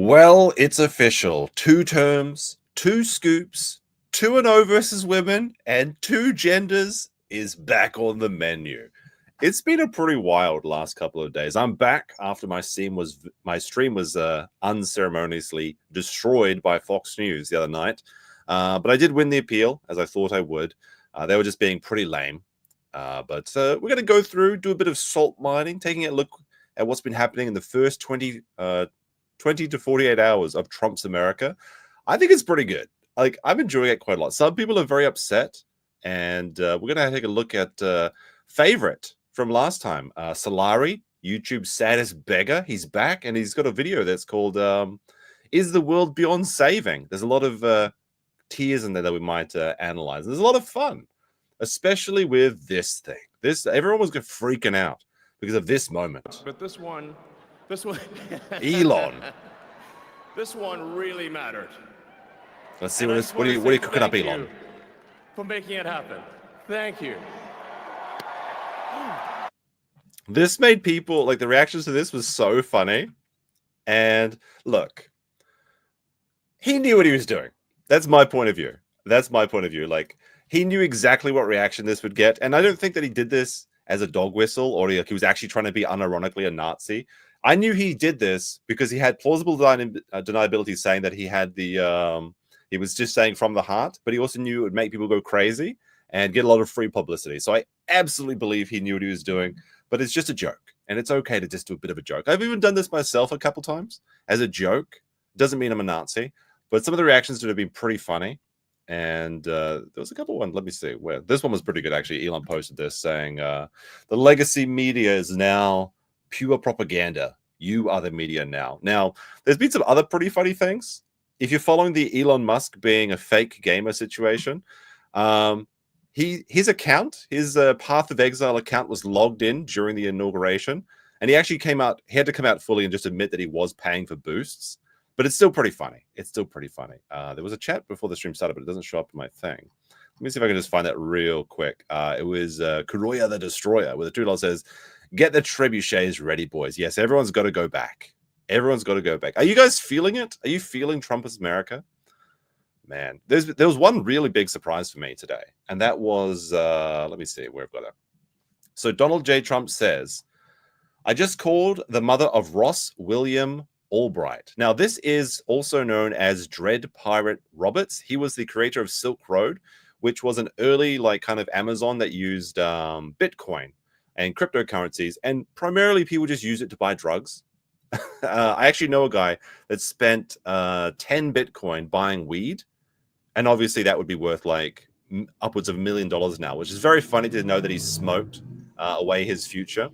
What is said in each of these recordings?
Well, it's official. 2 terms, 2 scoops, 2-0 versus women, and 2 genders is back on the menu. It's been a pretty wild last couple of days. I'm back after my stream was unceremoniously destroyed by Fox News the other night. But I did win the appeal, as I thought I would. They were just being pretty lame. But we're going to go through, do a bit of salt mining, taking a look at what's been happening in the first 20 to 48 hours of Trump's America. I think it's pretty good. Like, I'm enjoying it quite a lot. Some people are very upset, and we're going to take a look at favorite from last time. Salari, YouTube's Saddest Beggar. He's back, and he's got a video that's called Is the World Beyond Saving? There's a lot of tiers in there that we might analyze. There's a lot of fun, especially with this thing. Everyone was freaking out because of this moment. But this one Elon. This one really mattered. Let's see what are you cooking up, Elon? For making it happen. Thank you. This made people, like, the reactions to this was so funny. And look, he knew what he was doing. That's my point of view. Like, he knew exactly what reaction this would get. And I don't think that he did this as a dog whistle, or he was actually trying to be unironically a Nazi. I knew he did this because he had plausible deniability, saying that he had he was just saying from the heart, but he also knew it would make people go crazy and get a lot of free publicity. So I absolutely believe he knew what he was doing, but it's just a joke, and it's okay to just do a bit of a joke. I've even done this myself a couple times as a joke. Doesn't mean I'm a Nazi, but some of the reactions have been pretty funny. And there was a couple ones. Let me see. Where this one was pretty good, actually. Elon posted this saying, the legacy media is now pure propaganda. You are the media now. Now, there's been some other pretty funny things. If you're following the Elon Musk being a fake gamer situation, his account, his Path of Exile account, was logged in during the inauguration, and he actually he had to come out fully and just admit that he was paying for boosts. But it's still pretty funny. There was a chat before the stream started, but it doesn't show up in my thing. Let me see if I can just find that real quick. It was Kuroya the Destroyer with a $2 says, "Get the trebuchets ready, boys." Yes, everyone's got to go back. Are you guys feeling it? Are you feeling Trump's America? Man, there was one really big surprise for me today, and that was, let me see where I've got it. So Donald J. Trump says, "I just called the mother of Ross William Albright." Now, this is also known as Dread Pirate Roberts. He was the creator of Silk Road, which was an early, like, kind of Amazon that used Bitcoin and cryptocurrencies, and primarily people just use it to buy drugs. I actually know a guy that spent 10 Bitcoin buying weed, and obviously that would be worth like upwards of $1 million now, which is very funny to know that he smoked away his future.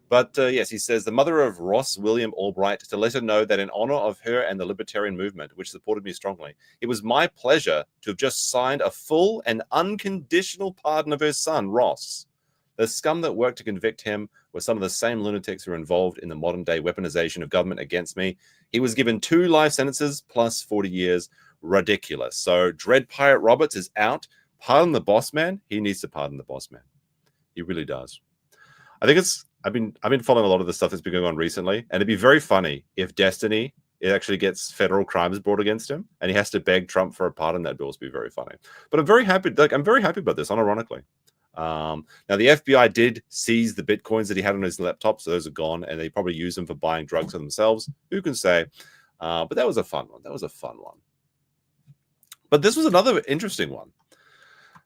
But yes, he says, the mother of Ross William Albright, to let her know that in honor of her and the libertarian movement, which supported me strongly, it was my pleasure to have just signed a full and unconditional pardon of her son, Ross. The scum that worked to convict him were some of the same lunatics who are involved in the modern-day weaponization of government against me. He was given 2 life sentences plus 40 years. Ridiculous. So Dread Pirate Roberts is out. Pardon the boss man. He needs to pardon the boss man. He really does. I think I've been following a lot of the stuff that's been going on recently, and it'd be very funny if Destiny, it actually gets federal crimes brought against him, and he has to beg Trump for a pardon. That'd also be very funny. But I'm very happy. I'm very happy about this, unironically. Now, the FBI did seize the Bitcoins that he had on his laptop, so those are gone, and they probably use them for buying drugs for themselves. Who can say? But that was a fun one. But this was another interesting one.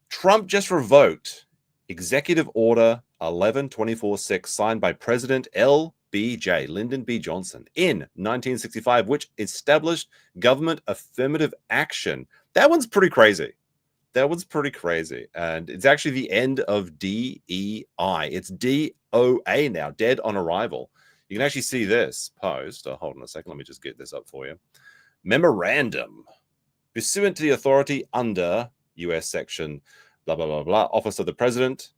Trump just revoked Executive Order 11-24-6, signed by President LBJ, Lyndon B. Johnson, in 1965, which established government affirmative action. That one's pretty crazy. And it's actually the end of DEI. It's DOA now, dead on arrival. You can actually see this post. Oh, hold on a second. Let me just get this up for you. Memorandum. Pursuant to the authority under U.S. section blah, blah, blah, blah, Office of the President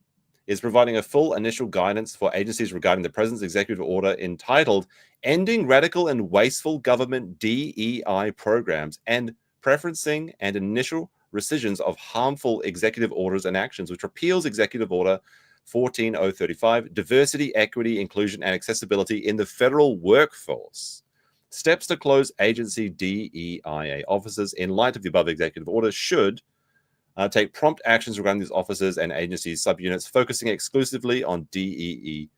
is providing a full initial guidance for agencies regarding the President's executive order entitled Ending Radical and Wasteful Government DEI Programs and Preferencing and Initial Rescissions of Harmful Executive Orders and Actions, which repeals Executive Order 14035, Diversity, Equity, Inclusion, and Accessibility in the Federal Workforce. Steps to close agency DEIA offices in light of the above executive order should take prompt actions regarding these offices and agencies subunits, focusing exclusively on DEIA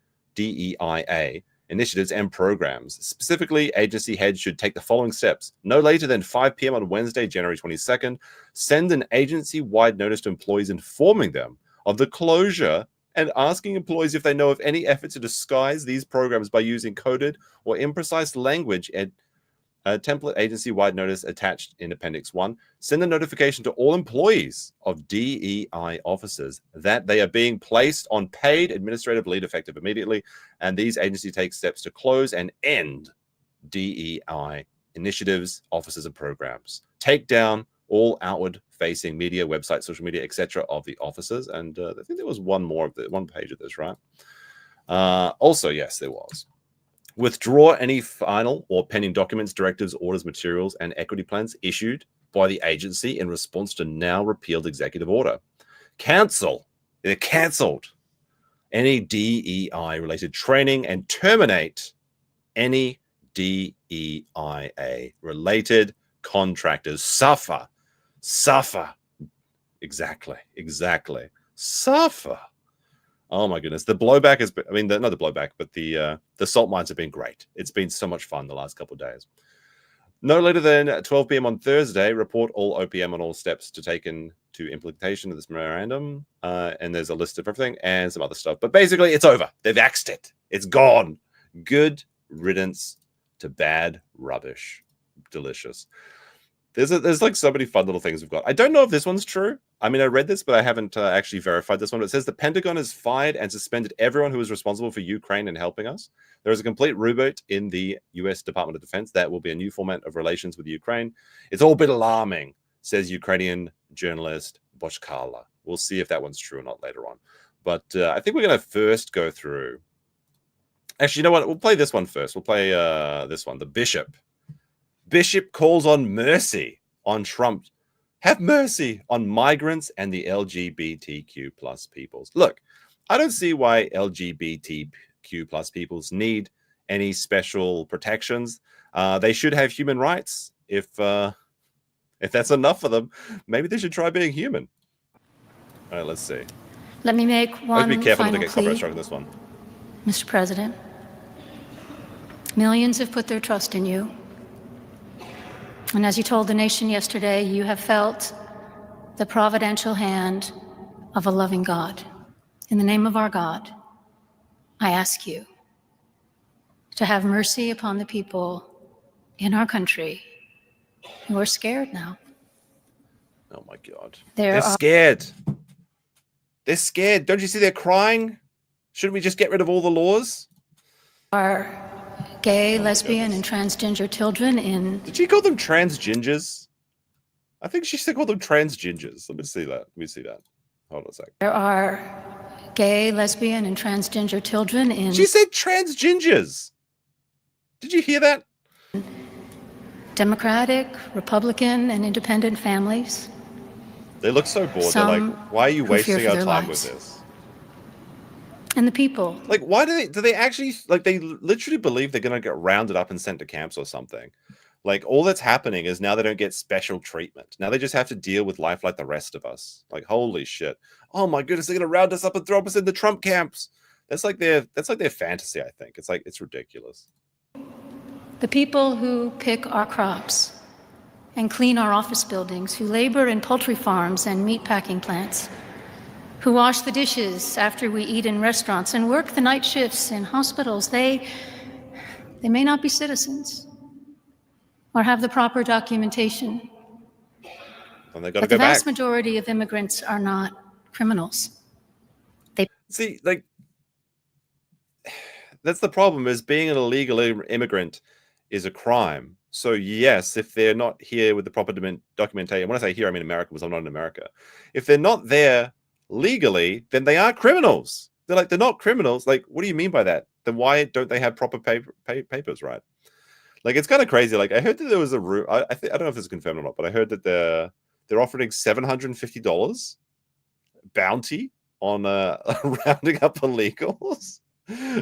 initiatives and programs. Specifically, agency heads should take the following steps. No later than 5 p.m. on Wednesday, January 22nd, send an agency-wide notice to employees informing them of the closure and asking employees if they know of any effort to disguise these programs by using coded or imprecise language and a template agency-wide notice attached in Appendix 1. Send a notification to all employees of DEI officers that they are being placed on paid administrative leave effective immediately, and these agencies take steps to close and end DEI initiatives, offices, and programs. Take down all outward-facing media, websites, social media, etc. of the officers. And I think there was one page of this, right? Also, yes, there was. Withdraw any final or pending documents, directives, orders, materials, and equity plans issued by the agency in response to now repealed executive order. Cancelled any DEI-related training and terminate any DEIA-related contractors. Suffer. Exactly. Suffer. Oh my goodness. The blowback has been, not the blowback, but the salt mines have been great. It's been so much fun the last couple of days. No later than 12 p.m. on Thursday, report all OPM on all steps to taken to implementation of this memorandum. And there's a list of everything and some other stuff. But basically, it's over. They've axed it. It's gone. Good riddance to bad rubbish. Delicious. There's like so many fun little things we've got. I don't know if this one's true. I read this, but I haven't actually verified this one. It says the Pentagon has fired and suspended everyone who is responsible for Ukraine and helping us. There is a complete reboot in the U.S. Department of Defense. That will be a new format of relations with Ukraine. It's all a bit alarming, says Ukrainian journalist Bochkala. We'll see if that one's true or not later on. But I think we're going to first go through. Actually, you know what? We'll play this one first. We'll play this one, the Bishop. Bishop calls on mercy on Trump. Have mercy on migrants and the LGBTQ plus peoples. Look, I don't see why LGBTQ plus peoples need any special protections. They should have human rights. If that's enough for them, maybe they should try being human. All right, let's see. Let me make one Let's be careful final to get plea, copyright struck on this one. Mr. President. Millions have put their trust in you. And as you told the nation yesterday, you have felt the providential hand of a loving God. In the name of our God, I ask you to have mercy upon the people in our country who are scared now. Oh my God. They're scared. They're scared. Don't you see they're crying? Shouldn't we just get rid of all the laws? Are gay, lesbian, and transgender children in... Did she call them transgingers? I think she said call them transgingers. Let me see that. Hold on a sec. There are gay, lesbian, and transgender children in... She said transgingers. Did you hear that? Democratic, Republican, and independent families. They look so bored. They're like, why are you wasting our time with this? And the people. Like, why do they actually, like, they literally believe they're going to get rounded up and sent to camps or something. Like, all that's happening is now they don't get special treatment. Now they just have to deal with life like the rest of us. Like, holy shit. Oh my goodness, they're going to round us up and throw us in the Trump camps. That's like their fantasy, I think. It's ridiculous. The people who pick our crops and clean our office buildings, who labor in poultry farms and meat packing plants, who wash the dishes after we eat in restaurants and work the night shifts in hospitals, they may not be citizens or have the proper documentation. And they got to But go the vast back. majority of immigrants are not criminals. See, like, that's the problem, is being an illegal immigrant is a crime. So yes, if they're not here with the proper documentation, when I say here, I mean America, because I'm not in America. If they're not there legally, then they are criminals. They're not criminals. Like, what do you mean by that? Then why don't they have proper papers, right? Like, it's kind of crazy. Like, I heard that there was a I don't know if it's confirmed or not, but I heard that they're offering $750 bounty on rounding up illegals.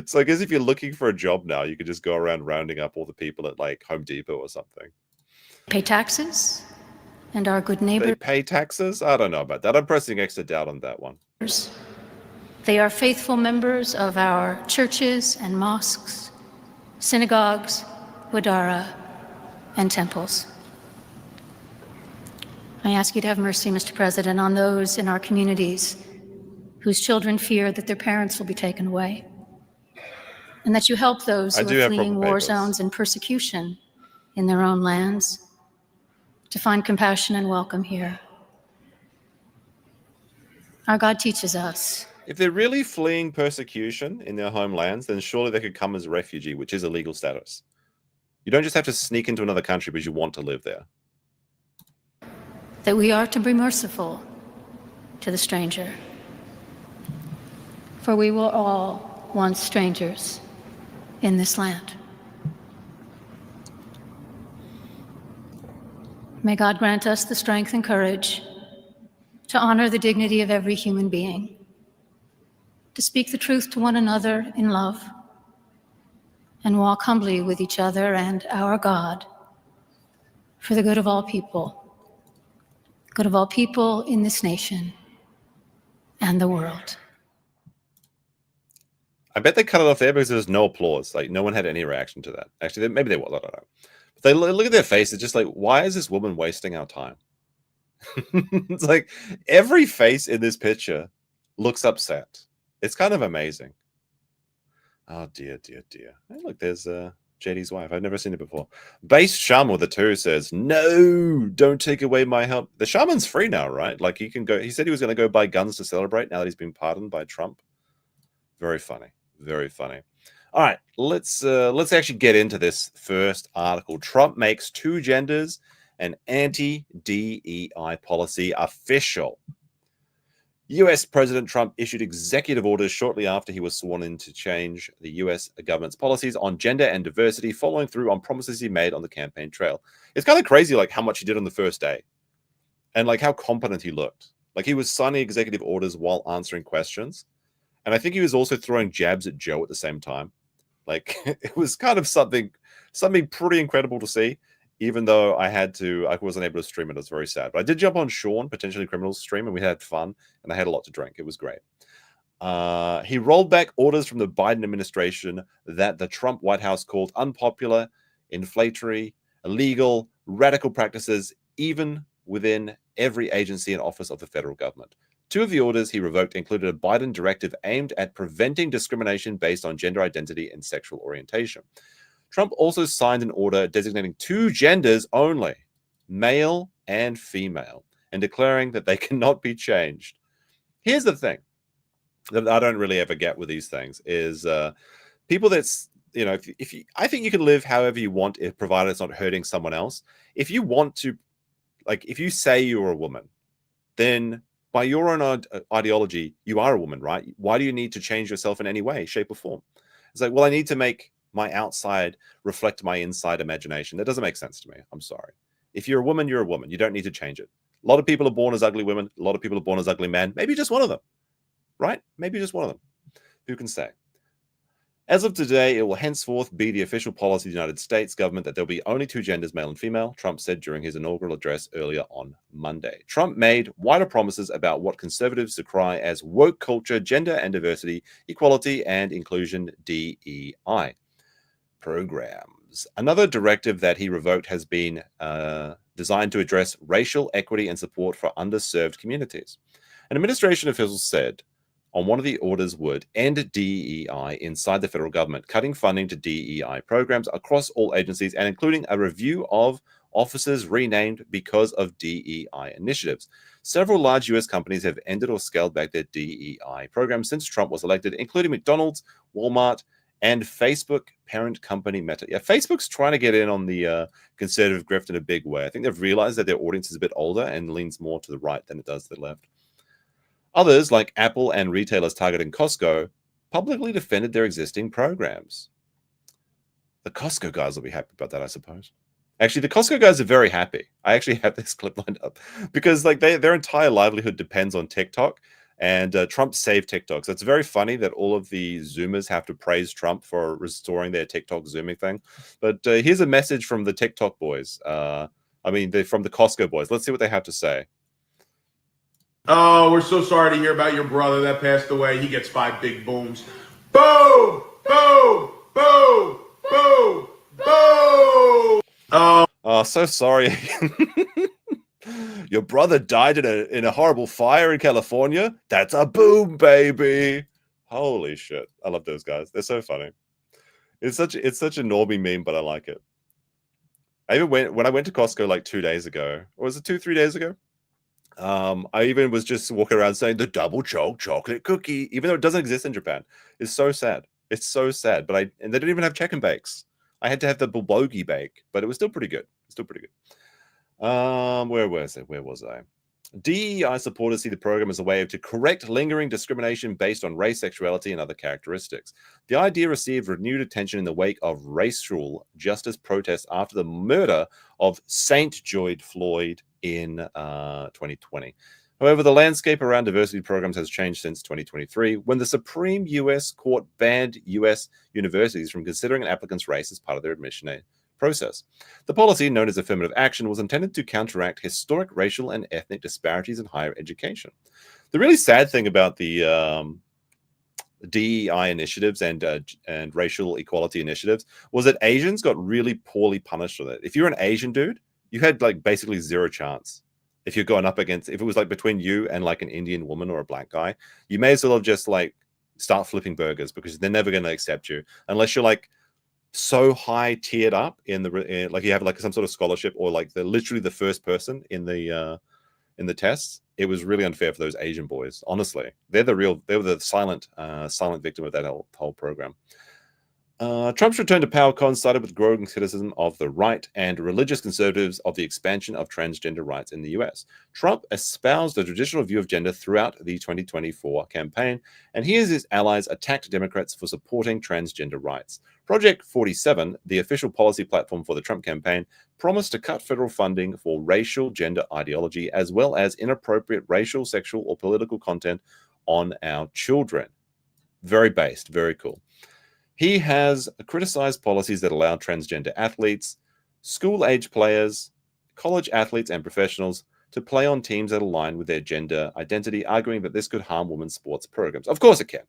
So I guess if you're looking for a job now, you could just go around rounding up all the people at like Home Depot or something. Pay taxes and are good They neighbors. pay taxes? I don't know about that. I'm pressing extra doubt on that one. They are faithful members of our churches and mosques, synagogues, wadara, and temples. I ask you to have mercy, Mr. President, on those in our communities whose children fear that their parents will be taken away, and that you help those I who do are have fleeing proper war papers. zones and persecution in their own lands to find compassion and welcome here. Our God teaches us. If they're really fleeing persecution in their homelands, then surely they could come as a refugee, which is a legal status. You don't just have to sneak into another country because you want to live there. That we are to be merciful to the stranger. For we were all once strangers in this land. May God grant us the strength and courage to honor the dignity of every human being, to speak the truth to one another in love, and walk humbly with each other and our God for the good of all people in this nation and the world. I bet they cut it off there because there was no applause. Like, no one had any reaction to that. Actually, maybe they was. I don't know. But they look at their faces, just like, why is this woman wasting our time? It's like every face in this picture looks upset. It's kind of amazing. Oh, dear, dear, dear. Hey, look, there's JD's wife. I've never seen it before. Base Shaman with the 2 says, no, don't take away my help. The shaman's free now, right? Like, he can go. He said he was going to go buy guns to celebrate now that he's been pardoned by Trump. Very funny. Very funny. All right, let's actually get into this first article. Trump makes 2 genders and anti-DEI policy official. US President Trump issued executive orders shortly after he was sworn in to change the US government's policies on gender and diversity, following through on promises he made on the campaign trail. It's kind of crazy, like, how much he did on the first day and like how competent he looked. Like, he was signing executive orders while answering questions. And I think he was also throwing jabs at Joe at the same time. Like, it was kind of something pretty incredible to see, even though I wasn't able to stream it. It was very sad. But I did jump on Sean, Potentially Criminals stream, and we had fun, and I had a lot to drink. It was great. He rolled back orders from the Biden administration that the Trump White House called unpopular, inflammatory, illegal, radical practices, even within every agency and office of the federal government. 2 of the orders he revoked included a Biden directive aimed at preventing discrimination based on gender identity and sexual orientation. Trump also signed an order designating 2 genders only, male and female, and declaring that they cannot be changed. Here's the thing that I don't really ever get with these things is people that's, you know, I think you can live however you want, if provided it's not hurting someone else. If you want to, like, if you say you're a woman, then by your own ideology, you are a woman, right? Why do you need to change yourself in any way, shape, or form? It's like, well, I need to make my outside reflect my inside imagination. That doesn't make sense to me. I'm sorry. If you're a woman, you're a woman. You don't need to change it. A lot of people are born as ugly women. A lot of people are born as ugly men. Maybe just one of them, right? Maybe just one of them. Who can say? As of today, it will henceforth be the official policy of the United States government that there'll be only 2 genders, male and female, Trump said during his inaugural address earlier on Monday. Trump made wider promises about what conservatives decry as woke culture, gender and diversity, equality and inclusion, DEI programs. Another directive that he revoked has been designed to address racial equity and support for underserved communities. An administration official said on one of the orders would end DEI inside the federal government, cutting funding to DEI programs across all agencies and including a review of offices renamed because of DEI initiatives. Several large US companies have ended or scaled back their DEI programs since Trump was elected, including McDonald's, Walmart, and Facebook parent company Meta. Yeah, Facebook's trying to get in on the conservative grift in a big way. I think they've realized that their audience is a bit older and leans more to the right than it does to the left. Others, like Apple and retailers targeting Costco, publicly defended their existing programs. The Costco guys will be happy about that, I suppose. Actually, the Costco guys are very happy. I actually have this clip lined up because, like, their entire livelihood depends on TikTok, And Trump saved TikTok. So it's very funny that all of the Zoomers have to praise Trump for restoring their TikTok Zooming thing. But here's a message from the TikTok boys. They're from the Costco boys. Let's see what they have to say. Oh, we're so sorry to hear about your brother that passed away. He gets 5 big booms. Boom! Boom! Boom! Boom! Boom! Oh, so sorry. Your brother died in a horrible fire in California. That's a boom, baby. Holy shit. I love those guys. They're so funny. It's such a normie meme, but I like it. I even when I went to Costco like 2 days ago, or was it 2-3 days ago? I even was just walking around saying the double chocolate cookie, even though it doesn't exist in Japan. It's so sad. It's so sad. And they didn't even have check and bakes. I had to have the bulgogi bake, but it was still pretty good. Where was I? DEI supporters see the program as a way to correct lingering discrimination based on race, sexuality, and other characteristics. The idea received renewed attention in the wake of racial justice protests after the murder of Saint George Floyd in 2020. However, the landscape around diversity programs has changed since 2023, when the Supreme U.S. Court banned U.S. universities from considering an applicant's race as part of their admission process. The policy, known as affirmative action, was intended to counteract historic racial and ethnic disparities in higher education. The really sad thing about the DEI initiatives and racial equality initiatives was that Asians got really poorly punished for that. If you're an Asian dude, you had like basically zero chance. If you're going up against, if it was like between you and like an Indian woman or a black guy, you may as well just like start flipping burgers, because they're never going to accept you unless you're like so high tiered up like you have like some sort of scholarship, or like they're literally the first person in the tests. It was really unfair for those Asian boys. Honestly, they were the silent victim of that whole program. Trump's return to power coincided with growing criticism of the right and religious conservatives of the expansion of transgender rights in the US. Trump espoused the traditional view of gender throughout the 2024 campaign, and he and his allies attacked Democrats for supporting transgender rights. Project 47, the official policy platform for the Trump campaign, promised to cut federal funding for racial gender ideology, as well as inappropriate racial, sexual, or political content on our children. Very based, very cool. He has criticized policies that allow transgender athletes, school-age players, college athletes, and professionals to play on teams that align with their gender identity, arguing that this could harm women's sports programs. Of course it can.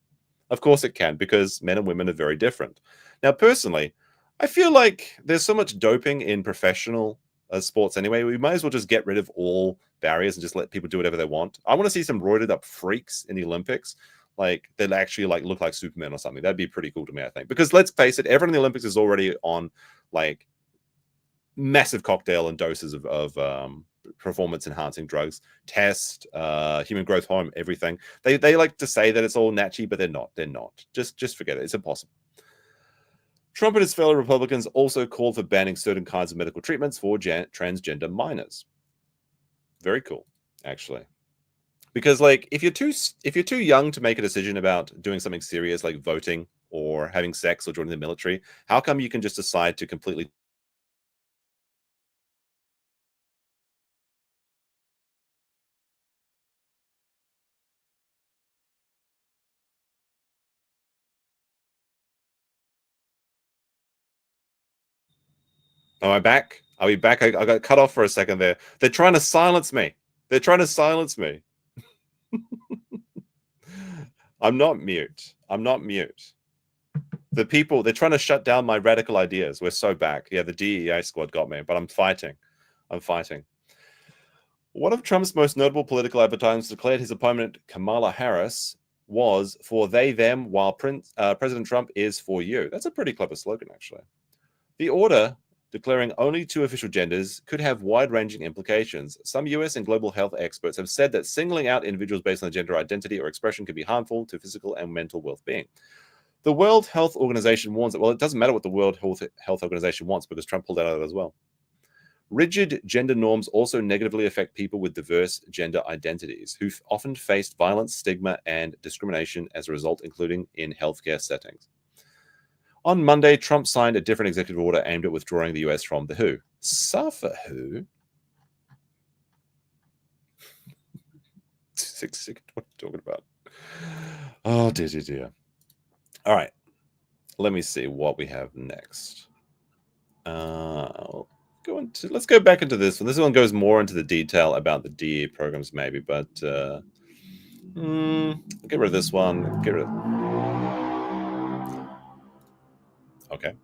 Of course it can, because men and women are very different. Now, personally, I feel like there's so much doping in professional sports anyway. We might as well just get rid of all barriers and just let people do whatever they want. I want to see some roided up freaks in the Olympics, like that actually like look like Superman or something. That'd be pretty cool to me, I think. Because let's face it, everyone in the Olympics is already on like massive cocktail and doses of performance enhancing drugs, test, human growth hormone, everything. They like to say that it's all natchy, but they're not. They're not. Just forget it. It's impossible. Trump and his fellow Republicans also called for banning certain kinds of medical treatments for transgender minors. Very cool, actually. Because like if you're too young to make a decision about doing something serious like voting or having sex or joining the military, how come you can just decide to completely Am I back? Are we back? I got cut off for a second there. They're trying to silence me. They're trying to silence me. I'm not mute. I'm not mute. The people, they're trying to shut down my radical ideas. We're so back. Yeah, the DEI squad got me, but I'm fighting. I'm fighting. One of Trump's most notable political advertisements declared his opponent, Kamala Harris, was for they, them, while President Trump is for you. That's a pretty clever slogan, actually. The order, declaring only 2 official genders, could have wide-ranging implications. Some US and global health experts have said that singling out individuals based on gender identity or expression can be harmful to physical and mental well-being. The World Health Organization warns that, well, it doesn't matter what the World Health Organization wants, because Trump pulled that out as well. Rigid gender norms also negatively affect people with diverse gender identities, who often face violence, stigma, and discrimination as a result, including in healthcare settings. On Monday, Trump signed a different executive order aimed at withdrawing the US from the WHO. Suffer WHO? Sick. What are you talking about? Oh, dear. All right. Let me see what we have next. Let's go back into this one. This one goes more into the detail about the DE programs, maybe, but get rid of this one. Okay.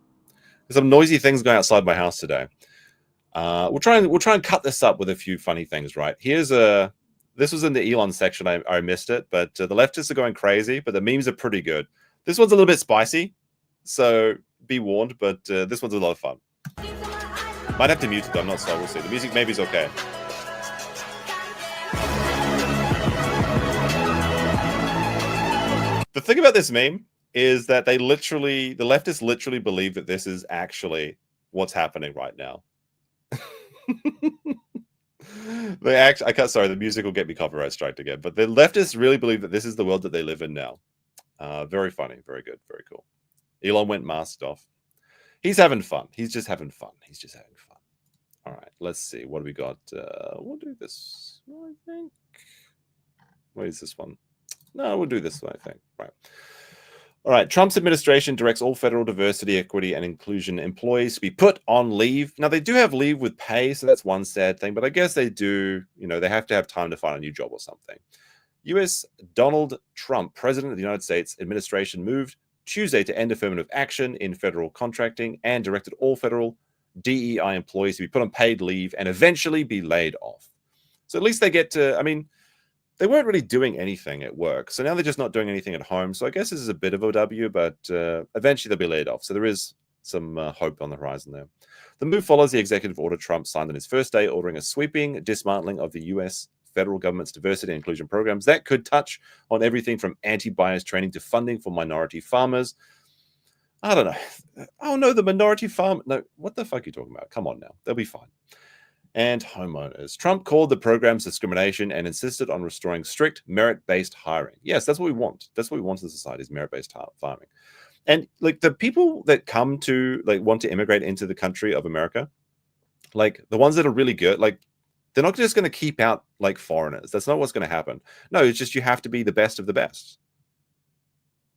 There's some noisy things going outside my house today. We'll try and cut this up with a few funny things, right? This was in the Elon section. I missed it, but the leftists are going crazy, but the memes are pretty good. This one's a little bit spicy, so be warned, but this one's a lot of fun. Might have to mute it, though. I'm not sure. We'll see. The music maybe is okay. The thing about this meme is that the leftists literally believe that this is actually what's happening right now. The music will get me copyright striked again. But the leftists really believe that this is the world that they live in now. Very funny, very good, very cool. Elon went masked off. He's having fun. He's just having fun. All right, let's see. What do we got? We'll do this one, I think. What is this one? No, we'll do this one, I think. Right. All right. Trump's administration directs all federal diversity, equity, and inclusion employees to be put on leave. Now, they do have leave with pay, so that's one sad thing. But I guess they do, they have to have time to find a new job or something. U.S. Donald Trump, President of the United States administration, moved Tuesday to end affirmative action in federal contracting and directed all federal DEI employees to be put on paid leave and eventually be laid off. So at least they get to, they weren't really doing anything at work. So now they're just not doing anything at home. So I guess this is a bit of a W, but eventually they'll be laid off. So there is some hope on the horizon there. The move follows the executive order Trump signed on his first day, ordering a sweeping dismantling of the U.S. federal government's diversity and inclusion programs that could touch on everything from anti-bias training to funding for minority farmers. I don't know. Oh, no, the minority farm. No, what the fuck are you talking about? Come on now. They'll be fine. And homeowners. Trump called the programs discrimination and insisted on restoring strict merit-based hiring. Yes, that's what we want. That's what we want in society is merit-based farming. And the people that come to want to immigrate into the country of America, the ones that are really good, they're not just going to keep out foreigners. That's not what's going to happen. No, it's just you have to be the best of the best.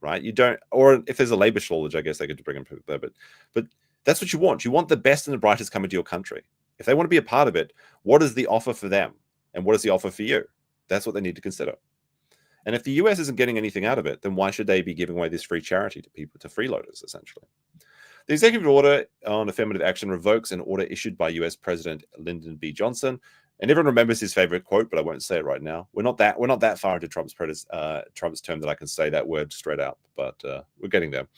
Right? You don't, or if there's a labor shortage, I guess they could bring them there. But that's what you want. You want the best and the brightest coming to your country. If they want to be a part of it, what is the offer for them? And what is the offer for you? That's what they need to consider. And if the US isn't getting anything out of it, then why should they be giving away this free charity to people, to freeloaders, essentially? The executive order on affirmative action revokes an order issued by US President Lyndon B. Johnson. And everyone remembers his favorite quote, but I won't say it right now. We're not that far into Trump's term that I can say that word straight out, but we're getting there.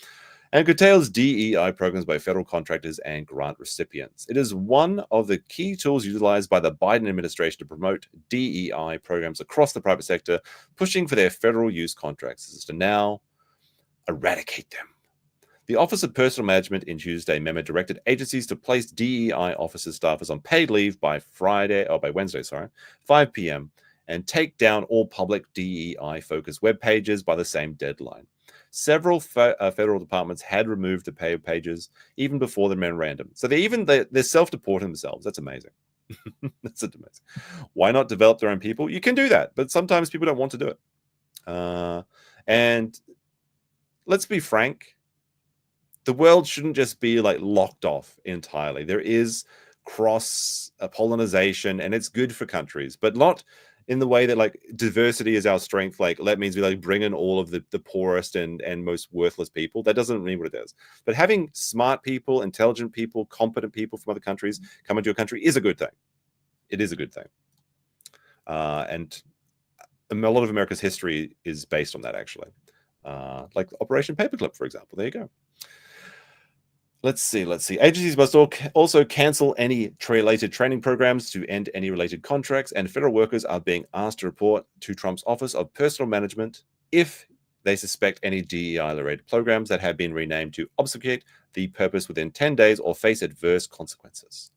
And curtails DEI programs by federal contractors and grant recipients. It is one of the key tools utilized by the Biden administration to promote DEI programs across the private sector, pushing for their federal use contracts is to now eradicate them. The Office of Personnel Management in Tuesday memo directed agencies to place DEI officers staffers on paid leave by Wednesday, 5 p.m. and take down all public DEI-focused web pages by the same deadline. Several federal departments had removed the pages even before the memorandum. So they're self-deporting themselves. That's amazing. That's amazing. Why not develop their own people? You can do that, but sometimes people don't want to do it. And let's be frank. The world shouldn't just be locked off entirely. There is cross pollination, and it's good for countries, but not in the way that diversity is our strength. That means we bring in all of the poorest and most worthless people. That doesn't mean what it is. But having smart people, intelligent people, competent people from other countries come into your country is a good thing. It is a good thing. And a lot of America's history is based on that, actually. Operation Paperclip, for example. There you go. Let's see. Agencies must also cancel any related training programs to end any related contracts, and federal workers are being asked to report to Trump's Office of Personnel Management if they suspect any DEI-related programs that have been renamed to obfuscate the purpose within 10 days or face adverse consequences.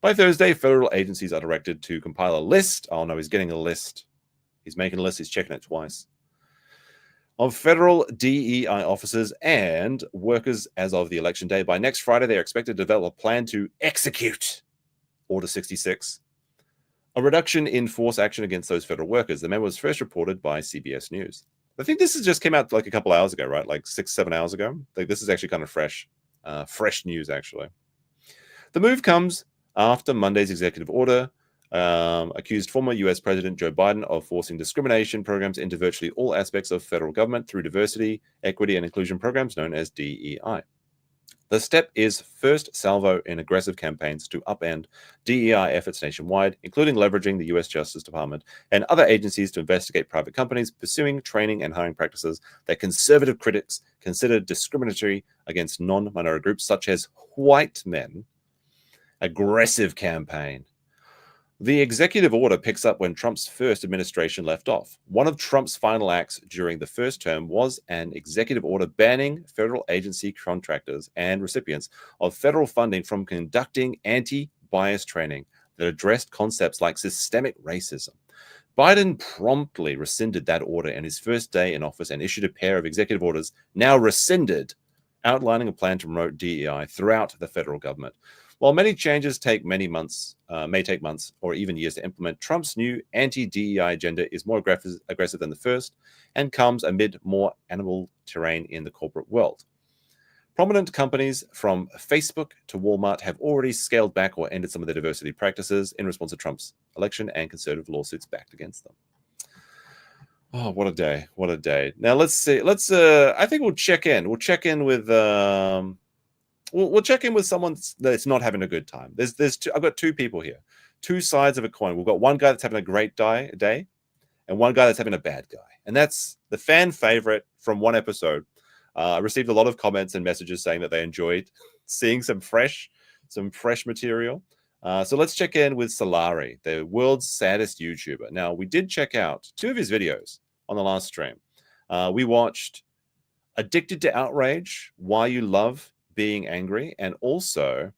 By Thursday, federal agencies are directed to compile a list. Oh no, he's getting a list. He's making a list. He's checking it twice. Of federal DEI officers and workers as of the election day. By next Friday, they are expected to develop a plan to execute Order 66 a reduction in force action against those federal workers. The memo was first reported by CBS News. I think this just came out like a couple hours ago, right? Like 6-7 hours ago. Like this is actually kind of fresh news, actually. The move comes after Monday's executive order accused former U.S. President Joe Biden of forcing discrimination programs into virtually all aspects of federal government through diversity, equity, and inclusion programs known as DEI. The step is first salvo in aggressive campaigns to upend DEI efforts nationwide, including leveraging the U.S. Justice Department and other agencies to investigate private companies pursuing training and hiring practices that conservative critics consider discriminatory against non-minority groups such as white men. Aggressive campaign. The executive order picks up when Trump's first administration left off. One of Trump's final acts during the first term was an executive order banning federal agency contractors and recipients of federal funding from conducting anti-bias training that addressed concepts like systemic racism. Biden promptly rescinded that order in his first day in office and issued a pair of executive orders, now rescinded, outlining a plan to promote DEI throughout the federal government. While many changes may take months or even years to implement, Trump's new anti-DEI agenda is more aggressive than the first and comes amid more animal terrain in the corporate world. Prominent companies from Facebook to Walmart have already scaled back or ended some of their diversity practices in response to Trump's election and conservative lawsuits backed against them. Oh, what a day. What a day. Now, let's see. I think we'll check in. We'll check in with... We'll check in with someone that's not having a good time. I've got two people here, two sides of a coin. We've got one guy that's having a great day and one guy that's having a bad guy. And that's the fan favorite from one episode. I received a lot of comments and messages saying that they enjoyed seeing some fresh material. So let's check in with Salari, the world's saddest YouTuber. Now, we did check out 2 of his videos on the last stream. We watched Addicted to Outrage, Why You Love Being Angry, and also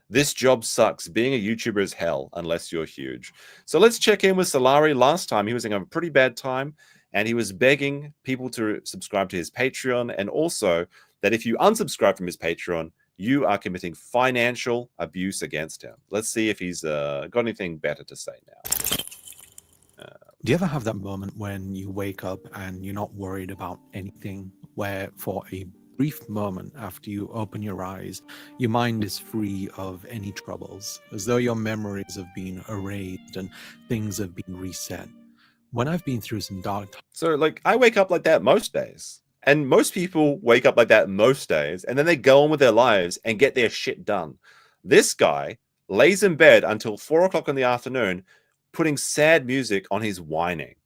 This Job Sucks, Being a YouTuber is Hell Unless You're Huge. So let's check in with Salari. Last time he was having a pretty bad time and he was begging people to subscribe to his Patreon, and also that if you unsubscribe from his Patreon, you are committing financial abuse against him. Let's see if he's got anything better to say now. Do you ever have that moment when you wake up and you're not worried about anything, where for a brief moment after you open your eyes, your mind is free of any troubles, as though your memories have been erased and things have been reset? When I've been through some dark times... So, like, I wake up like that most days. And most people wake up like that most days, and then they go on with their lives and get their shit done. This guy lays in bed until 4 o'clock in the afternoon, putting sad music on his whining.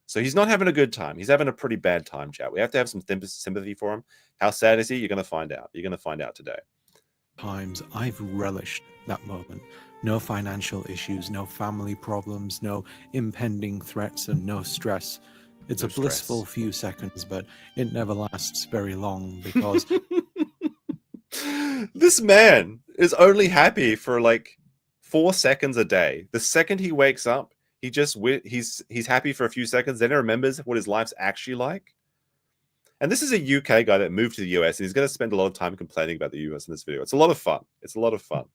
So he's not having a good time. He's having a pretty bad time, chat. We have to have some sympathy for him. How sad is he? You're going to find out. You're going to find out today. Times I've relished that moment. No financial issues, no family problems, no impending threats, and no stress. It's a blissful few seconds, but it never lasts very long because this man is only happy for like 4 seconds a day. The second he wakes up, he's happy for a few seconds, then he remembers what his life's actually like. And this is a UK guy that moved to the US, and he's going to spend a lot of time complaining about the US in this video. It's a lot of fun. It's a lot of fun.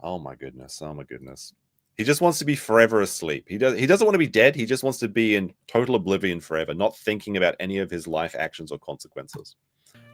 Oh my goodness. Oh my goodness. He just wants to be forever asleep. He doesn't want to be dead. He just wants to be in total oblivion forever, not thinking about any of his life actions or consequences.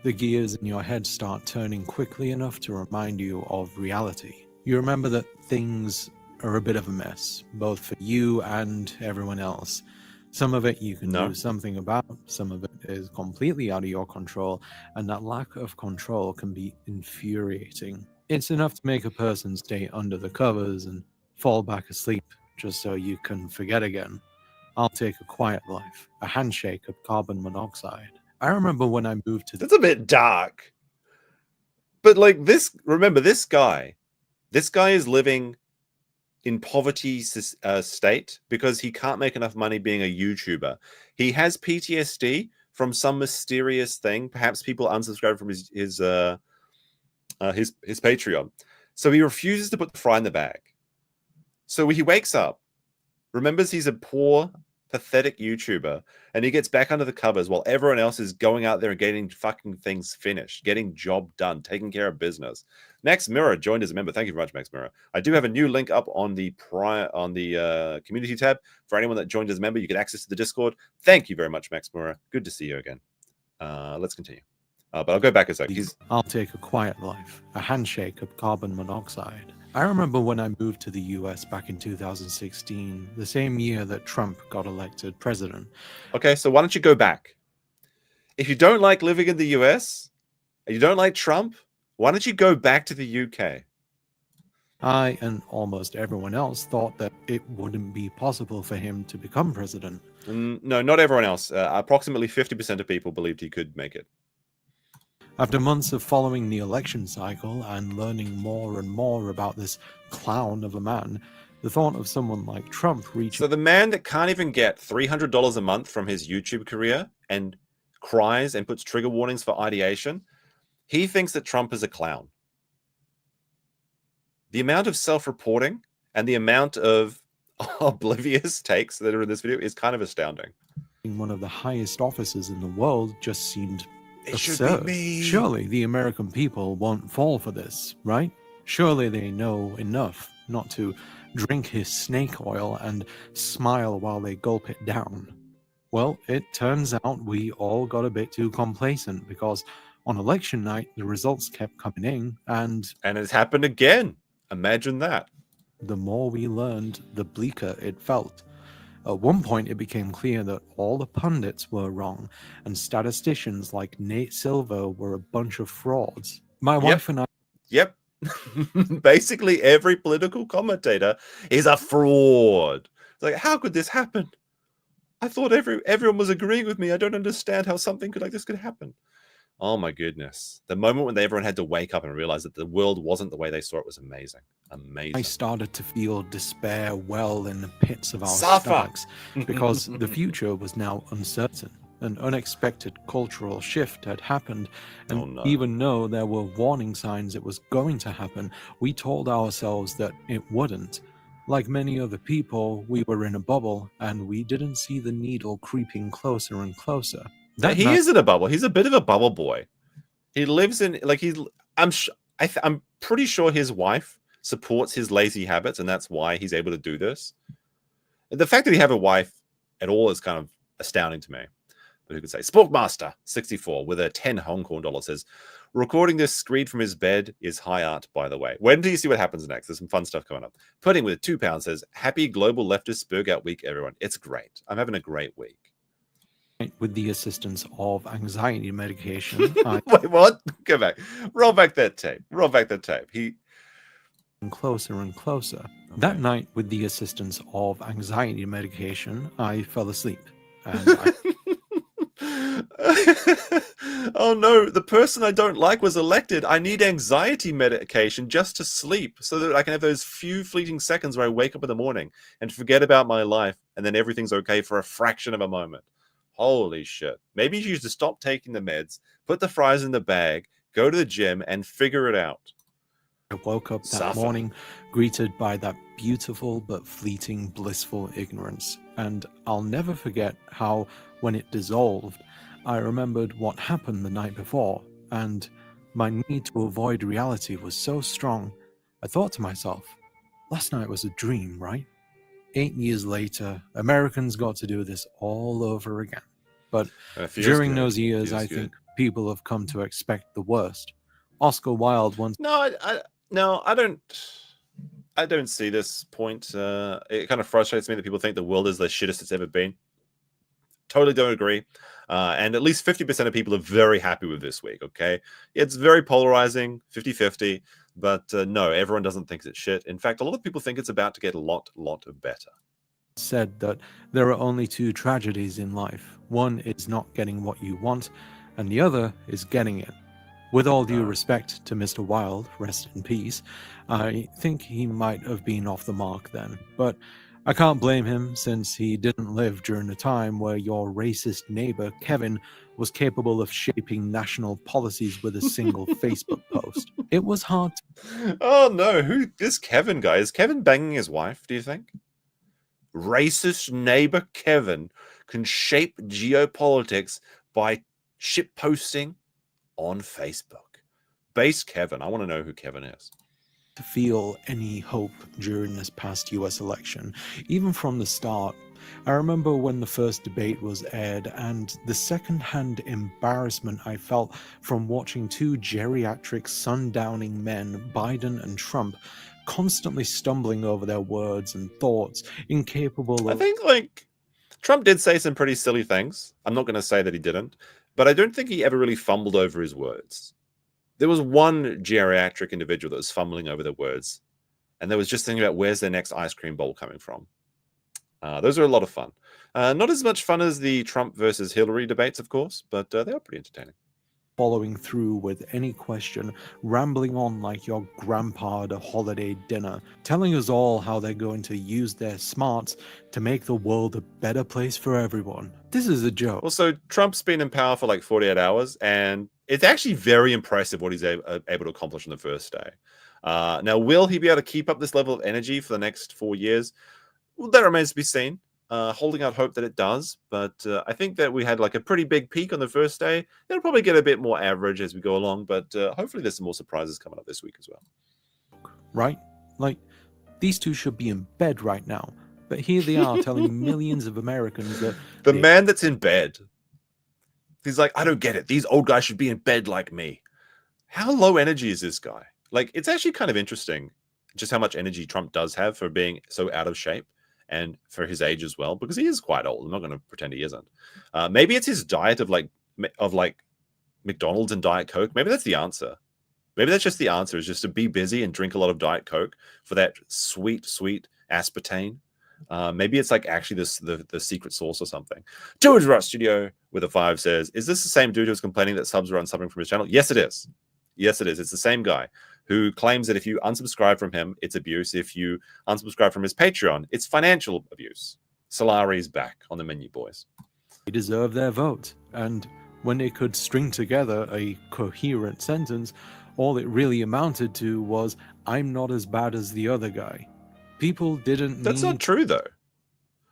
the gears in your head start turning quickly enough to remind you of reality. You remember that things are a bit of a mess, both for you and everyone else. Some of it you can do something about, some of it is completely out of your control, and that lack of control can be infuriating. It's enough to make a person stay under the covers and fall back asleep just so you can forget again. I'll take a quiet life, a handshake of carbon monoxide. I remember when I moved to... That's a bit dark. But like this, remember this guy is living in poverty state because he can't make enough money being a YouTuber. He has PTSD from some mysterious thing. Perhaps people unsubscribe from his Patreon. So he refuses to put the fry in the bag. So he wakes up, remembers he's a poor pathetic YouTuber, and he gets back under the covers while everyone else is going out there and getting fucking things finished, getting job done, taking care of business. Max Mirror joined as a member. Thank you very much, Max Mirror. I do have a new link up on the community tab for anyone that joined as a member. You get access to the Discord. Thank you very much, Max Mirror. Good to see you again. Let's continue. But I'll go back a sec. I'll take a quiet life, a handshake of carbon monoxide. I remember when I moved to the US back in 2016, the same year that Trump got elected president. Okay, so why don't you go back? If you don't like living in the US, and you don't like Trump, why don't you go back to the UK? I and almost everyone else thought that it wouldn't be possible for him to become president. No, not everyone else. Approximately 50% of people believed he could make it. After months of following the election cycle and learning more and more about this clown of a man, the thought of someone like Trump reaching... So the man that can't even get $300 a month from his YouTube career and cries and puts trigger warnings for ideation, he thinks that Trump is a clown. The amount of self-reporting and the amount of oblivious takes that are in this video is kind of astounding. One of the highest offices in the world just seemed It should absurd. be me. Surely the American people won't fall for this, right? Surely they know enough not to drink his snake oil and smile while they gulp it down. Well, it turns out we all got a bit too complacent because on election night, the results kept coming in, and it's happened again. Imagine that. The more we learned, the bleaker it felt. At one point, it became clear that all the pundits were wrong, and statisticians like Nate Silver were a bunch of frauds. My wife and I... Yep. Basically, every political commentator is a fraud. It's like, how could this happen? I thought everyone was agreeing with me. I don't understand how something like this could happen. Oh my goodness. The moment when everyone had to wake up and realize that the world wasn't the way they saw it was amazing. Amazing. I started to feel despair well in the pits of our Suffer. stomachs because the future was now uncertain. An unexpected cultural shift had happened, and even though there were warning signs it was going to happen, we told ourselves that it wouldn't. Like many other people, we were in a bubble, and we didn't see the needle creeping closer and closer. He is in a bubble. He's a bit of a bubble boy. He lives in I'm pretty sure his wife supports his lazy habits, and that's why he's able to do this. The fact that he have a wife at all is kind of astounding to me. But who could say? Sporkmaster 64 with a 10 Hong Kong dollar says, recording this screed from his bed is high art, by the way. When do you see what happens next? There's some fun stuff coming up. Pudding with £2 says, happy global leftist Berg Out week, everyone. It's great. I'm having a great week. With the assistance of anxiety medication. Wait, what? Go back. Roll back that tape. Roll back that tape. Closer and closer. Okay. That night, with the assistance of anxiety medication, I fell asleep. And oh no, the person I don't like was elected. I need anxiety medication just to sleep so that I can have those few fleeting seconds where I wake up in the morning and forget about my life, and then everything's okay for a fraction of a moment. Holy shit. Maybe you should stop taking the meds, put the fries in the bag, go to the gym, and figure it out. I woke up that morning greeted by that beautiful but fleeting blissful ignorance. And I'll never forget how, when it dissolved, I remembered what happened the night before, and my need to avoid reality was so strong. I thought to myself, last night was a dream, right? 8 years later, Americans got to do this all over again. But during those years, I think people have come to expect the worst. Oscar Wilde once... No, I don't see this point. It kind of frustrates me that people think the world is the shittest it's ever been. Totally don't agree. And at least 50% of people are very happy with this week, okay? It's very polarizing, 50-50. But no, everyone doesn't think it's shit. In fact, a lot of people think it's about to get a lot better. Said that there are only two tragedies in life. One is not getting what you want, and the other is getting it. With all due respect to Mr. Wilde, rest in peace, I think he might have been off the mark then. But I can't blame him, since he didn't live during a time where your racist neighbor, Kevin, was capable of shaping national policies with a single Facebook post. It was hard to... Oh no, who this Kevin guy? Is Kevin banging his wife, do you think? racist neighbor Kevin can shape geopolitics by shit posting on Facebook. Base Kevin. I want to know who Kevin is. To feel any hope during this past US election, even from the start. I remember when the first debate was aired and the second-hand embarrassment I felt from watching two geriatric sundowning men, Biden and Trump, constantly stumbling over their words and thoughts, incapable of... I think, like, Trump did say some pretty silly things. I'm not going to say that he didn't, but I don't think he ever really fumbled over his words. There was one geriatric individual that was fumbling over their words, and they was just thinking about where's their next ice cream bowl coming from. Those are a lot of fun. Not as much fun as the Trump versus Hillary debates, of course, but they are pretty entertaining. Following through with any question, rambling on like your grandpa at a holiday dinner, telling us all how they're going to use their smarts to make the world a better place for everyone. This is a joke. Also, Trump's been in power for like 48 hours, and it's actually very impressive what he's able to accomplish on the first day. Now, will he be able to keep up this level of energy for the next 4 years? Well, that remains to be seen. Holding out hope that it does, but I think that we had like a pretty big peak on the first day. It'll probably get a bit more average as we go along, but hopefully there's some more surprises coming up this week as well. Right? Like, these two should be in bed right now, but here they are telling millions of Americans that... The man that's in bed, he's like, I don't get it. These old guys should be in bed like me. How low energy is this guy? Like, it's actually kind of interesting just how much energy Trump does have for being so out of shape. And for his age as well, because he is quite old. I'm not going to pretend he isn't. Maybe it's his diet of like McDonald's and Diet Coke. Maybe that's the answer. Maybe that's just the answer, is just to be busy and drink a lot of Diet Coke for that sweet, sweet aspartame. Maybe it's like actually the secret sauce or something. George Ross Studio with a 5 says, is this the same dude who's complaining that subs are unsubbing from his channel? Yes, it is. Yes, it is. It's the same guy who claims that if you unsubscribe from him, it's abuse. If you unsubscribe from his Patreon, it's financial abuse. Salari's back on the menu, boys. They deserve their vote. And when they could string together a coherent sentence, all it really amounted to was, I'm not as bad as the other guy. People didn't That's not true, though.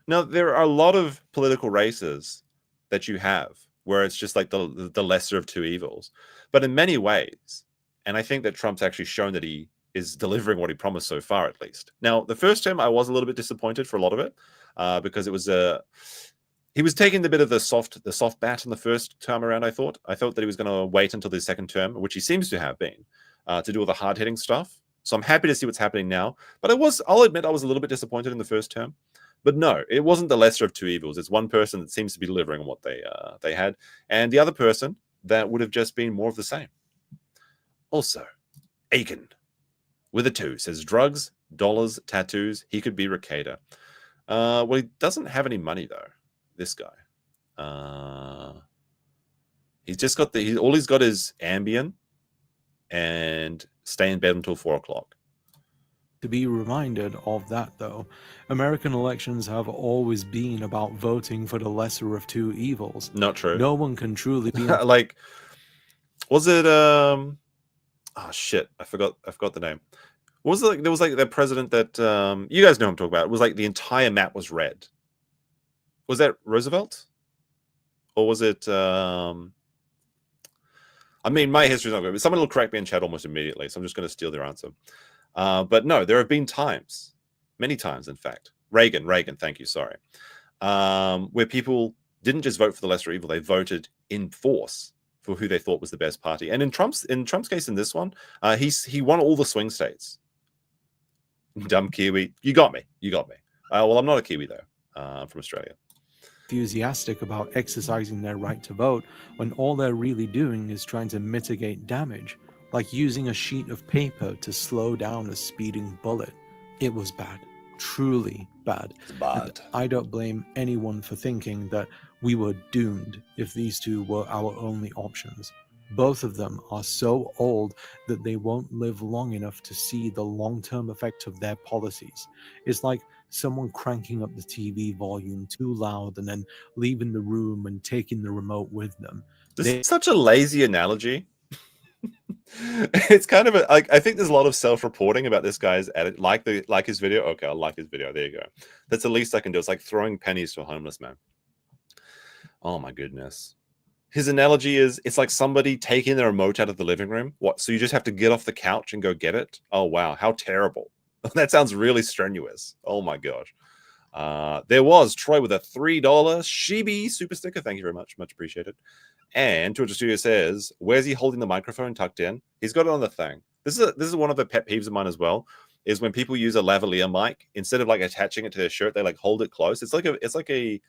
Now, there are a lot of political races that you have where it's just like the lesser of two evils. But in many ways, and I think that Trump's actually shown that he is delivering what he promised so far, at least. Now, the first term, I was a little bit disappointed for a lot of it because it was he was taking the bit of the soft bat in the first term around. I thought that he was going to wait until the second term, which he seems to have been, to do all the hard hitting stuff. So I'm happy to see what's happening now. But I'll admit, I was a little bit disappointed in the first term. But no, it wasn't the lesser of two evils. It's one person that seems to be delivering on what they had, and the other person that would have just been more of the same. Also, Aiken with a 2 says drugs, dollars, tattoos. He could be Ricada. Well, he doesn't have any money though. This guy. He's just got all he's got is Ambien and stay in bed until 4 o'clock. To be reminded of that, though, American elections have always been about voting for the lesser of two evils. Not true. No one can truly be like. Was it? Oh shit! I forgot the name. What was it like? There was like the president that you guys know what I'm talking about. It was like the entire map was red. Was that Roosevelt? Or was it? I mean, my history's not good, but someone will correct me in chat almost immediately, so I'm just going to steal their answer. But no, there have been times, many times, in fact. Reagan, thank you, sorry. Where people didn't just vote for the lesser evil, they voted in force for who they thought was the best party. And in Trump's case, in this one, he won all the swing states. Dumb Kiwi, you got me. Well, I'm not a Kiwi though. I'm from Australia. Enthusiastic about exercising their right to vote when all they're really doing is trying to mitigate damage, like using a sheet of paper to slow down a speeding bullet. It was bad. Truly bad. And I don't blame anyone for thinking that we were doomed if these two were our only options. Both of them are so old that they won't live long enough to see the long-term effect of their policies. It's like someone cranking up the TV volume too loud and then leaving the room and taking the remote with them. This is such a lazy analogy. It's kind of like, I think there's a lot of self-reporting about this guy's edit, like his video. Okay, I like his video. There you go. That's the least I can do. It's like throwing pennies to a homeless man. Oh my goodness. His analogy is, it's like somebody taking the remote out of the living room. What? So you just have to get off the couch and go get it? Oh wow, how terrible. That sounds really strenuous. Oh my gosh. There was Troy with a $3 Shibi super sticker. Thank you very much. Much appreciated. And Twitch Studio says, where's he holding the microphone tucked in? He's got it on the thing. This is one of the pet peeves of mine as well, is when people use a lavalier mic, instead of like attaching it to their shirt, they like hold it close. It's like a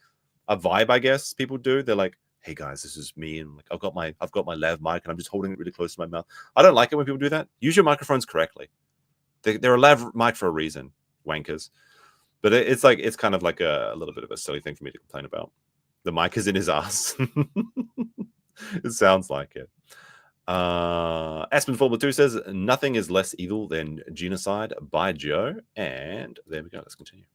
vibe, I guess people do. They're like, hey guys, this is me, and like I've got my lav mic and I'm just holding it really close to my mouth. I don't like it when people do that. Use your microphones correctly. They're a lav mic for a reason, wankers. But it's kind of like a little bit of a silly thing for me to complain about. The mic is in his ass. It sounds like it. Aspen Formula 2 says, nothing is less evil than genocide by Joe. And there we go. Let's continue.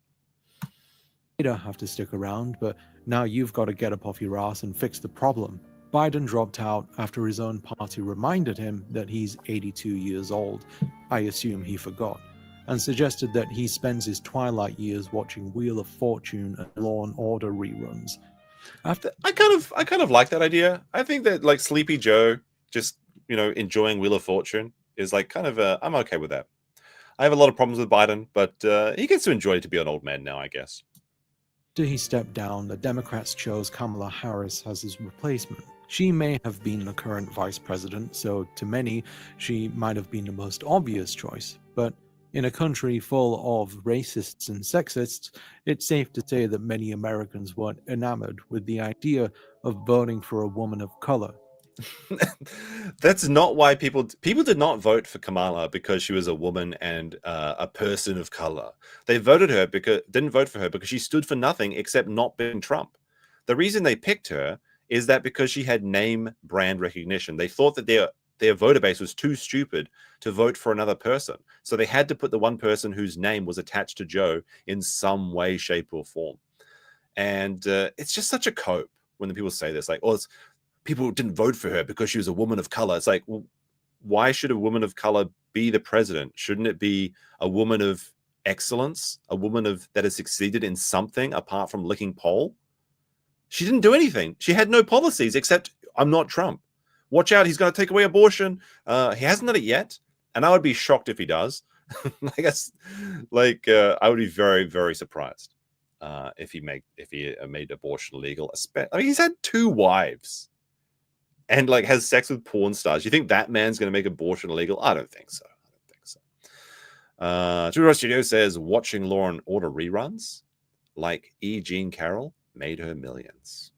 You don't have to stick around, but now you've got to get up off your ass and fix the problem. Biden dropped out after his own party reminded him that he's 82 years old. I assume he forgot. And suggested that he spends his twilight years watching Wheel of Fortune and Law and Order reruns. I kind of like that idea. I think that like Sleepy Joe just, enjoying Wheel of Fortune is like kind of I'm okay with that. I have a lot of problems with Biden, but he gets to enjoy it to be an old man now, I guess. After he stepped down, the Democrats chose Kamala Harris as his replacement. She may have been the current vice president, so to many, she might have been the most obvious choice. But in a country full of racists and sexists, it's safe to say that many Americans weren't enamored with the idea of voting for a woman of color. That's not why people did not vote for Kamala because she was a woman and a person of color. They didn't vote for her because she stood for nothing except not being Trump. The reason they picked her is that because she had name brand recognition. They thought that their voter base was too stupid to vote for another person. So they had to put the one person whose name was attached to Joe in some way, shape, or form. And it's just such a cope when the people say this, like, oh, people didn't vote for her because she was a woman of color. It's like, well, why should a woman of color be the president? Shouldn't it be a woman of excellence, a woman that has succeeded in something apart from licking pole? She didn't do anything. She had no policies except, I'm not Trump. Watch out, he's going to take away abortion. He hasn't done it yet, and I would be shocked if he does. I guess, I would be very, very surprised if he made abortion illegal. I mean, he's had 2 wives and has sex with porn stars. You think that man's going to make abortion illegal? I don't think so. True Studio says, watching Law and Order reruns like E. Jean Carroll made her millions.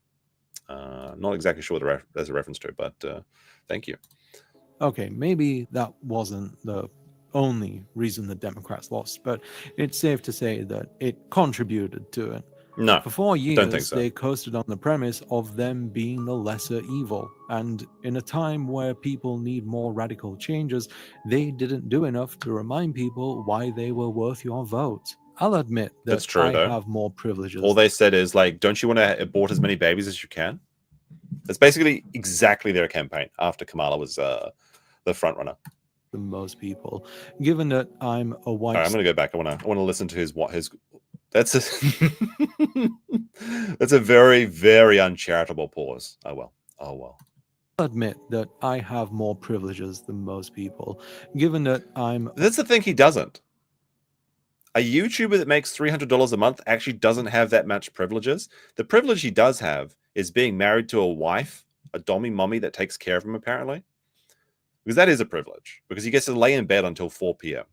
Not exactly sure what there's a reference to, but thank you. Okay, maybe that wasn't the only reason the Democrats lost, but it's safe to say that it contributed to it. No, for 4 years, don't think so. They coasted on the premise of them being the lesser evil, and in a time where people need more radical changes, they didn't do enough to remind people why they were worth your vote. I'll admit that That's true, I though. have more privileges. All they said is, don't you want to abort as many babies as you can? That's basically exactly their campaign after Kamala was the front runner. Than most people, given that I'm a white. All right, I'm going to go back. I want to listen to his. That's a very, very uncharitable pause. Oh well. I'll admit that I have more privileges than most people, given that I'm. That's the thing. He doesn't. A YouTuber that makes $300 a month actually doesn't have that much privileges. The privilege he does have is being married to a wife, a dommy mommy that takes care of him, apparently. Because that is a privilege. Because he gets to lay in bed until 4 p.m.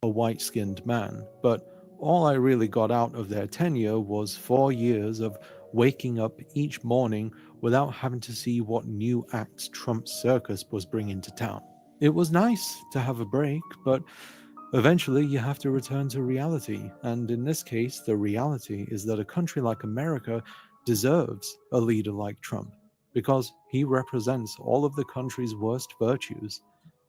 A white-skinned man, but all I really got out of their tenure was 4 years of waking up each morning without having to see what new acts Trump's circus was bringing to town. It was nice to have a break, but eventually you have to return to reality, and in this case, the reality is that a country like America deserves a leader like Trump, because he represents all of the country's worst virtues.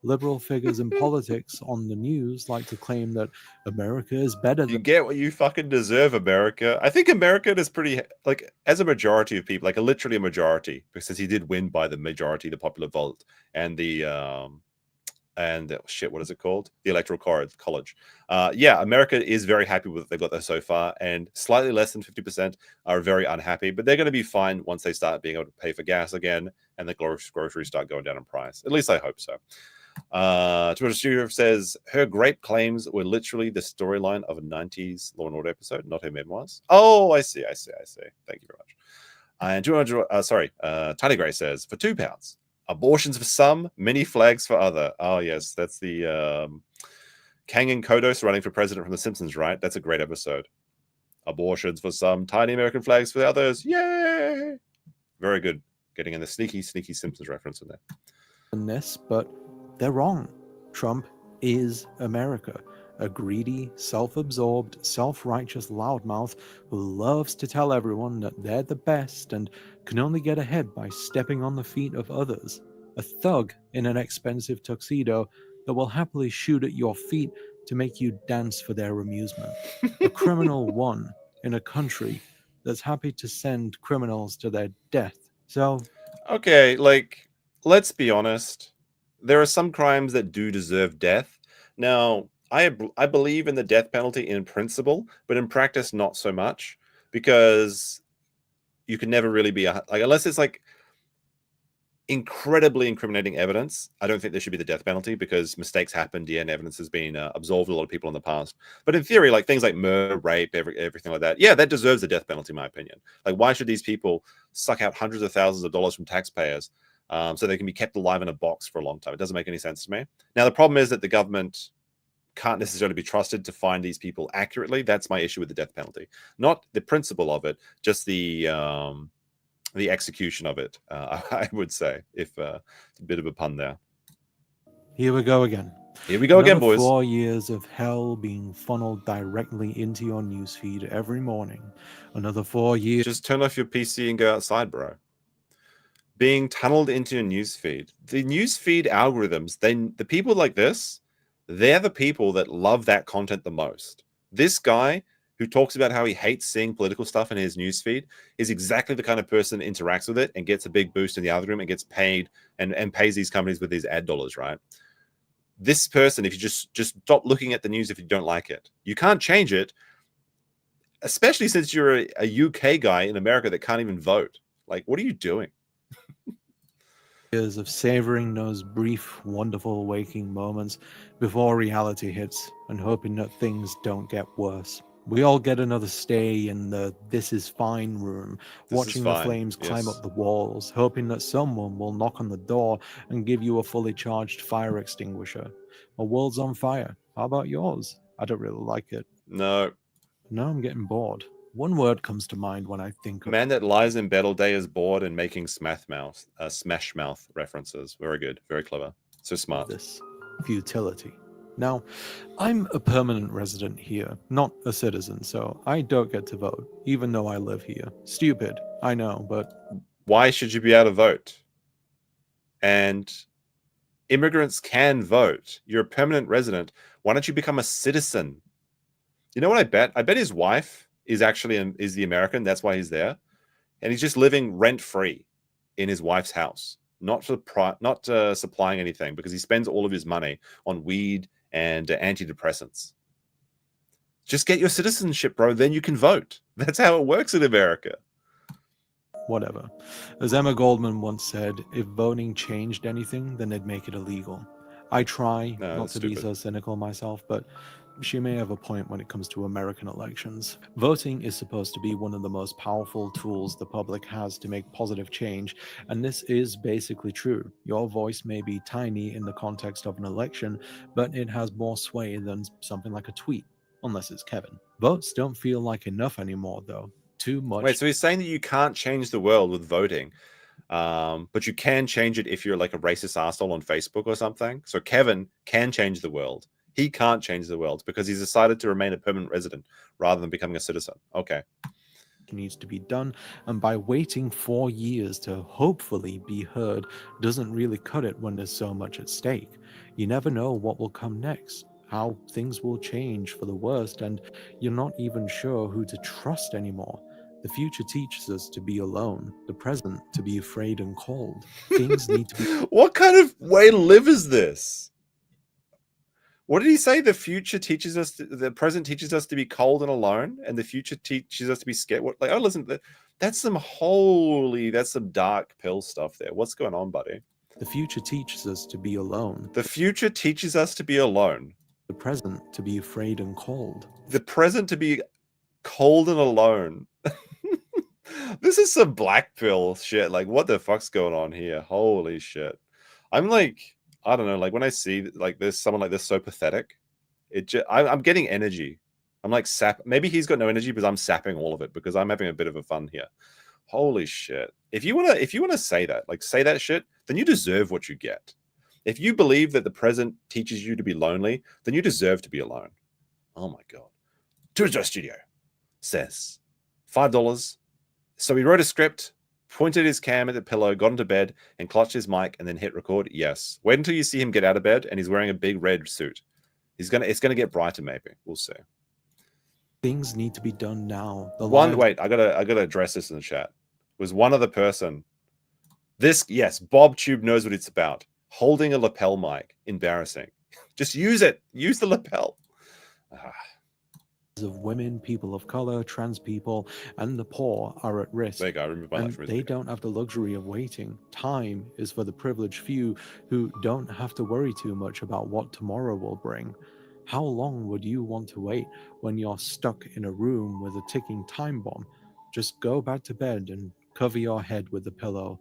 Liberal figures in politics on the news like to claim that America is better You than get what you fucking deserve, America. I think America is pretty, like, as a majority of people, like literally a majority, because he did win by the majority, the popular vote, and shit, what is it called? The electoral college. Yeah, America is very happy with what they've got there so far, and slightly less than 50% are very unhappy, but they're going to be fine once they start being able to pay for gas again and the groceries start going down in price. At least I hope so. Twitter Studio says her grape claims were literally the storyline of a 90s Law and Order episode, not her memoirs. Oh, I see. Thank you very much. And 200, Tiny Gray says for £2, abortions for some, many flags for other. Oh yes, that's the Kang and Kodos running for president from The Simpsons, right? That's a great episode. Abortions for some, tiny American flags for the others. Yay! Very good. Getting in the sneaky Simpsons reference in there. this, but they're wrong. Trump is America, a greedy, self-absorbed, self-righteous loudmouth who loves to tell everyone that they're the best and can only get ahead by stepping on the feet of others. A thug in an expensive tuxedo that will happily shoot at your feet to make you dance for their amusement. A criminal one in a country that's happy to send criminals to their death. So, okay, like, let's be honest. There are some crimes that do deserve death. Now, I believe in the death penalty in principle, but in practice, not so much, because you can never really be unless it's like incredibly incriminating evidence. I don't think there should be the death penalty because mistakes happen. DNA evidence has been absolved a lot of people in the past. But in theory, like things like murder, rape, everything like that, yeah, that deserves the death penalty, in my opinion. Like, why should these people suck out hundreds of thousands of dollars from taxpayers so they can be kept alive in a box for a long time? It doesn't make any sense to me. Now, the problem is that the government can't necessarily be trusted to find these people accurately. That's my issue with the death penalty. Not the principle of it, just the execution of it, I would say, if it's a bit of a pun there. here we go again. Here we go again, Another boys. 4 years of hell being funneled directly into your newsfeed every morning. Another 4 years. Just turn off your PC and go outside, bro. Being tunneled into your newsfeed. The newsfeed algorithms, the people like this, they're the people that love that content the most. This guy who talks about how he hates seeing political stuff in his newsfeed is exactly the kind of person that interacts with it and gets a big boost in the algorithm and gets paid and pays these companies with these ad dollars, right? This person, if you just stop looking at the news if you don't like it. You can't change it, especially since you're a UK guy in America that can't even vote. Like, what are you doing? Years of savoring those brief, wonderful waking moments before reality hits and hoping that things don't get worse. We all get another stay in the "this is fine" room, watching the flames climb up the walls, hoping that someone will knock on the door and give you a fully charged fire extinguisher. My world's on fire. How about yours? I don't really like it. No. Now I'm getting bored. One word comes to mind when I think of man that lies in bed all day is bored and making smash mouth references. Very good, very clever, so smart. This futility. Now, I'm a permanent resident here, not a citizen, so I don't get to vote, even though I live here. Stupid, I know, but why should you be able to vote? And immigrants can vote. You're a permanent resident. Why don't you become a citizen? You know what I bet? I bet his wife is actually is the American. That's why he's there, and he's just living rent-free in his wife's house, not supplying anything, because he spends all of his money on weed and antidepressants. Just get your citizenship, bro. Then you can vote. That's how it works in America. Whatever. As Emma Goldman once said, if voting changed anything, then they'd make it illegal. I try not to be so cynical myself, but she may have a point when it comes to American elections. Voting is supposed to be one of the most powerful tools the public has to make positive change, and this is basically true. Your voice may be tiny in the context of an election, but it has more sway than something like a tweet, unless it's Kevin. Votes don't feel like enough anymore, though. Too much. Wait, so he's saying that you can't change the world with voting, but you can change it if you're like a racist asshole on Facebook or something. So Kevin can change the world. He can't change the world because he's decided to remain a permanent resident rather than becoming a citizen. Okay. needs to be done, and by waiting 4 years to hopefully be heard doesn't really cut it when there's so much at stake. You never know what will come next, how things will change for the worst, and you're not even sure who to trust anymore. The future teaches us to be alone, the present to be afraid and cold. Things need to be... What kind of way to live is this? What did he say? The future teaches us, the present teaches us to be cold and alone, and the future teaches us to be scared. What? Like, oh, listen, that's some dark pill stuff there. What's going on, buddy? The future teaches us to be alone. The future teaches us to be alone. The present to be afraid and cold. The present to be cold and alone. This is some black pill shit. Like, what the fuck's going on here? Holy shit. I'm like, I don't know, like when I see like this, someone like this so pathetic, I'm getting energy. I'm like maybe he's got no energy because I'm sapping all of it because I'm having a bit of a fun here. Holy shit. If you wanna say that, like say that shit, then you deserve what you get. If you believe that the present teaches you to be lonely, then you deserve to be alone. Oh my God. Tourist Studio says $5. So he wrote a script, pointed his cam at the pillow, got into bed, and clutched his mic, and then hit record. Yes. Wait until you see him get out of bed, and he's wearing a big red suit. It's gonna get brighter, maybe. We'll see. Things need to be done now. Wait, I gotta address this in the chat. It was one other person. Yes, Bob Tube knows what it's about. Holding a lapel mic. Embarrassing. Just use it. Use the lapel. Of women, people of color, trans people, and the poor are at risk. There you go. I remember my life. They don't have the luxury of waiting. Time is for the privileged few who don't have to worry too much about what tomorrow will bring. How long would you want to wait when you're stuck in a room with a ticking time bomb? Just go back to bed and cover your head with a pillow.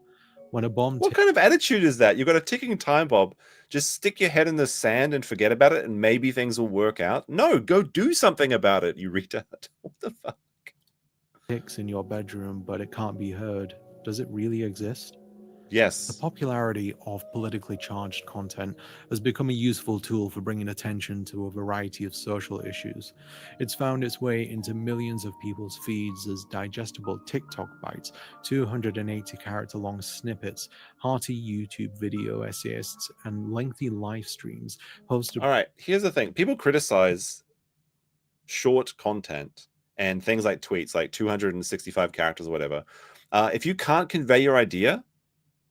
When a bomb... What kind of attitude is that? You've got a ticking time bomb. Just stick your head in the sand and forget about it, and maybe things will work out. No, go do something about it, you retard. What the fuck? Ticks in your bedroom, but it can't be heard. Does it really exist? Yes. The popularity of politically charged content has become a useful tool for bringing attention to a variety of social issues. It's found its way into millions of people's feeds as digestible TikTok bites, 280-character-long snippets, hearty YouTube video essayists, and lengthy live streams hosted... All right, here's the thing. People criticize short content and things like tweets, like 265 characters or whatever. If you can't convey your idea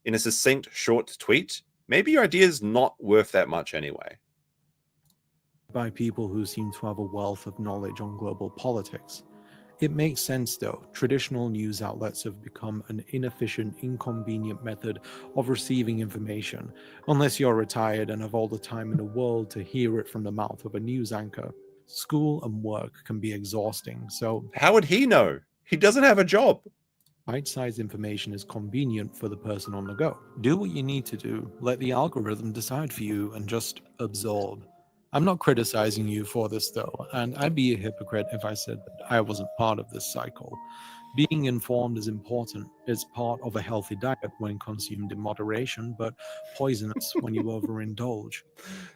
in a succinct, short tweet, maybe your idea is not worth that much anyway. By people who seem to have a wealth of knowledge on global politics. It makes sense though. Traditional news outlets have become an inefficient, inconvenient method of receiving information, unless you're retired and have all the time in the world to hear it from the mouth of a news anchor. School and work can be exhausting, so... How would he know? He doesn't have a job. Bite-sized information is convenient for the person on the go. Do what you need to do, let the algorithm decide for you, and just absorb. I'm not criticizing you for this though, and I'd be a hypocrite if I said that I wasn't part of this cycle. Being informed is important. It's part of a healthy diet when consumed in moderation, but poisonous when you overindulge.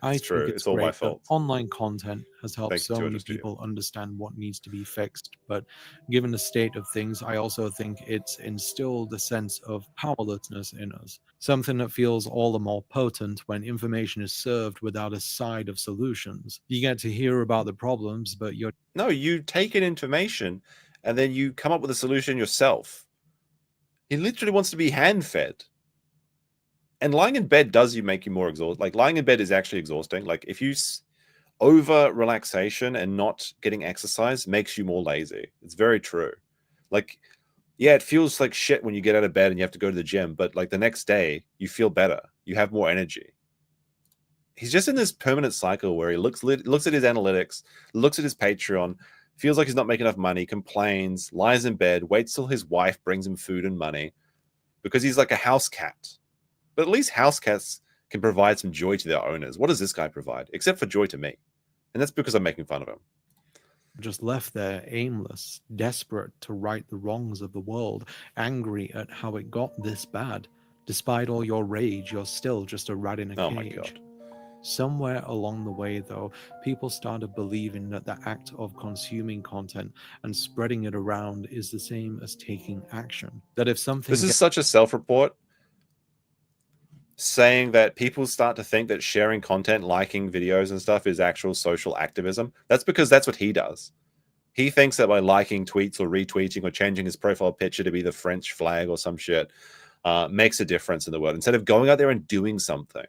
I think it's all my great fault. that online content has helped so many people understand what needs to be fixed, but given the state of things, I also think it's instilled a sense of powerlessness in us, something that feels all the more potent when information is served without a side of solutions. You get to hear about the problems, but No, you take in information and then you come up with a solution yourself. He literally wants to be hand-fed. And lying in bed does make you more exhausted. Like, lying in bed is actually exhausting. Like, if you over-relaxation and not getting exercise makes you more lazy. It's very true. Like, yeah, it feels like shit when you get out of bed and you have to go to the gym, but, like, the next day, you feel better. You have more energy. He's just in this permanent cycle where he looks at his analytics, looks at his Patreon, feels like he's not making enough money, complains, lies in bed, waits till his wife brings him food and money because he's like a house cat. But at least house cats can provide some joy to their owners. What does this guy provide? Except for joy to me. And that's because I'm making fun of him. Just left there aimless, desperate to right the wrongs of the world, angry at how it got this bad. Despite all your rage, you're still just a rat in a cage. Oh my God. Somewhere along the way, though, people started believing that the act of consuming content and spreading it around is the same as taking action. That if something This is such a self-report saying that people start to think that sharing content, liking videos and stuff is actual social activism. That's because that's what he does. He thinks that by liking tweets or retweeting or changing his profile picture to be the French flag or some shit makes a difference in the world, instead of going out there and doing something.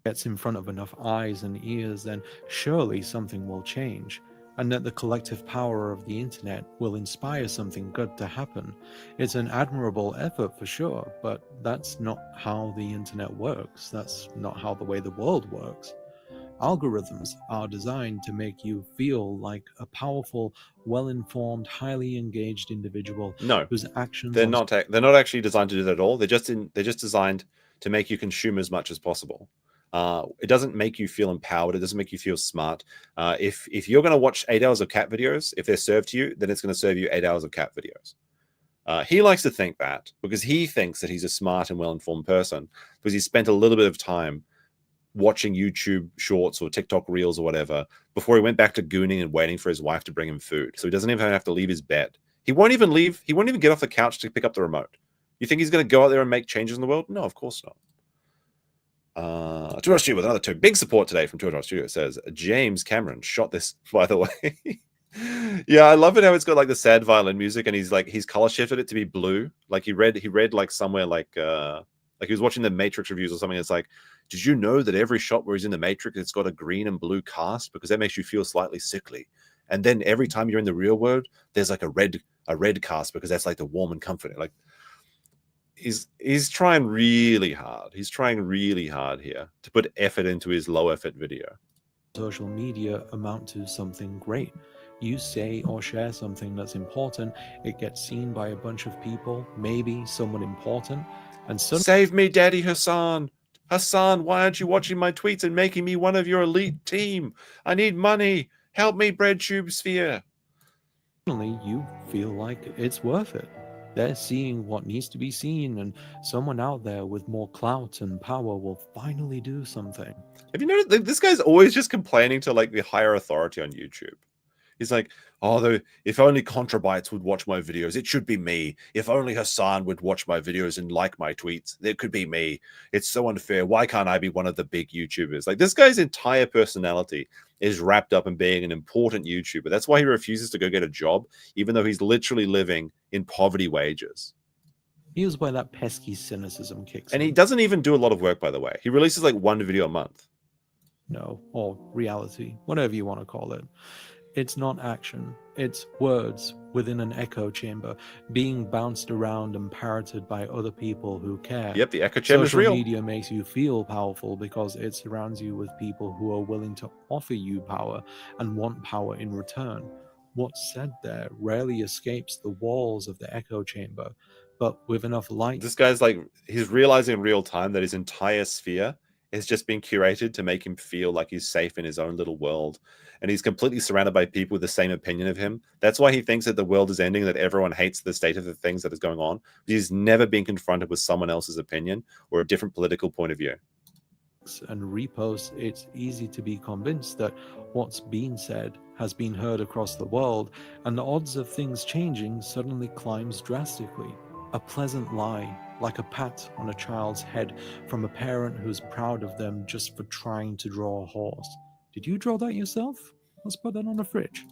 gets in front of enough eyes and ears, then surely something will change, and that the collective power of the internet will inspire something good to happen. It's an admirable effort for sure, but that's not how the internet works. That's not how the way the world works. Algorithms are designed to make you feel like a powerful, well-informed, highly engaged individual No, whose actions they're not actually designed to do that at all. They're just designed to make you consume as much as possible. It doesn't make you feel empowered. It doesn't make you feel smart. If you're going to watch 8 hours of cat videos, if they're served to you, then it's going to serve you 8 hours of cat videos. He likes to think that because he thinks that he's a smart and well-informed person because he spent a little bit of time watching YouTube shorts or TikTok reels or whatever before he went back to gooning and waiting for his wife to bring him food. So he doesn't even have to leave his bed. He won't even get off the couch to pick up the remote. You think he's going to go out there and make changes in the world? No, of course not. Two Studio with another two. Big support today from Two Studio. It says James Cameron shot this, by the way. Yeah, I love it how it's got like the sad violin music and he's color shifted it to be blue. Like he read like somewhere like he was watching the Matrix reviews or something. It's like, did you know that every shot where he's in the Matrix, it's got a green and blue cast because that makes you feel slightly sickly. And then every time you're in the real world, there's like a red cast because that's like the warm and comforting. Like he's trying really hard. He's trying really hard here to put effort into his low effort video. Social media amount to something great. You say or share something that's important, it gets seen by a bunch of people, maybe someone important, and suddenly Save me, Daddy Hassan. Hassan, why aren't you watching my tweets and making me one of your elite team? I need money. Help me, BreadTube Sphere. you feel like it's worth it. They're seeing what needs to be seen, and someone out there with more clout and power will finally do something. Have you noticed like, this guy's always just complaining to like the higher authority on YouTube? He's like, oh, if only Contrabytes would watch my videos, it should be me. If only Hassan would watch my videos and like my tweets, it could be me. It's so unfair. Why can't I be one of the big YouTubers? Like this guy's entire personality is wrapped up in being an important YouTuber. That's why he refuses to go get a job, even though he's literally living in poverty wages. Here's where that pesky cynicism kicks And in. he doesn't even do a lot of work, by the way. He releases like one video a month. No, or reality, whatever you want to call it. It's not action, it's words within an echo chamber being bounced around and parroted by other people who care. Yep, the echo chamber is Social real. media makes you feel powerful because it surrounds you with people who are willing to offer you power and want power in return. What's said there rarely escapes the walls of the echo chamber, but with enough light. This guy's like, he's realizing in real time that his entire sphere is just being curated to make him feel like he's safe in his own little world. And he's completely surrounded by people with the same opinion of him. That's why he thinks that the world is ending, that everyone hates the state of the things that is going on. He's never been confronted with someone else's opinion or a different political point of view. And reposts, it's easy to be convinced that what's been said has been heard across the world, and the odds of things changing suddenly climbs drastically. A pleasant lie, like a pat on a child's head from a parent who's proud of them just for trying to draw a horse. Did you draw that yourself? Let's put that on the fridge.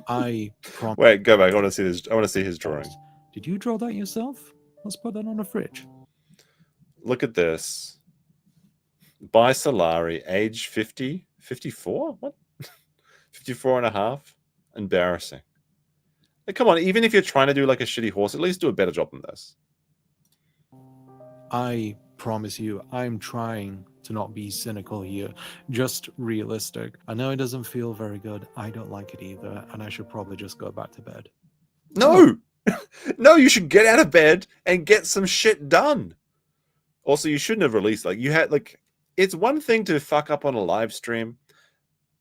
I promise. Wait, go back. I want to see this. I want to see his drawing. Did you draw that yourself? Let's put that on the fridge. Look at this. By Salari, age 50, 54? What? 54 and a half? Embarrassing. Like, come on, even if you're trying to do like a shitty horse, at least do a better job than this. I promise you, I'm trying to not be cynical here, just realistic. I know it doesn't feel very good. I don't like it either, and I should probably just go back to bed. No! No, you should get out of bed and get some shit done. Also, you shouldn't have released, like, you had, like, it's one thing to fuck up on a live stream,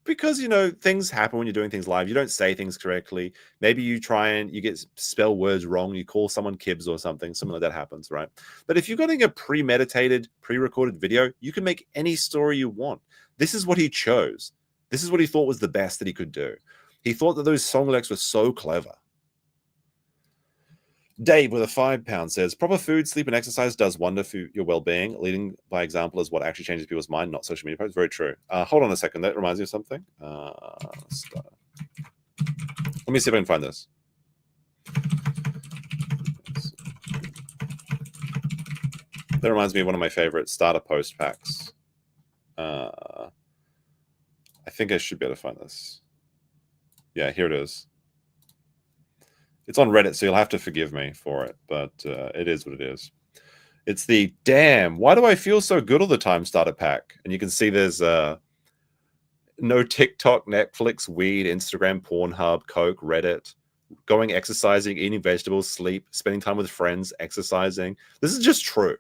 Because, things happen when you're doing things live. You don't say things correctly. Maybe you get spell words wrong. You call someone kibs or something like that happens, right? But if you're getting a premeditated, pre-recorded video, you can make any story you want. This is what he chose. This is what he thought was the best that he could do. He thought that those song lyrics were so clever. Dave with a £5 says, proper food, sleep, and exercise does wonder for your well-being. Leading by example is what actually changes people's mind, not social media posts. Very true. Hold on a second. That reminds me of something. Let me see if I can find this. That reminds me of one of my favorite starter post packs. I think I should be able to find this. Yeah, here it is. It's on Reddit, so you'll have to forgive me for it, but it is what it is. It's the damn, why do I feel so good all the time starter pack? And you can see there's no TikTok, Netflix, weed, Instagram, Pornhub, Coke, Reddit, going exercising, eating vegetables, sleep, spending time with friends, exercising. This is just true.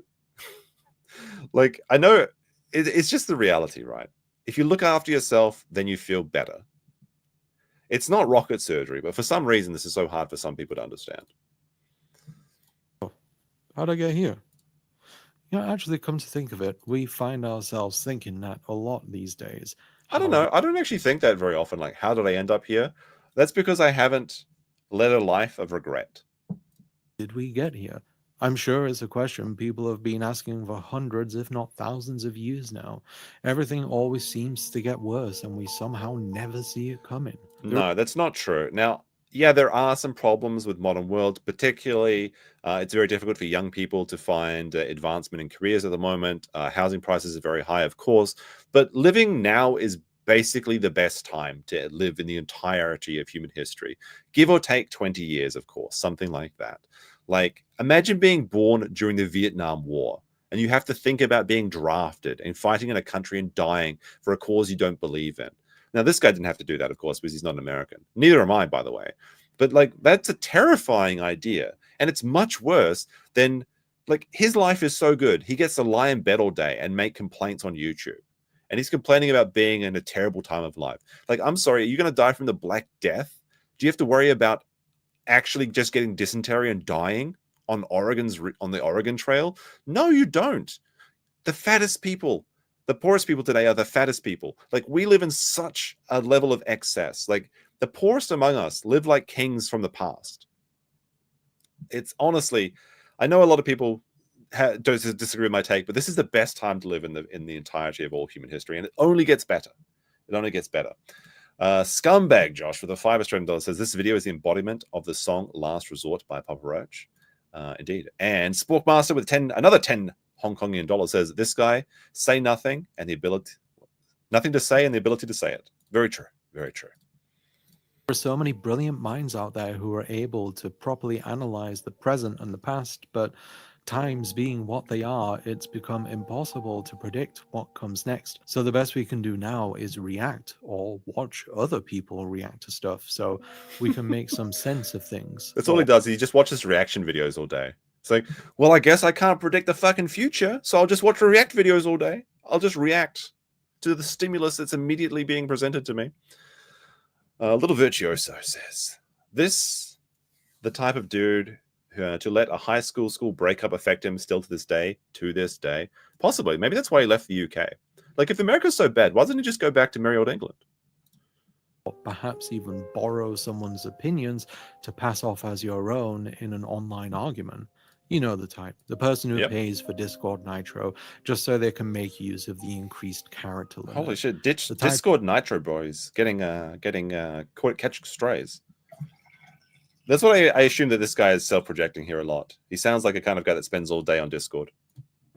Like, I know it's just the reality, right? If you look after yourself, then you feel better. It's not rocket surgery, but for some reason, this is so hard for some people to understand. How'd I get here? Actually, come to think of it, we find ourselves thinking that a lot these days. I don't know. I don't actually think that very often. Like, how did I end up here? That's because I haven't led a life of regret. Did we get here? I'm sure it's a question people have been asking for hundreds, if not thousands of years now. Everything always seems to get worse, and we somehow never see it coming. No, that's not true. Now, yeah, there are some problems with modern world, particularly it's very difficult for young people to find advancement in careers at the moment. Housing prices are very high, of course, but living now is basically the best time to live in the entirety of human history. Give or take 20 years, of course, something like that. Like, imagine being born during the Vietnam War, and you have to think about being drafted and fighting in a country and dying for a cause you don't believe in. Now, this guy didn't have to do that, of course, because he's not an American. Neither am I, by the way. But, like, that's a terrifying idea. And it's much worse than, like, his life is so good. He gets to lie in bed all day and make complaints on YouTube. And he's complaining about being in a terrible time of life. Like, I'm sorry, are you going to die from the Black Death? Do you have to worry about actually just getting dysentery and dying on the Oregon Trail? No, you don't. The fattest people, the poorest people today are the fattest people. Like, we live in such a level of excess. Like, the poorest among us live like kings from the past. It's honestly, I know a lot of people don't disagree with my take, but this is the best time to live in the entirety of all human history, and it only gets better. It only gets better. Scumbag Josh with a $5 says this video is the embodiment of the song "Last Resort" by Papa Roach. Indeed. And Sporkmaster with another 10 Hong Kongian dollars says this guy say nothing and the ability, nothing to say and the ability to say it. Very true. Very true. There are so many brilliant minds out there who are able to properly analyze the present and the past, but times being what they are, it's become impossible to predict what comes next. So the best we can do now is react or watch other people react to stuff so we can make some sense of things. That's all he does. He just watches reaction videos all day. It's like, well, I guess I can't predict the fucking future, so I'll just watch react videos all day. I'll just react to the stimulus that's immediately being presented to me. Little Virtuoso says, this, the type of dude to let a high school breakup affect him still to this day, possibly. Maybe that's why he left the UK. Like, if America's so bad, why doesn't he just go back to merry old England? Or perhaps even borrow someone's opinions to pass off as your own in an online argument. You know the type. The person who pays for Discord Nitro just so they can make use of the increased character limit. Holy shit. Discord Nitro, boys. Getting catch strays. That's what I assume that this guy is self-projecting here a lot. He sounds like a kind of guy that spends all day on Discord.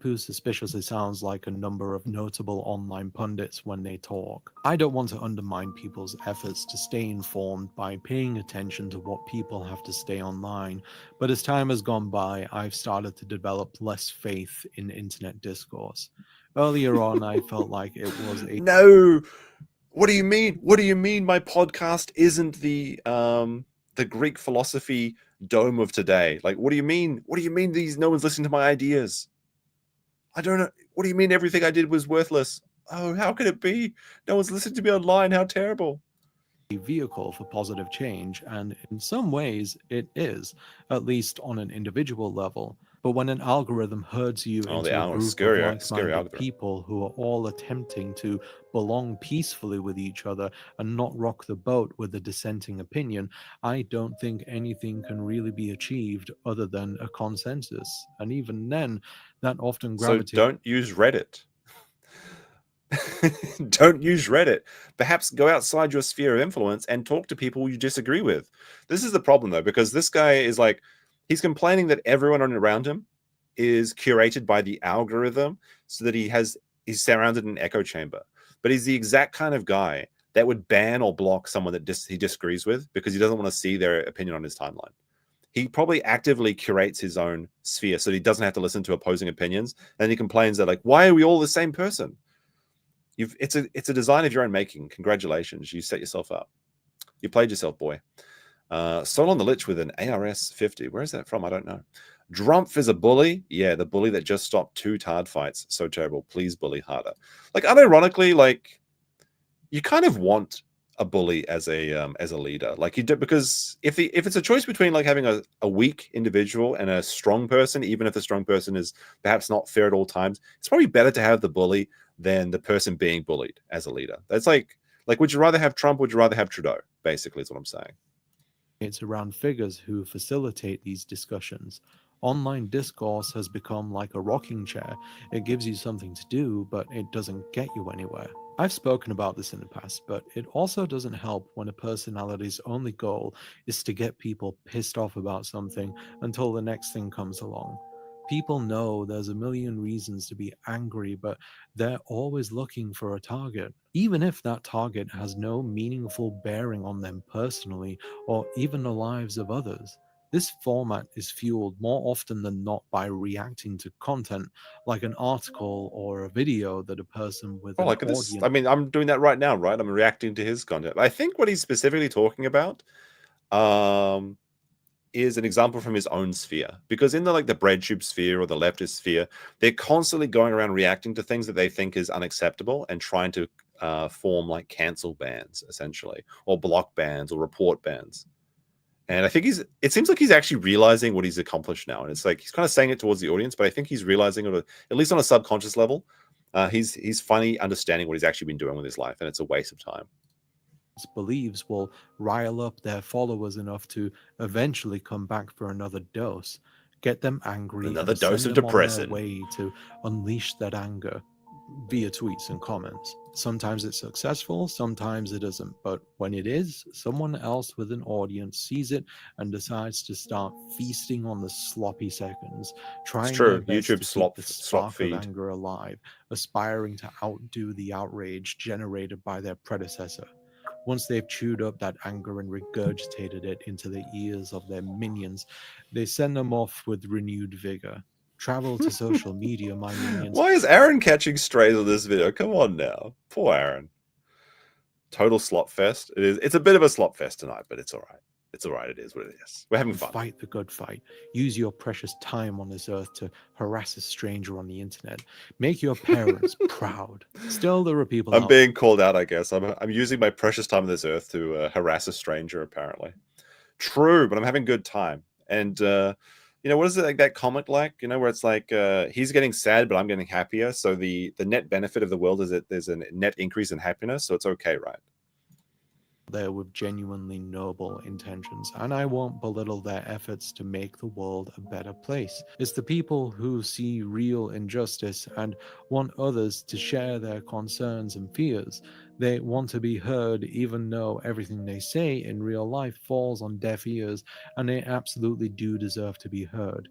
Who suspiciously sounds like a number of notable online pundits when they talk. I don't want to undermine people's efforts to stay informed by paying attention to what people have to stay online, but as time has gone by, I've started to develop less faith in internet discourse. Earlier on, I felt like it was a... No! What do you mean? What do you mean my podcast isn't the Greek philosophy dome of today? Like, what do you mean? What do you mean no one's listening to my ideas? I don't know. What do you mean everything I did was worthless? Oh, how could it be? No one's listening to me online. How terrible. vehicle for positive change, and in some ways it is, at least on an individual level. But when an algorithm herds you Oh, the into a algorithm. group of Scary like-minded algorithm. people who are all attempting to belong peacefully with each other and not rock the boat with a dissenting opinion, I don't think anything can really be achieved other than a consensus. And even then, that often So gravitates. don't use Reddit. Don't use Reddit. Perhaps go outside your sphere of influence and talk to people you disagree with. This is the problem, though, because this guy is like, he's complaining that everyone around him is curated by the algorithm so that he's surrounded in an echo chamber. But he's the exact kind of guy that would ban or block someone that he disagrees with because he doesn't want to see their opinion on his timeline. He probably actively curates his own sphere so that he doesn't have to listen to opposing opinions. And he complains that, like, why are we all the same person? It's a design of your own making. Congratulations, you set yourself up. You played yourself, boy. Sol on the Lich with an ARS 50. Where is that from? I don't know. Drumpf is a bully. Yeah, the bully that just stopped 2 Tard fights. So terrible. Please bully harder. Like, unironically, like, you kind of want a bully as a leader. Like, you do, because if it's a choice between like having a weak individual and a strong person, even if the strong person is perhaps not fair at all times, it's probably better to have the bully than the person being bullied as a leader. That's like would you rather have Trump? Would you rather have Trudeau? Basically, is what I'm saying. It's around figures who facilitate these discussions. Online discourse has become like a rocking chair. It gives you something to do, but it doesn't get you anywhere. I've spoken about this in the past, but it also doesn't help when a personality's only goal is to get people pissed off about something until the next thing comes along. People know there's a million reasons to be angry, but they're always looking for a target, even if that target has no meaningful bearing on them personally or even the lives of others. This format is fueled more often than not by reacting to content like an article or a video that a person with Oh, an like this. audience. I mean, I'm doing that right now, right? I'm reacting to his content. I think what he's specifically talking about is an example from his own sphere, because in the bread tube sphere or the leftist sphere, they're constantly going around reacting to things that they think is unacceptable and trying to form like cancel bans essentially, or block bans or report bans. And I think it seems like he's actually realizing what he's accomplished now, and it's like he's kind of saying it towards the audience, but I think he's realizing it, at least on a subconscious level. He's finally understanding what he's actually been doing with his life, and it's a waste of time. Believes will rile up their followers enough to eventually come back for another dose, get them angry, Another and dose send of them on their depressing. way to unleash that anger via tweets and comments. Sometimes it's successful, sometimes it isn't, but when it is, someone else with an audience sees it and decides to start feasting on the sloppy seconds, trying their true. best YouTube to slop- keep the slop spark feed. of anger alive, aspiring to outdo the outrage generated by their predecessor. Once they've chewed up that anger and regurgitated it into the ears of their minions, they send them off with renewed vigor. Travel to social media, my minions. Why is Aaron catching strays on this video? Come on now. Poor Aaron. Total slop fest. It is. It's a bit of a slop fest tonight, but it's all right. It's all right. It is what it is. We're having fun. Fight the good fight. Use your precious time on this earth to harass a stranger on the internet. Make your parents proud. Still, there are people. I'm being called out, I guess. I'm using my precious time on this earth to harass a stranger, apparently. True, but I'm having a good time. And what is it like that comic like? Where it's like he's getting sad, but I'm getting happier. So the net benefit of the world is that there's a net increase in happiness. So it's okay, right? There with genuinely noble intentions, and I won't belittle their efforts to make the world a better place. It's the people who see real injustice and want others to share their concerns and fears. They want to be heard even though everything they say in real life falls on deaf ears, and they absolutely do deserve to be heard.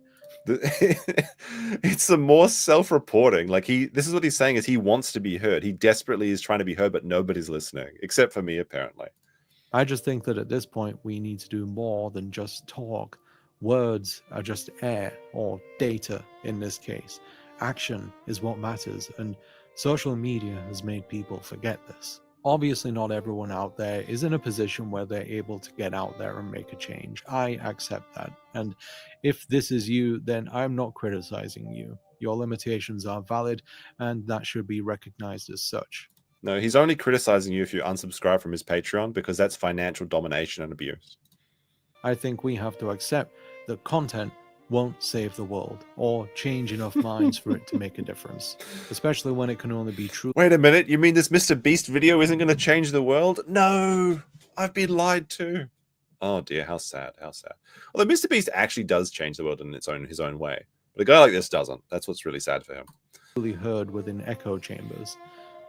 It's some more self-reporting. Like this is what he's saying is he wants to be heard. He desperately is trying to be heard, but nobody's listening, except for me, apparently. I just think that at this point we need to do more than just talk. Words are just air, or data in this case. Action is what matters, and social media has made people forget this. Obviously, not everyone out there is in a position where they're able to get out there and make a change. I accept that. And if this is you, then I'm not criticizing you. Your limitations are valid, and that should be recognized as such. No, he's only criticizing you if you unsubscribe from his Patreon, because that's financial domination and abuse. I think we have to accept that content won't save the world or change enough minds for it to make a difference, especially when it can only be true. Wait a minute, you mean this Mr. Beast video isn't going to change the world? No, I've been lied to. Oh dear, how sad, how sad. Although Mr. Beast actually does change the world in his own way, but a guy like this doesn't. That's what's really sad for him. Heard within echo chambers.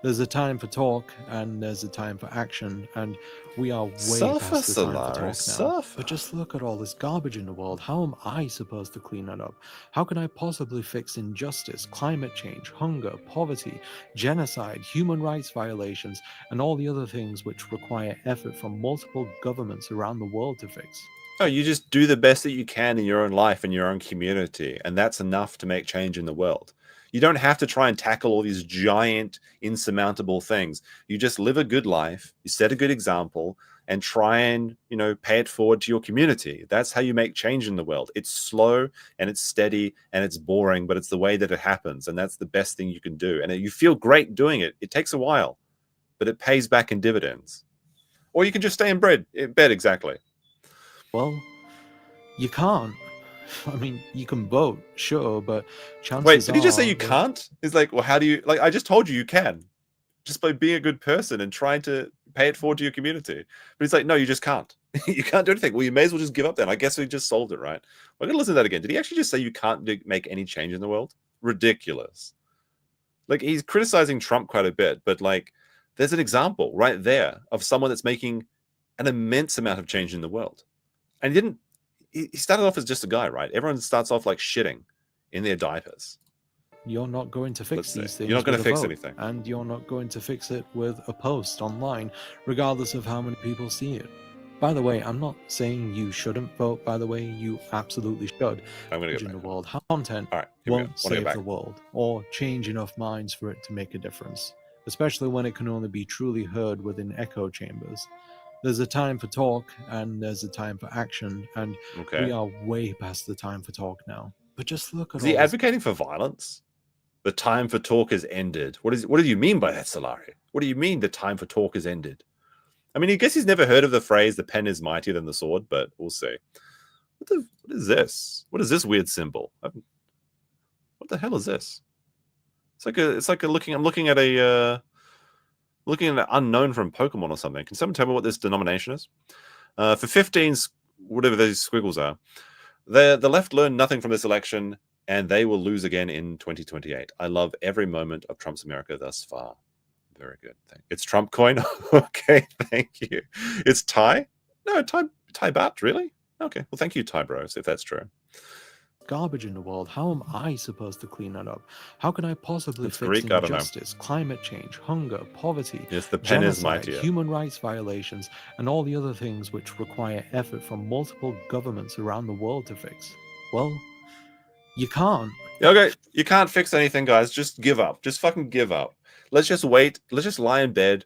There's a time for talk and there's a time for action, and we are way past the time for talk now. But just look at all this garbage in the world. How am I supposed to clean that up? How can I possibly fix injustice, climate change, hunger, poverty, genocide, human rights violations, and all the other things which require effort from multiple governments around the world to fix? Oh, you just do the best that you can in your own life and your own community, and that's enough to make change in the world. You don't have to try and tackle all these giant, insurmountable things. You just live a good life, you set a good example, and try and, pay it forward to your community. That's how you make change in the world. It's slow, and it's steady, and it's boring, but it's the way that it happens, and that's the best thing you can do. And you feel great doing it. It takes a while, but it pays back in dividends. Or you can just stay in bed, exactly. Well, you can't. I mean, you can vote, sure, but chances Wait, did he just say you that- can't? It's like, well, how do you... Like, I just told you can. Just by being a good person and trying to pay it forward to your community. But he's like, no, you just can't. You can't do anything. Well, you may as well just give up then. I guess we just solved it, right? We're going to listen to that again. Did he actually just say you can't make any change in the world? Ridiculous. Like, he's criticizing Trump quite a bit, but, like, there's an example right there of someone that's making an immense amount of change in the world. And he started off as just a guy, right? Everyone starts off like shitting in their diapers. You're not going to fix these things. You're not going to with a fix vote, anything. And you're not going to fix it with a post online, regardless of how many people see it. By the way, I'm not saying you shouldn't vote. By the way, you absolutely should. I'm going to In go the back. world, content All right, here we go. won't Wanna go save back. the world or change enough minds for it to make a difference, especially when it can only be truly heard within echo chambers. There's a time for talk and there's a time for action, and Okay. we are way past the time for talk now. But just look at Is he all this advocating for violence? The time for talk has ended. What do you mean by that, Salari? What do you mean the time for talk has ended? I mean, I guess he's never heard of the phrase "the pen is mightier than the sword," but we'll see. What is this? What is this weird symbol? What the hell is this? It's like I'm looking at an unknown from Pokemon or something. Can someone tell me what this denomination is? For 15s, whatever these squiggles are, the left learned nothing from this election, and they will lose again in 2028. I love every moment of Trump's America thus far. Very good. It's Trump coin. Okay, thank you. It's Thai? No, Thai baht, really? Okay, well, thank you, Thai bros, if that's true. garbage in the world. How am I supposed to clean that up? How can I possibly It's fix Greek, I don't know. injustice, climate change, hunger, poverty, Yes, the pen is genocide, mightier. human rights violations, and all the other things which require effort from multiple governments around the world to fix? Well, you can't. Okay, you can't fix anything, guys. Just give up. Just fucking give up. Let's just wait. Let's just lie in bed,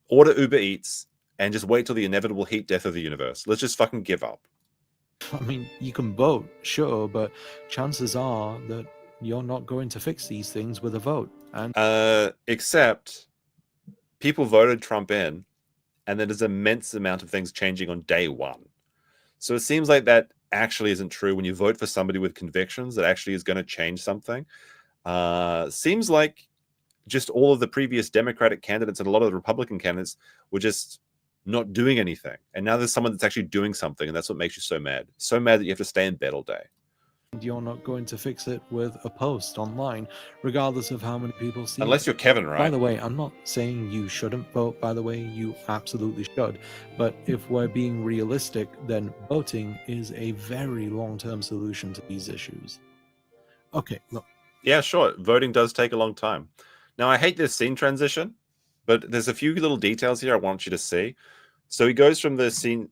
order Uber Eats, and just wait till the inevitable heat death of the universe. Let's just fucking give up. I mean, you can vote, sure, but chances are that you're not going to fix these things with a vote. And Except people voted Trump in, and there's an immense amount of things changing on day one. So it seems like that actually isn't true. When you vote for somebody with convictions, that actually is going to change something. Seems like just all of the previous Democratic candidates and a lot of the Republican candidates were just not doing anything. And now there's someone that's actually doing something, and that's what makes you so mad. So mad that you have to stay in bed all day. you're not going to fix it with a post online, regardless of how many people see Unless it. you're Kevin, right? By the way, I'm not saying you shouldn't vote, by the way, you absolutely should. But if we're being realistic, then voting is a very long-term solution to these issues. Okay, look. Yeah, sure. Voting does take a long time. Now, I hate this scene transition, but there's a few little details here I want you to see. So he goes from the scene.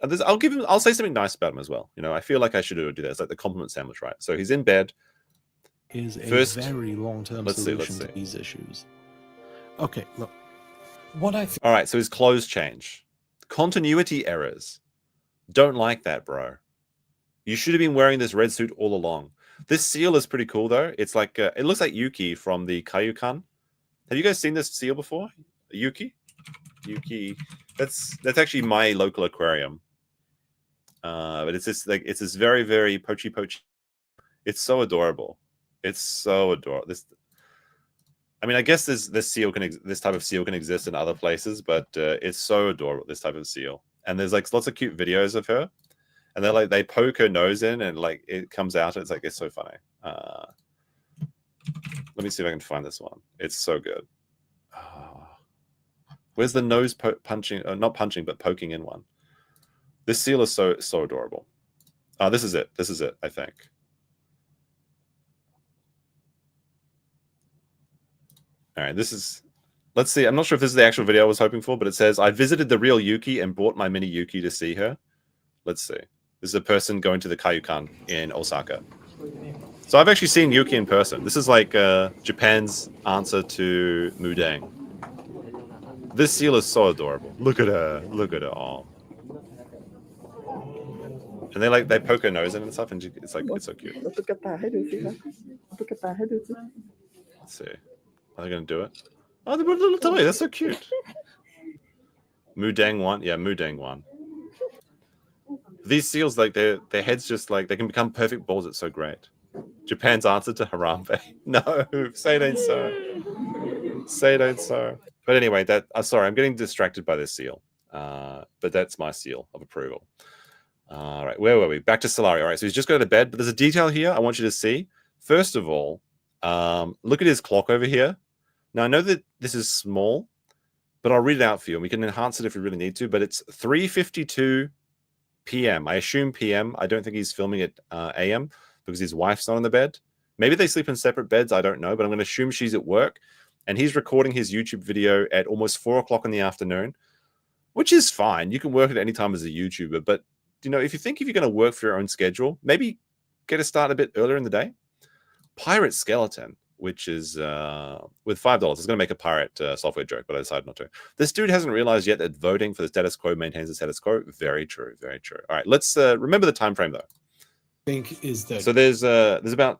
I'll say something nice about him as well. You know, I feel like I should do that. It's like the compliment sandwich, right? So he's in bed. Is a First, very long-term let's solution see. to these issues. Okay, look. What I All right, so his clothes change. Continuity errors. Don't like that, bro. You should have been wearing this red suit all along. This seal is pretty cool though. It's like it looks like Yuki from the Kaiyukan. Have you guys seen this seal before? Yuki? Yuki. That's actually my local aquarium. But it's this very, very poachy. It's so adorable. It's so adorable. I mean, I guess this type of seal can exist in other places, but it's so adorable, this type of seal. And there's like lots of cute videos of her, and they poke her nose in, and like it comes out. And it's so funny. Let me see if I can find this one. It's so good. Where's the nose punching? Not punching, but poking in one. This seal is so adorable. This is it. This is it, I think. All right, let's see. I'm not sure if this is the actual video I was hoping for, but it says, I visited the real Yuki and bought my mini Yuki to see her. Let's see. This is a person going to the Kaiyukan in Osaka. So I've actually seen Yuki in person. This is like Japan's answer to Mudang. This seal is so adorable. Look at her. Look at her. Oh. And they poke her nose in and stuff, and it's so cute. Let's see. Are they going to do it? Oh, they put a little toy. That's so cute. Mudang 1. Yeah, Mudang 1. These seals, like, their heads just, like, they can become perfect balls. It's so great. Japan's answer to Harambe. No, say it ain't so. Say it ain't so. But anyway, sorry, I'm getting distracted by this seal. But that's my seal of approval. All right, where were we? Back to Salari. All right, so he's just going to bed, but there's a detail here I want you to see. First of all, look at his clock over here. Now, I know that this is small, but I'll read it out for you, and we can enhance it if we really need to, but it's 3:52 p.m. I assume p.m. I don't think he's filming at a.m. because his wife's not in the bed. Maybe they sleep in separate beds. I don't know, but I'm going to assume she's at work, and he's recording his YouTube video at almost 4 o'clock in the afternoon, which is fine. You can work at any time as a YouTuber, but if you think if you're going to work for your own schedule, maybe get a start a bit earlier in the day. Pirate Skeleton, which is with $5. I was going to make a pirate software joke, but I decided not to. This dude hasn't realized yet that voting for the status quo maintains the status quo. Very true, very true. All right, let's remember the time frame though. I think is that so there's about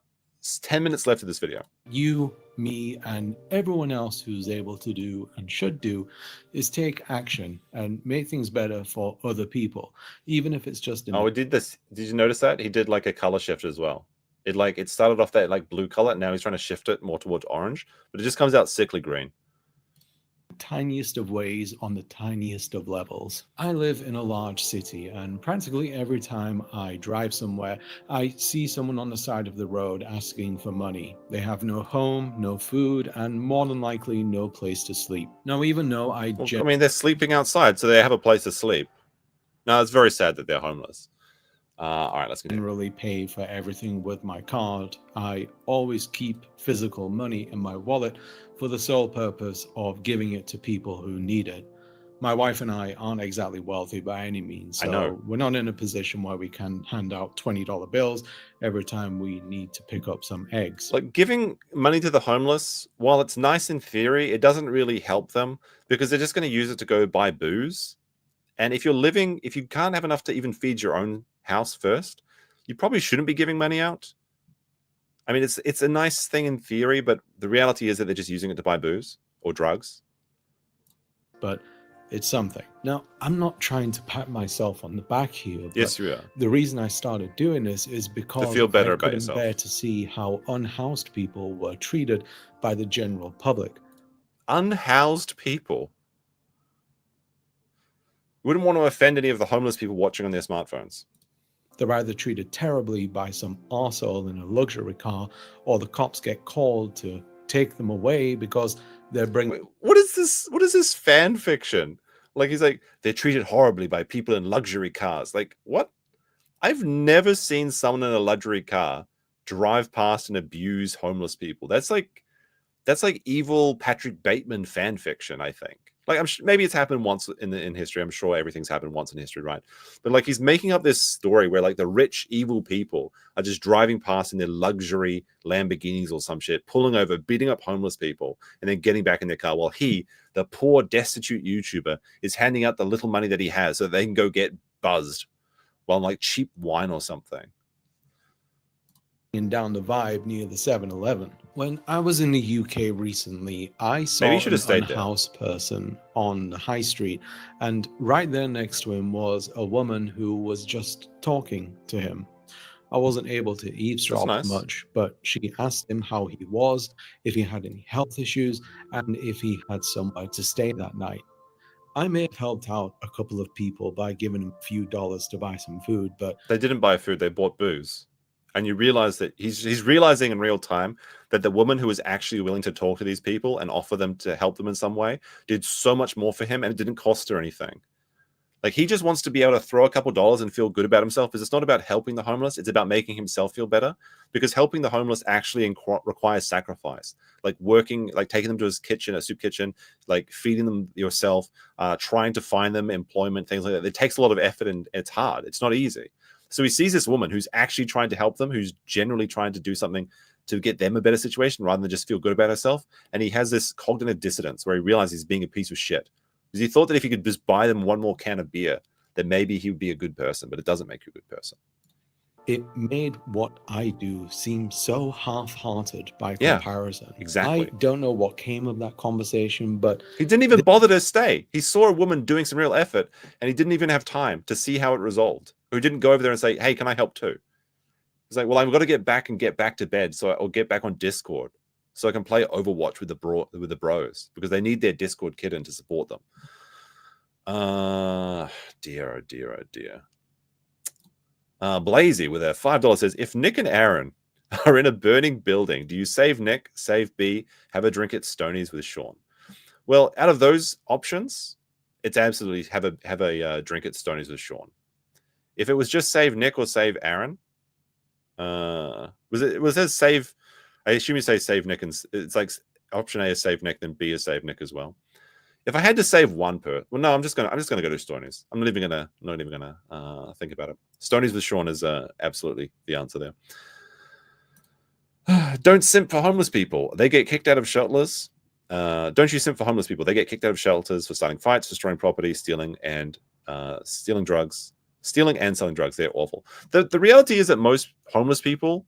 10 minutes left of this video. You, me, and everyone else who's able to do and should do is take action and make things better for other people, even if it's just. Oh, it did this. Did you notice that he did like a color shift as well? It started off that like blue color, and now he's trying to shift it more towards orange, but it just comes out sickly green. Tiniest of ways on the tiniest of levels. I live in a large city, and practically every time I drive somewhere, I see someone on the side of the road asking for money. They have no home, no food, and more than likely no place to sleep. Now, even though I mean, they're sleeping outside, so they have a place to sleep. No, it's very sad that they're homeless. All right, let's continue. Generally pay for everything with my card. I always keep physical money in my wallet for the sole purpose of giving it to people who need it. My wife and I aren't exactly wealthy by any means, so we're not in a position where we can hand out $20 bills every time we need to pick up some eggs. Like giving money to the homeless, while it's nice in theory, it doesn't really help them because they're just going to use it to go buy booze. And if you can't have enough to even feed your own house first, you probably shouldn't be giving money out. I mean, it's a nice thing in theory, but the reality is that they're just using it to buy booze or drugs. But it's something. Now, I'm not trying to pat myself on the back here. But yes, you are. The reason I started doing this is because to feel better I about yourself. Bear to see how unhoused people were treated by the general public. Unhoused people? Wouldn't want to offend any of the homeless people watching on their smartphones. They're either treated terribly by some arsehole in a luxury car, or the cops get called to take them away because they're bringing. Wait, what is this? What is this fan fiction? Like he's like, they're treated horribly by people in luxury cars. Like what? I've never seen someone in a luxury car drive past and abuse homeless people. That's like evil Patrick Bateman fan fiction, I think. Like maybe it's happened once in history. I'm sure everything's happened once in history, right? But like he's making up this story where like the rich evil people are just driving past in their luxury Lamborghinis or some shit, pulling over, beating up homeless people, and then getting back in their car while he, the poor destitute YouTuber, is handing out the little money that he has so that they can go get buzzed while like cheap wine or something. down the vibe near the 7-Eleven. When I was in the UK recently, I saw Maybe you should an have stayed there. unhoused person on the high street, and right there next to him was a woman who was just talking to him. I wasn't able to eavesdrop nice. much, but she asked him how he was, if he had any health issues, and if he had somewhere to stay that night. I may have helped out a couple of people by giving them a few dollars to buy some food, but They didn't buy food, they bought booze. And you realize that he's realizing in real time that the woman who was actually willing to talk to these people and offer them to help them in some way did so much more for him, and it didn't cost her anything. Like, he just wants to be able to throw a couple dollars and feel good about himself, because it's not about helping the homeless. It's about making himself feel better, because helping the homeless actually requires sacrifice, like working, like taking them to his kitchen, a soup kitchen, like feeding them yourself, trying to find them employment, things like that. It takes a lot of effort, and it's hard. It's not easy. So he sees this woman who's actually trying to help them, who's generally trying to do something to get them a better situation rather than just feel good about herself. And he has this cognitive dissonance where he realizes he's being a piece of shit. Because he thought that if he could just buy them one more can of beer, then maybe he would be a good person, but it doesn't make you a good person. it made what I do seem so half-hearted by comparison. Exactly. I don't know what came of that conversation, but he didn't even bother to stay. He saw a woman doing some real effort, and he didn't even have time to see how it resolved. Or he didn't go over there and say, "Hey, can I help too?" He's like, "Well, I've got to get back to bed, so I'll get back on Discord, so I can play Overwatch with the bros, because they need their Discord kitten to support them." Dear, oh dear, oh dear. Blazy with a $5 says, if Nick and Aaron are in a burning building, do you save Nick, save B, have a drink at Stoney's with Sean? Well, out of those options, it's absolutely have a drink at Stoney's with Sean. If it was just save Nick or save Aaron, was it save? I assume you say save Nick, and it's like option A is save Nick, then B is save Nick as well. If I had to save one well, no, I'm just gonna go to Stoney's. I'm not even gonna think about it. Stoney's with Sean is absolutely the answer there. Don't simp for homeless people. They get kicked out of shelters. Don't you simp for homeless people? They get kicked out of shelters for starting fights, destroying property, stealing and selling drugs. They're awful. The reality is that most homeless people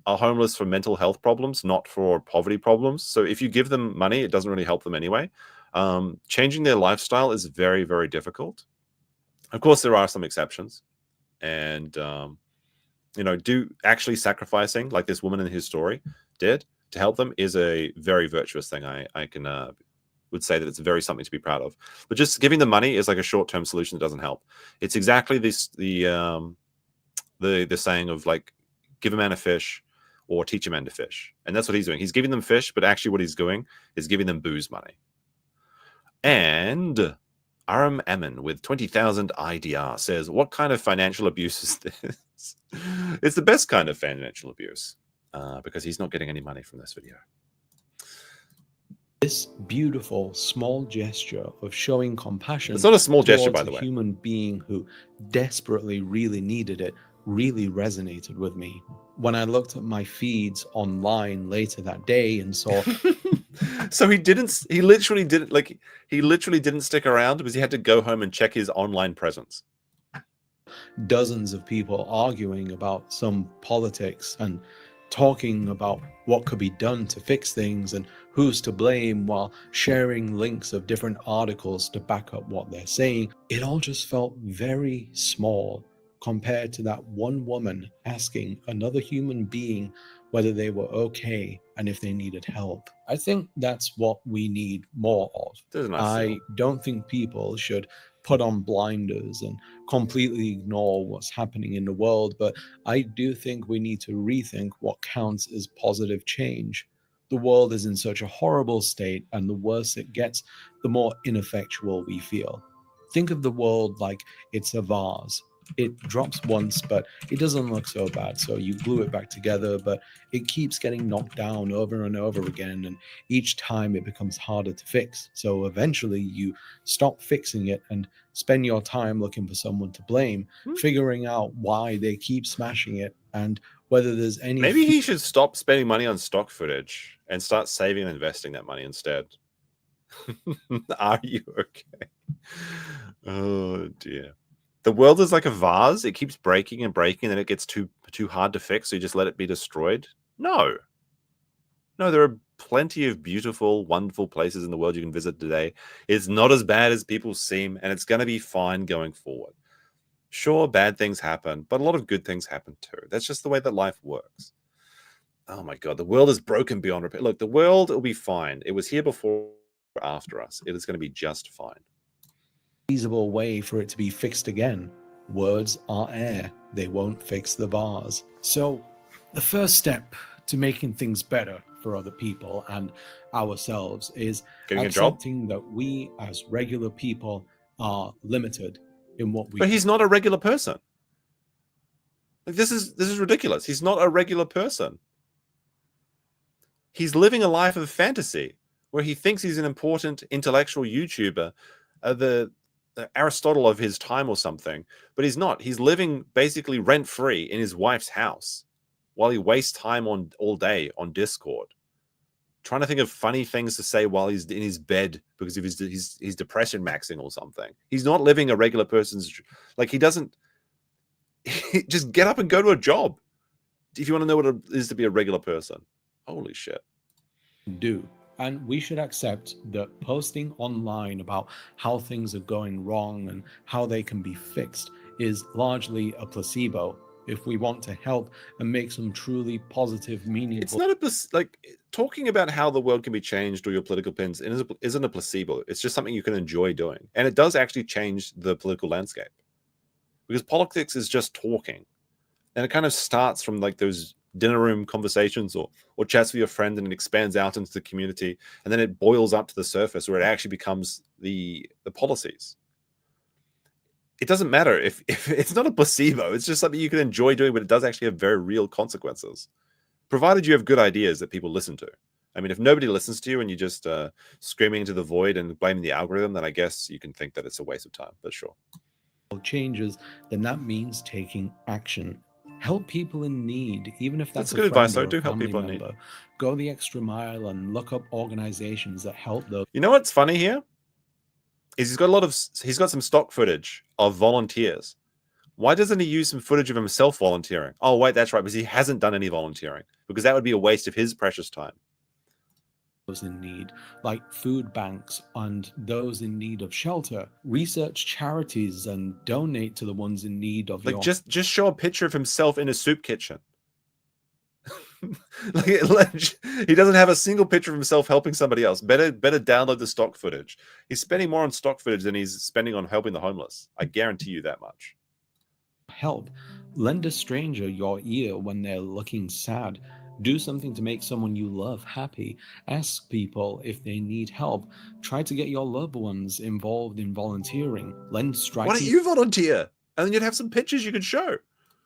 are homeless for mental health problems, not for poverty problems. So if you give them money, it doesn't really help them anyway. Changing their lifestyle is very, very difficult. Of course, there are some exceptions, and do actually sacrificing, like this woman in his story did, to help them is a very virtuous thing. I can would say that it's very something to be proud of. But just giving them money is like a short-term solution that doesn't help. It's exactly the saying of like, give a man a fish or teach a man to fish, and that's what he's doing. He's giving them fish, but actually what he's doing is giving them booze money. And Aram Amin with 20,000 IDR says, what kind of financial abuse is this? It's the best kind of financial abuse, because he's not getting any money from this video. This beautiful small gesture of showing compassion. It's not a small gesture, by the way. A human being who desperately really needed it really resonated with me. When I looked at my feeds online later that day and saw so he literally didn't stick around because he had to go home and check his online presence. Dozens of people arguing about some politics and talking about what could be done to fix things and who's to blame, while sharing links of different articles to back up what they're saying. It all just felt very small compared to that one woman asking another human being whether they were okay and if they needed help. I think that's what we need more of. I don't think people should put on blinders and completely ignore what's happening in the world, but I do think we need to rethink what counts as positive change. The world is in such a horrible state, and the worse it gets, the more ineffectual we feel. Think of the world like it's a vase. It drops once, but it doesn't look so bad, so you glue it back together, but it keeps getting knocked down over and over again, and each time it becomes harder to fix. So eventually you stop fixing it and spend your time looking for someone to blame, figuring out why they keep smashing it, and whether there's any... Maybe he should stop spending money on stock footage and start saving and investing that money instead. Are you okay? Oh dear. The world is like a vase. It keeps breaking and breaking, and then it gets too hard to fix, so you just let it be destroyed. No, there are plenty of beautiful, wonderful places in the world you can visit today. It's not as bad as people seem, and it's going to be fine going forward. Sure, bad things happen, but a lot of good things happen too. That's just the way that life works. Oh my God, the world is broken beyond repair. Look, the world will be fine. It was here before or after us. It is going to be just fine. Feasible way for it to be fixed again. Words are air. They won't fix the vase. So the first step to making things better for other people and ourselves is Getting a job. accepting that we as regular people are limited in what we But he's not a regular person. Like, this is ridiculous. He's not a regular person. He's living a life of fantasy where he thinks he's an important intellectual YouTuber, the Aristotle of his time or something, but he's not. He's living basically rent-free in his wife's house while he wastes time all day on Discord, trying to think of funny things to say while he's in his bed because of his depression maxing or something. He's not living a regular person's, like, he doesn't just get up and go to a job if you want to know what it is to be a regular person. Holy shit. do. And we should accept that posting online about how things are going wrong and how they can be fixed is largely a placebo if we want to help and make some truly positive, meaningful... It's not like, talking about how the world can be changed or your political opinions isn't a placebo. It's just something you can enjoy doing. And it does actually change the political landscape. Because politics is just talking. And it kind of starts from like those dinner room conversations or chats with your friend, and it expands out into the community, and then it boils up to the surface where it actually becomes the policies. It doesn't matter if it's not a placebo. It's just something you can enjoy doing, but it does actually have very real consequences, provided you have good ideas that people listen to. I mean, if nobody listens to you and you're just screaming into the void and blaming the algorithm, then I guess you can think that it's a waste of time, but sure. changes, then that means taking action. Help people in need, even if that's good advice, though. Do help people in need. Go the extra mile and look up organizations that help those. You know what's funny here? Is he's got some stock footage of volunteers. Why doesn't he use some footage of himself volunteering? Oh, wait, that's right, because he hasn't done any volunteering, because that would be a waste of his precious time. Those in need, like food banks and those in need of shelter. Research charities and donate to the ones in need of like just show a picture of himself in a soup kitchen. He doesn't have a single picture of himself helping somebody else. Better download the stock footage. He's spending more on stock footage than he's spending on helping the homeless. I guarantee you that much. Help. Lend a stranger your ear when they're looking sad. Do something to make someone you love happy. Ask people if they need help. Try to get your loved ones involved in volunteering. Lend striking... Why don't you volunteer? And then you'd have some pictures you could show.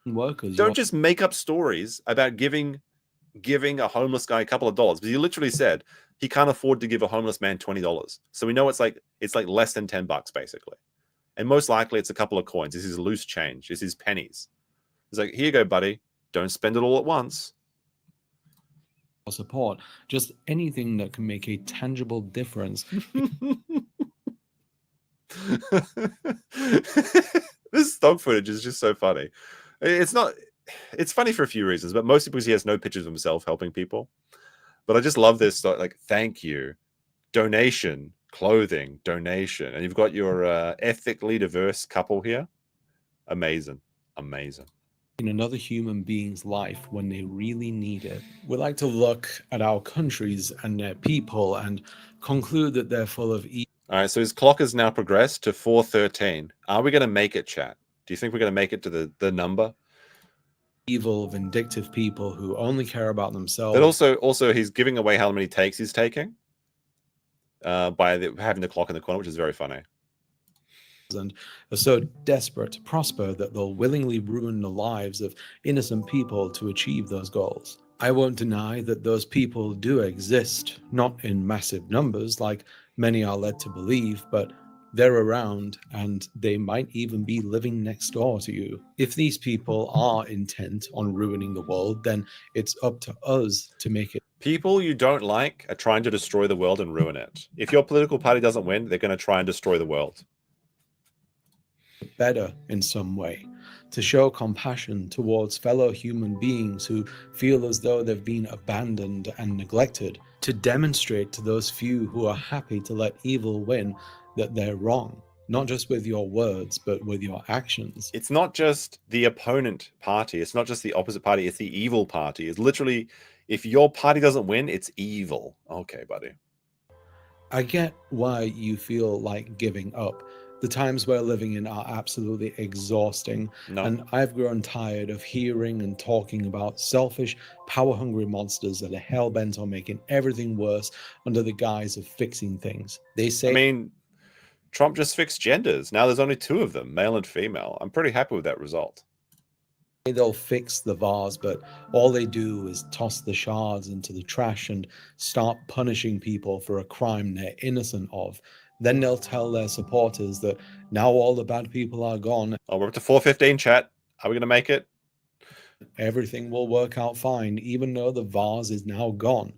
Workers. Don't just make up stories about giving a homeless guy a couple of dollars. Because he literally said he can't afford to give a homeless man $20. So we know it's like less than $10 basically. And most likely it's a couple of coins. This is loose change. This is pennies. It's like, here you go, buddy. Don't spend it all at once. Support, just anything that can make a tangible difference. This stock footage is just so funny. It's funny for a few reasons, but mostly because he has no pictures of himself helping people. But I just love this, like, thank you, donation, clothing, donation, and you've got your ethically diverse couple here. Amazing. In another human being's life when they really need it. We like to look at our countries and their people and conclude that they're full of evil. All right, so his clock has now progressed to 4:13. Are we going to make it, chat? Do you think we're going to make it to the number? Evil, vindictive people who only care about themselves. But also he's giving away how many takes he's taking by having the clock in the corner, which is very funny. And are so desperate to prosper that they'll willingly ruin the lives of innocent people to achieve those goals. I won't deny that those people do exist, not in massive numbers like many are led to believe, but they're around and they might even be living next door to you. If these people are intent on ruining the world, then it's up to us to make it. People you don't like are trying to destroy the world and ruin it. If your political party doesn't win, they're going to try and destroy the world. better in some way, to show compassion towards fellow human beings who feel as though they've been abandoned and neglected, to demonstrate to those few who are happy to let evil win that they're wrong, not just with your words, but with your actions. It's not just the opponent party. It's not just the opposite party. It's the evil party. It's literally, if your party doesn't win, it's evil. Okay, buddy. I get why you feel like giving up. The times we're living in are absolutely exhausting, No. and I've grown tired of hearing and talking about selfish, power-hungry monsters that are hell-bent on making everything worse under the guise of fixing things. They say, I mean, Trump just fixed genders. Now there's only 2 of them, male and female. I'm pretty happy with that result. they'll fix the vase, but all they do is toss the shards into the trash and start punishing people for a crime they're innocent of. Then they'll tell their supporters that now all the bad people are gone. Oh, we're up to 4:15, chat. Are we going to make it? Everything will work out fine, even though the vase is now gone.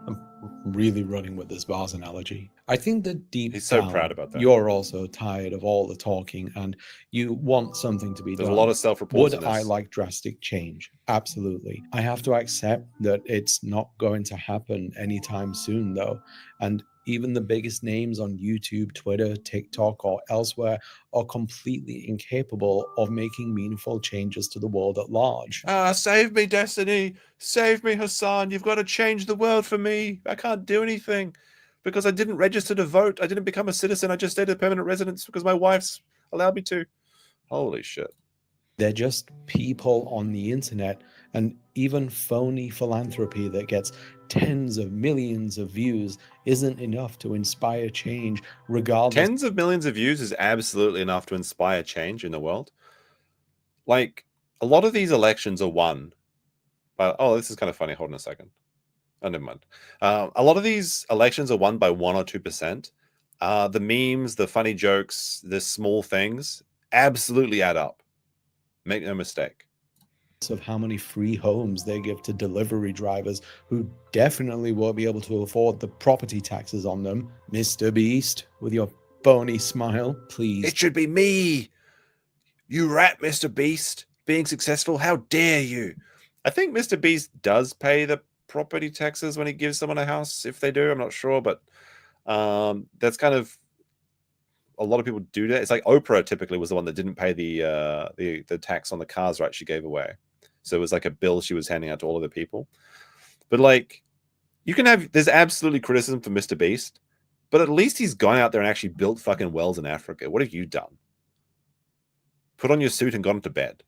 I'm really running with this vase analogy. I think that deep He's so down, proud about that. you're also tired of all the talking and you want something to be There's done. a lot of self-reports Would in I this. like drastic change? Absolutely. I have to accept that it's not going to happen anytime soon, though. And even the biggest names on YouTube, Twitter, TikTok, or elsewhere are completely incapable of making meaningful changes to the world at large. Save me, Destiny. Save me, Hassan. You've got to change the world for me. I can't do anything because I didn't register to vote. I didn't become a citizen. I just stayed a permanent residence because my wife's allowed me to. Holy shit. They're just people on the internet, and even phony philanthropy that gets tens of millions of views isn't enough to inspire change, regardless. Tens of millions of views is absolutely enough to inspire change in the world. Like, a lot of these elections are won by... Oh, this is kind of funny. Hold on a second. Oh, never mind. A lot of these elections are won by 1 or 2%. The memes, the funny jokes, the small things absolutely add up. Make no mistake. Of how many free homes they give to delivery drivers who definitely won't be able to afford the property taxes on them. Mr. Beast, with your phony smile, please. It should be me. You rat, Mr. Beast. Being successful, how dare you? I think Mr. Beast does pay the property taxes when he gives someone a house. If they do, I'm not sure, but that's kind of... A lot of people do that. It's like Oprah typically was the one that didn't pay the tax on the cars, right? She gave away. So it was like a bill she was handing out to all of the people. But like, you can have... There's absolutely criticism for Mr. Beast, but at least he's gone out there and actually built fucking wells in Africa. What have you done? Put on your suit and gone to bed.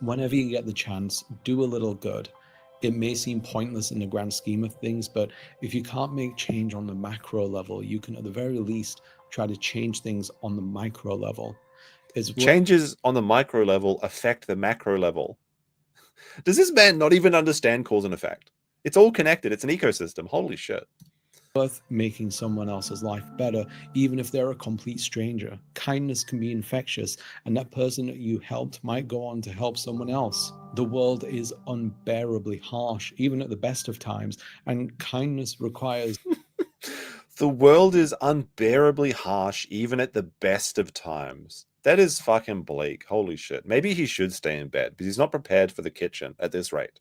Whenever you get the chance, do a little good. It may seem pointless in the grand scheme of things, but if you can't make change on the macro level, you can at the very least try to change things on the micro level. Changes on the micro level affect the macro level. Does this man not even understand cause and effect? It's all connected. It's an ecosystem. Holy shit. Worth making someone else's life better, even if they're a complete stranger. Kindness can be infectious, and that person that you helped might go on to help someone else. The world is unbearably harsh, even at the best of times, and kindness requires... The world is unbearably harsh, even at the best of times. That is fucking bleak. Holy shit. Maybe he should stay in bed, because he's not prepared for the kitchen at this rate.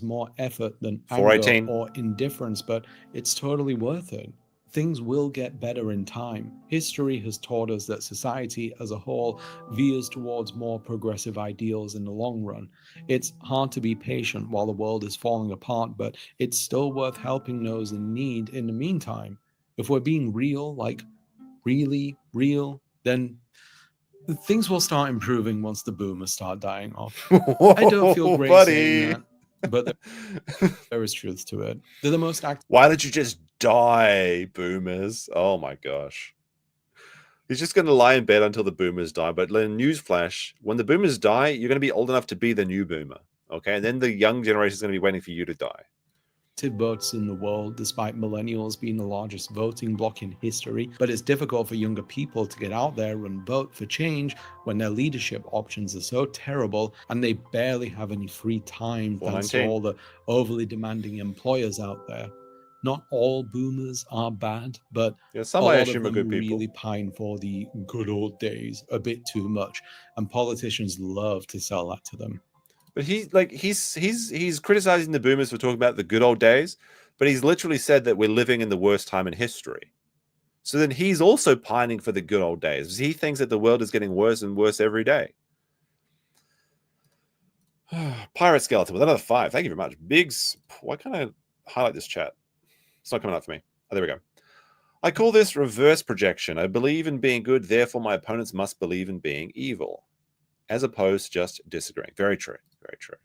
More effort than 418. anger or indifference, but it's totally worth it. Things will get better in time. History has taught us that society as a whole veers towards more progressive ideals in the long run. It's hard to be patient while the world is falling apart, but it's still worth helping those in need in the meantime. If we're being real, like really real, then things will start improving once the boomers start dying off. Whoa, I don't feel great buddy. saying that, but there is truth to it. They're the most active. Why did you just die, boomers? Oh my gosh. He's just going to lie in bed until the boomers die. But newsflash, when the boomers die, you're going to be old enough to be the new boomer. Okay? And then the young generation is going to be waiting for you to die. Votes in the world, despite millennials being the largest voting bloc in history. But it's difficult for younger people to get out there and vote for change when their leadership options are so terrible and they barely have any free time thanks to all the overly demanding employers out there. Not all boomers are bad, but Yeah, a some I lot of assume are them good people. really pine for the good old days a bit too much, and politicians love to sell that to them. But he's criticizing the boomers for talking about the good old days, but he's literally said that we're living in the worst time in history. So then he's also pining for the good old days. He thinks that the world is getting worse and worse every day. Pirate Skeleton with another 5. Thank you very much. Biggs, why can't I highlight this chat? It's not coming up for me. Oh, there we go. I call this reverse projection. I believe in being good, therefore my opponents must believe in being evil, as opposed to just disagreeing. Very true. Very true.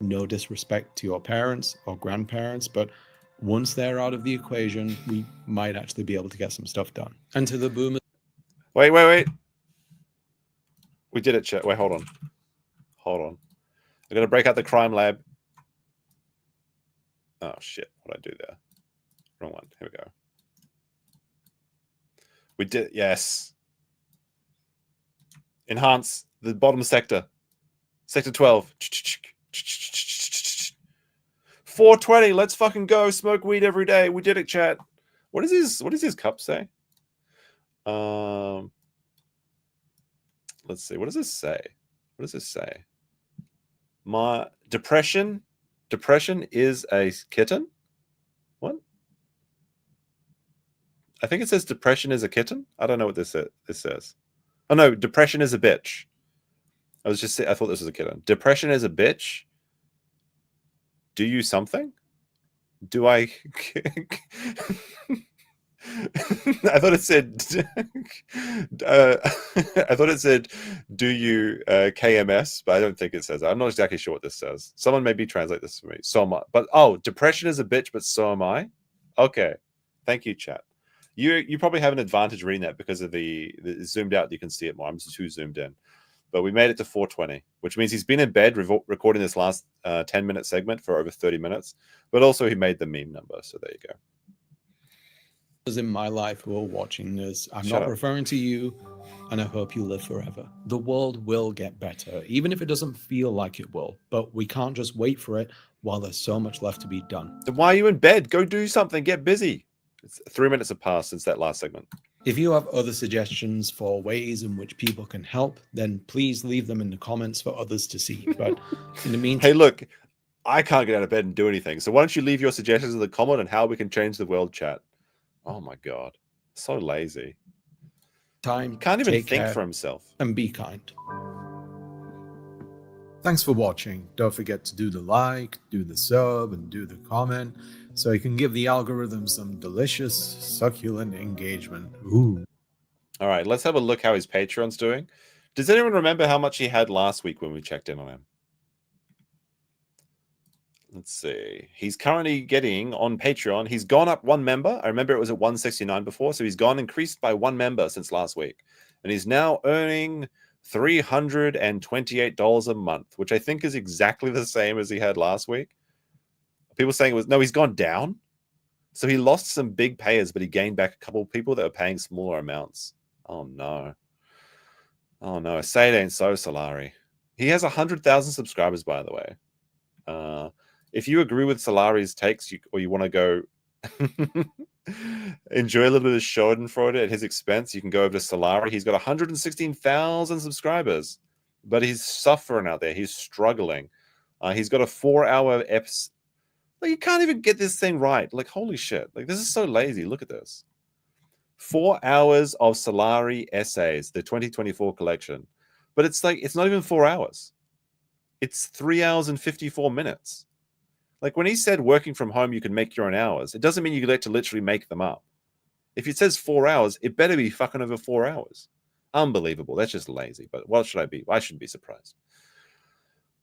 No disrespect to your parents or grandparents, but once they're out of the equation, we might actually be able to get some stuff done. And to the boomers. Wait. We did it, chat. Wait, hold on. I'm going to break out the crime lab. Oh, shit. What did I do there? Wrong one. Here we go. We did. Yes. Enhance the bottom sector. Sector 12. 420. Let's fucking go. Smoke weed every day. We did it, chat. What does his cup say? Let's see. What does this say? My depression is a kitten. What? I think it says depression is a kitten. I don't know what this says. Oh no, depression is a bitch. I thought this was a kitten. Depression is a bitch. Do you something? Do I? I thought it said. I thought it said, "Do you KMS?" But I don't think it says that. I'm not exactly sure what this says. Someone maybe translate this for me. So am I. But depression is a bitch, but so am I. Okay, thank you, chat. You probably have an advantage reading that because of the zoomed out. You can see it more. I'm just too zoomed in. But we made it to 420, which means he's been in bed recording this last 10-minute segment for over 30 minutes. But also he made the meme number. So there you go. In my life who are watching this, I'm not referring to you, and I hope you live forever. The world will get better, even if it doesn't feel like it will. But we can't just wait for it while there's so much left to be done. Then why are you in bed? Go do something. Get busy. It's 3 minutes have passed since that last segment. If you have other suggestions for ways in which people can help, then please leave them in the comments for others to see. But in the meantime, hey, look, I can't get out of bed and do anything. So why don't you leave your suggestions in the comment on how we can change the world, chat? Oh my God. So lazy. Time. He can't even think for himself. And be kind. Thanks for watching. Don't forget to do the like, do the sub, and do the comment so you can give the algorithm some delicious, succulent engagement. Ooh. All right, let's have a look how his Patreon's doing. Does anyone remember how much he had last week when we checked in on him? Let's see. He's currently getting on Patreon. He's gone up 1 member. I remember it was at 169 before. So he's increased by 1 member since last week. And he's now earning $328 a month, which I think is exactly the same as he had last week. People saying he's gone down. So he lost some big payers, but he gained back a couple of people that were paying smaller amounts. Oh no. Say it ain't so, Salari. He has 100,000 subscribers, by the way. If you agree with Salari's takes, or you want to go enjoy a little bit of Schadenfreude at his expense, you can go over to Salari. He's got 116,000 subscribers, but he's suffering out there. He's struggling. He's got a 4-hour episode. Like, you can't even get this thing right. Like, holy shit. Like, this is so lazy. Look at this. 4 hours of Salari essays, the 2024 collection. But it's like, it's not even 4 hours. It's 3 hours and 54 minutes. Like, when he said working from home, you can make your own hours, it doesn't mean you get to literally make them up. If it says 4 hours, it better be fucking over 4 hours. Unbelievable. That's just lazy. But what should I be? I shouldn't be surprised.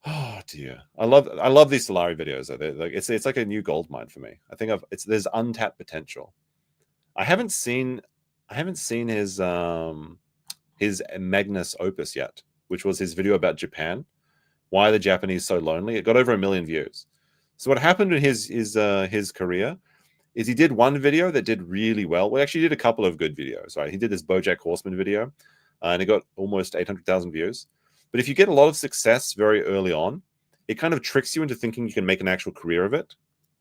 Oh dear. I love these Salari videos. Like, it's like a new gold mine for me. I think there's untapped potential. I haven't seen his Magnus opus yet, which was his video about Japan. Why are the Japanese so lonely? It got over 1 million views. So what happened in his career is he did one video that did really well. Well, actually, he did a couple of good videos. Right? He did this BoJack Horseman video, and it got almost 800,000 views. But if you get a lot of success very early on, it kind of tricks you into thinking you can make an actual career of it.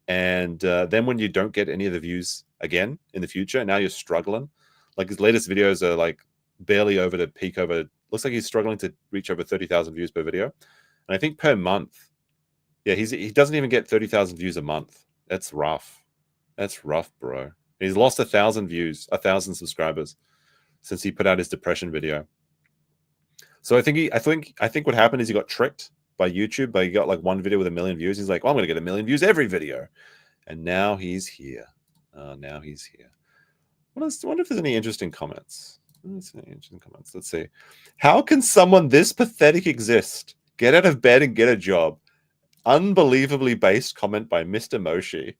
And then when you don't get any of the views again in the future, now you're struggling. Like his latest videos are like barely over to peak over. Looks like he's struggling to reach over 30,000 views per video. And I think per month, yeah, he doesn't even get 30,000 views a month. That's rough. That's rough, bro. He's lost 1,000 views, 1,000 subscribers since he put out his depression video. So I think what happened is he got tricked by YouTube, but he got like one video with 1 million views. He's like, well, I'm going to get 1 million views every video. And now he's here. Now he's here. I wonder if there's any interesting comments. Let's see. How can someone this pathetic exist? Get out of bed and get a job. Unbelievably based comment by Mr. Moshi.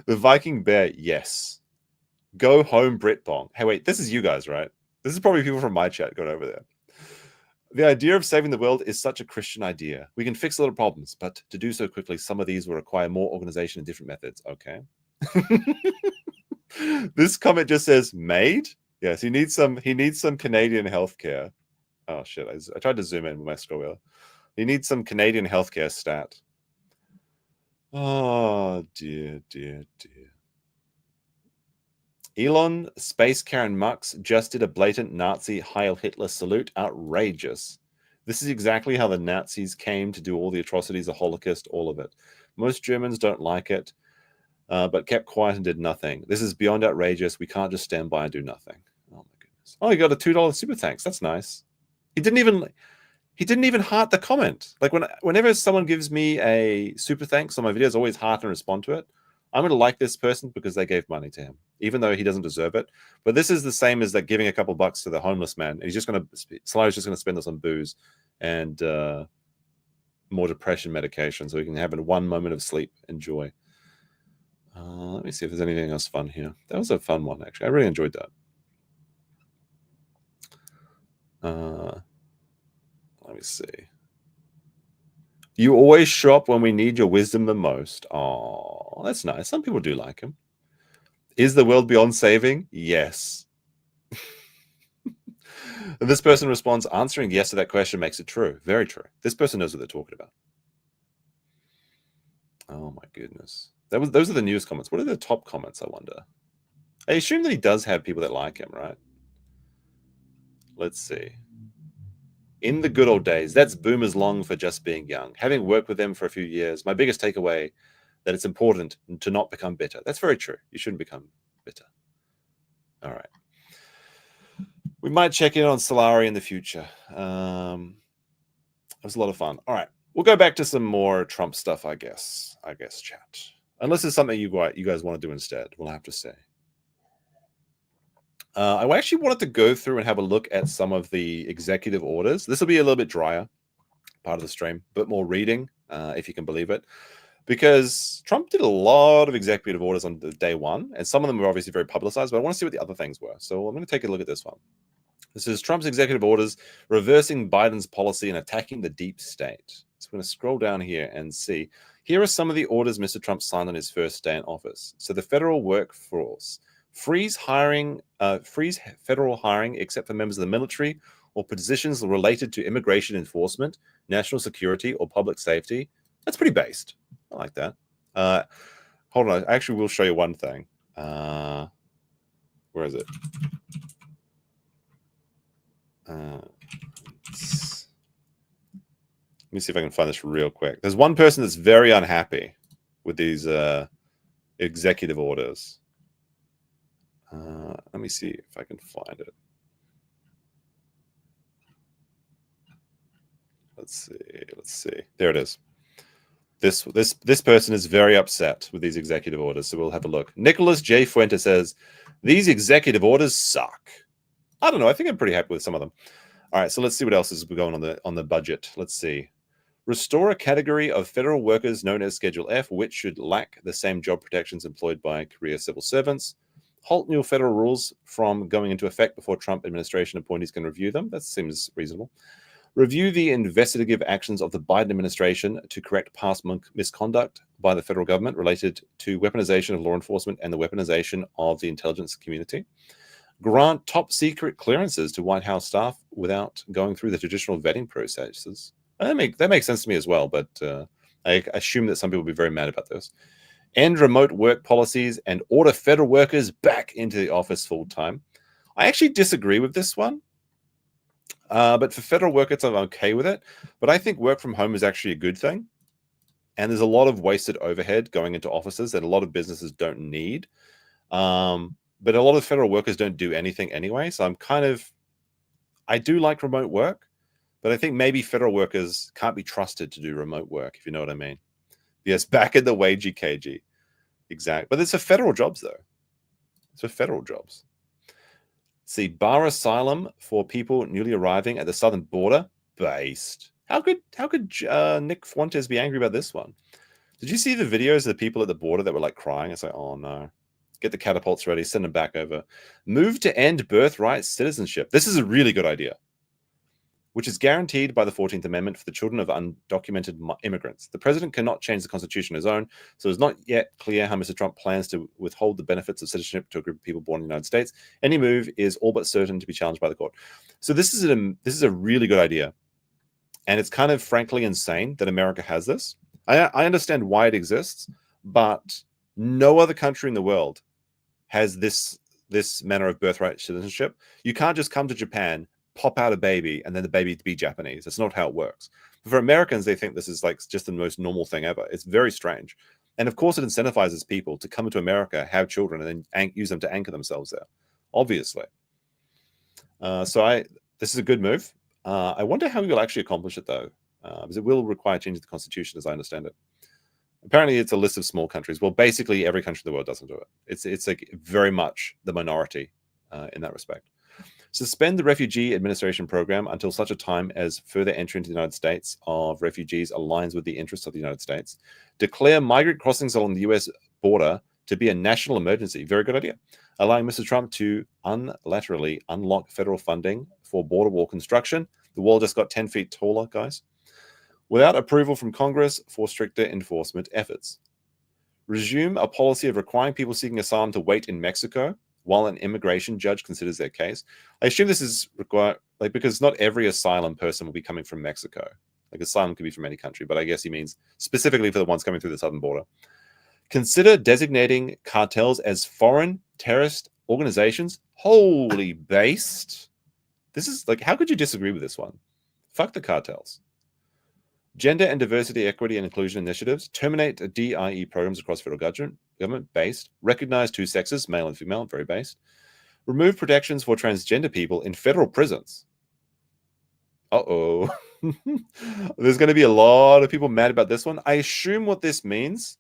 The Viking Bear, yes. Go home, Britbong. Hey, wait, this is you guys, right? This is probably people from my chat going over there. The idea of saving the world is such a Christian idea. We can fix a lot of problems, but to do so quickly, some of these will require more organization and different methods. Okay. This comment just says made. Yes, he needs some Canadian healthcare. Oh shit! I tried to zoom in with my scroll wheel. He needs some Canadian healthcare stat. Oh dear, dear, dear. Elon Space Karen Mux just did a blatant Nazi Heil Hitler salute. Outrageous. This is exactly how the Nazis came to do all the atrocities, the Holocaust, all of it. Most Germans don't like it, but kept quiet and did nothing. This is beyond outrageous. We can't just stand by and do nothing. Oh my goodness. Oh, he got a $2 super thanks. That's nice. He didn't even heart the comment. Like whenever someone gives me a super thanks on my videos, I always heart and respond to it. I'm going to like this person because they gave money to him, even though he doesn't deserve it. But this is the same as like giving a couple bucks to the homeless man. And Salari's just going to spend this on booze and more depression medication so he can have 1 moment of sleep and joy. Let me see if there's anything else fun here. That was a fun one, actually. I really enjoyed that. Let me see. You always show up when we need your wisdom the most. Oh, that's nice. Some people do like him. Is the world beyond saving? Yes. And this person responds, answering yes to that question makes it true. Very true. This person knows what they're talking about. Oh my goodness. Those are the news comments. What are the top comments, I wonder? I assume that he does have people that like him, right? Let's see. In the good old days, that's boomers long for just being young. Having worked with them for a few years, my biggest takeaway that it's important to not become bitter. That's very true. You shouldn't become bitter. All right. We might check in on Salari in the future. It was a lot of fun. All right. We'll go back to some more Trump stuff, I guess, chat. Unless it's something you guys want to do instead, we'll have to say. I actually wanted to go through and have a look at some of the executive orders. This will be a little bit drier part of the stream, but more reading, if you can believe it. Because Trump did a lot of executive orders on day one, and some of them were obviously very publicized, but I want to see what the other things were. So I'm going to take a look at this one. This is Trump's executive orders reversing Biden's policy and attacking the deep state. So I'm going to scroll down here and see. Here are some of the orders Mr. Trump signed on his first day in office. So the federal workforce. Freeze federal hiring except for members of the military or positions related to immigration enforcement, national security, or public safety. That's pretty based. I like that. Hold on. I actually will show you one thing. Where is it? Let me see if I can find this real quick. There's one person that's very unhappy with these executive orders. Let me see if I can find it. Let's see. There it is. This person is very upset with these executive orders, so we'll have a look. Nicholas J. Fuente says, these executive orders suck. I don't know. I think I'm pretty happy with some of them. All right, so let's see what else is going on the budget. Let's see. Restore a category of federal workers known as Schedule F, which should lack the same job protections employed by career civil servants. Halt new federal rules from going into effect before Trump administration appointees can review them. That seems reasonable. Review the investigative actions of the Biden administration to correct past misconduct by the federal government related to weaponization of law enforcement and the weaponization of the intelligence community. Grant top secret clearances to White House staff without going through the traditional vetting processes. That makes sense to me as well, but I assume that some people will be very mad about this. End remote work policies and order federal workers back into the office full time. I actually disagree with this one. But for federal workers, I'm okay with it. But I think work from home is actually a good thing. And there's a lot of wasted overhead going into offices that a lot of businesses don't need. But a lot of federal workers don't do anything anyway. So I do like remote work, but I think maybe federal workers can't be trusted to do remote work, if you know what I mean. Yes, back in the wagey cagey. Exactly. But it's for federal jobs, though. It's for federal jobs. See, bar asylum for people newly arriving at the southern border. Based. How could Nick Fuentes be angry about this one? Did you see the videos of the people at the border that were like crying? It's like, oh no. Get the catapults ready, send them back over. Move to end birthright citizenship. This is a really good idea, which is guaranteed by the 14th Amendment for the children of undocumented immigrants. The president cannot change the Constitution on his own, so it's not yet clear how Mr. Trump plans to withhold the benefits of citizenship to a group of people born in the United States. Any move is all but certain to be challenged by the court. So this is a really good idea, and it's kind of frankly insane that America has this. I understand why it exists, but no other country in the world has this manner of birthright citizenship. You can't just come to Japan, pop out a baby, and then the baby be Japanese. That's not how it works. But for Americans, they think this is like just the most normal thing ever. It's very strange. And of course, it incentivizes people to come to America, have children, and then use them to anchor themselves there, obviously. This is a good move. I wonder how we will actually accomplish it, though, because it will require changing the Constitution, as I understand it. Apparently, it's a list of small countries. Well, basically, every country in the world doesn't do it. It's like very much the minority in that respect. Suspend the Refugee Administration Program until such a time as further entry into the United States of refugees aligns with the interests of the United States. Declare migrant crossings along the U.S. border to be a national emergency. Very good idea. Allowing Mr. Trump to unilaterally unlock federal funding for border wall construction. The wall just got 10 feet taller, guys. Without approval from Congress for stricter enforcement efforts. Resume a policy of requiring people seeking asylum to wait in Mexico while an immigration judge considers their case. I assume this is required, because not every asylum person will be coming from Mexico. Like asylum could be from any country, but I guess he means specifically for the ones coming through the southern border. Consider designating cartels as foreign terrorist organizations. Holy based. This is like, how could you disagree with this one? Fuck the cartels. Gender and diversity, equity, and inclusion initiatives. Terminate DIE programs across federal government. Based. Recognize two sexes, male and female. Very based. Remove protections for transgender people in federal prisons. Uh-oh. There's going to be a lot of people mad about this one. I assume what this means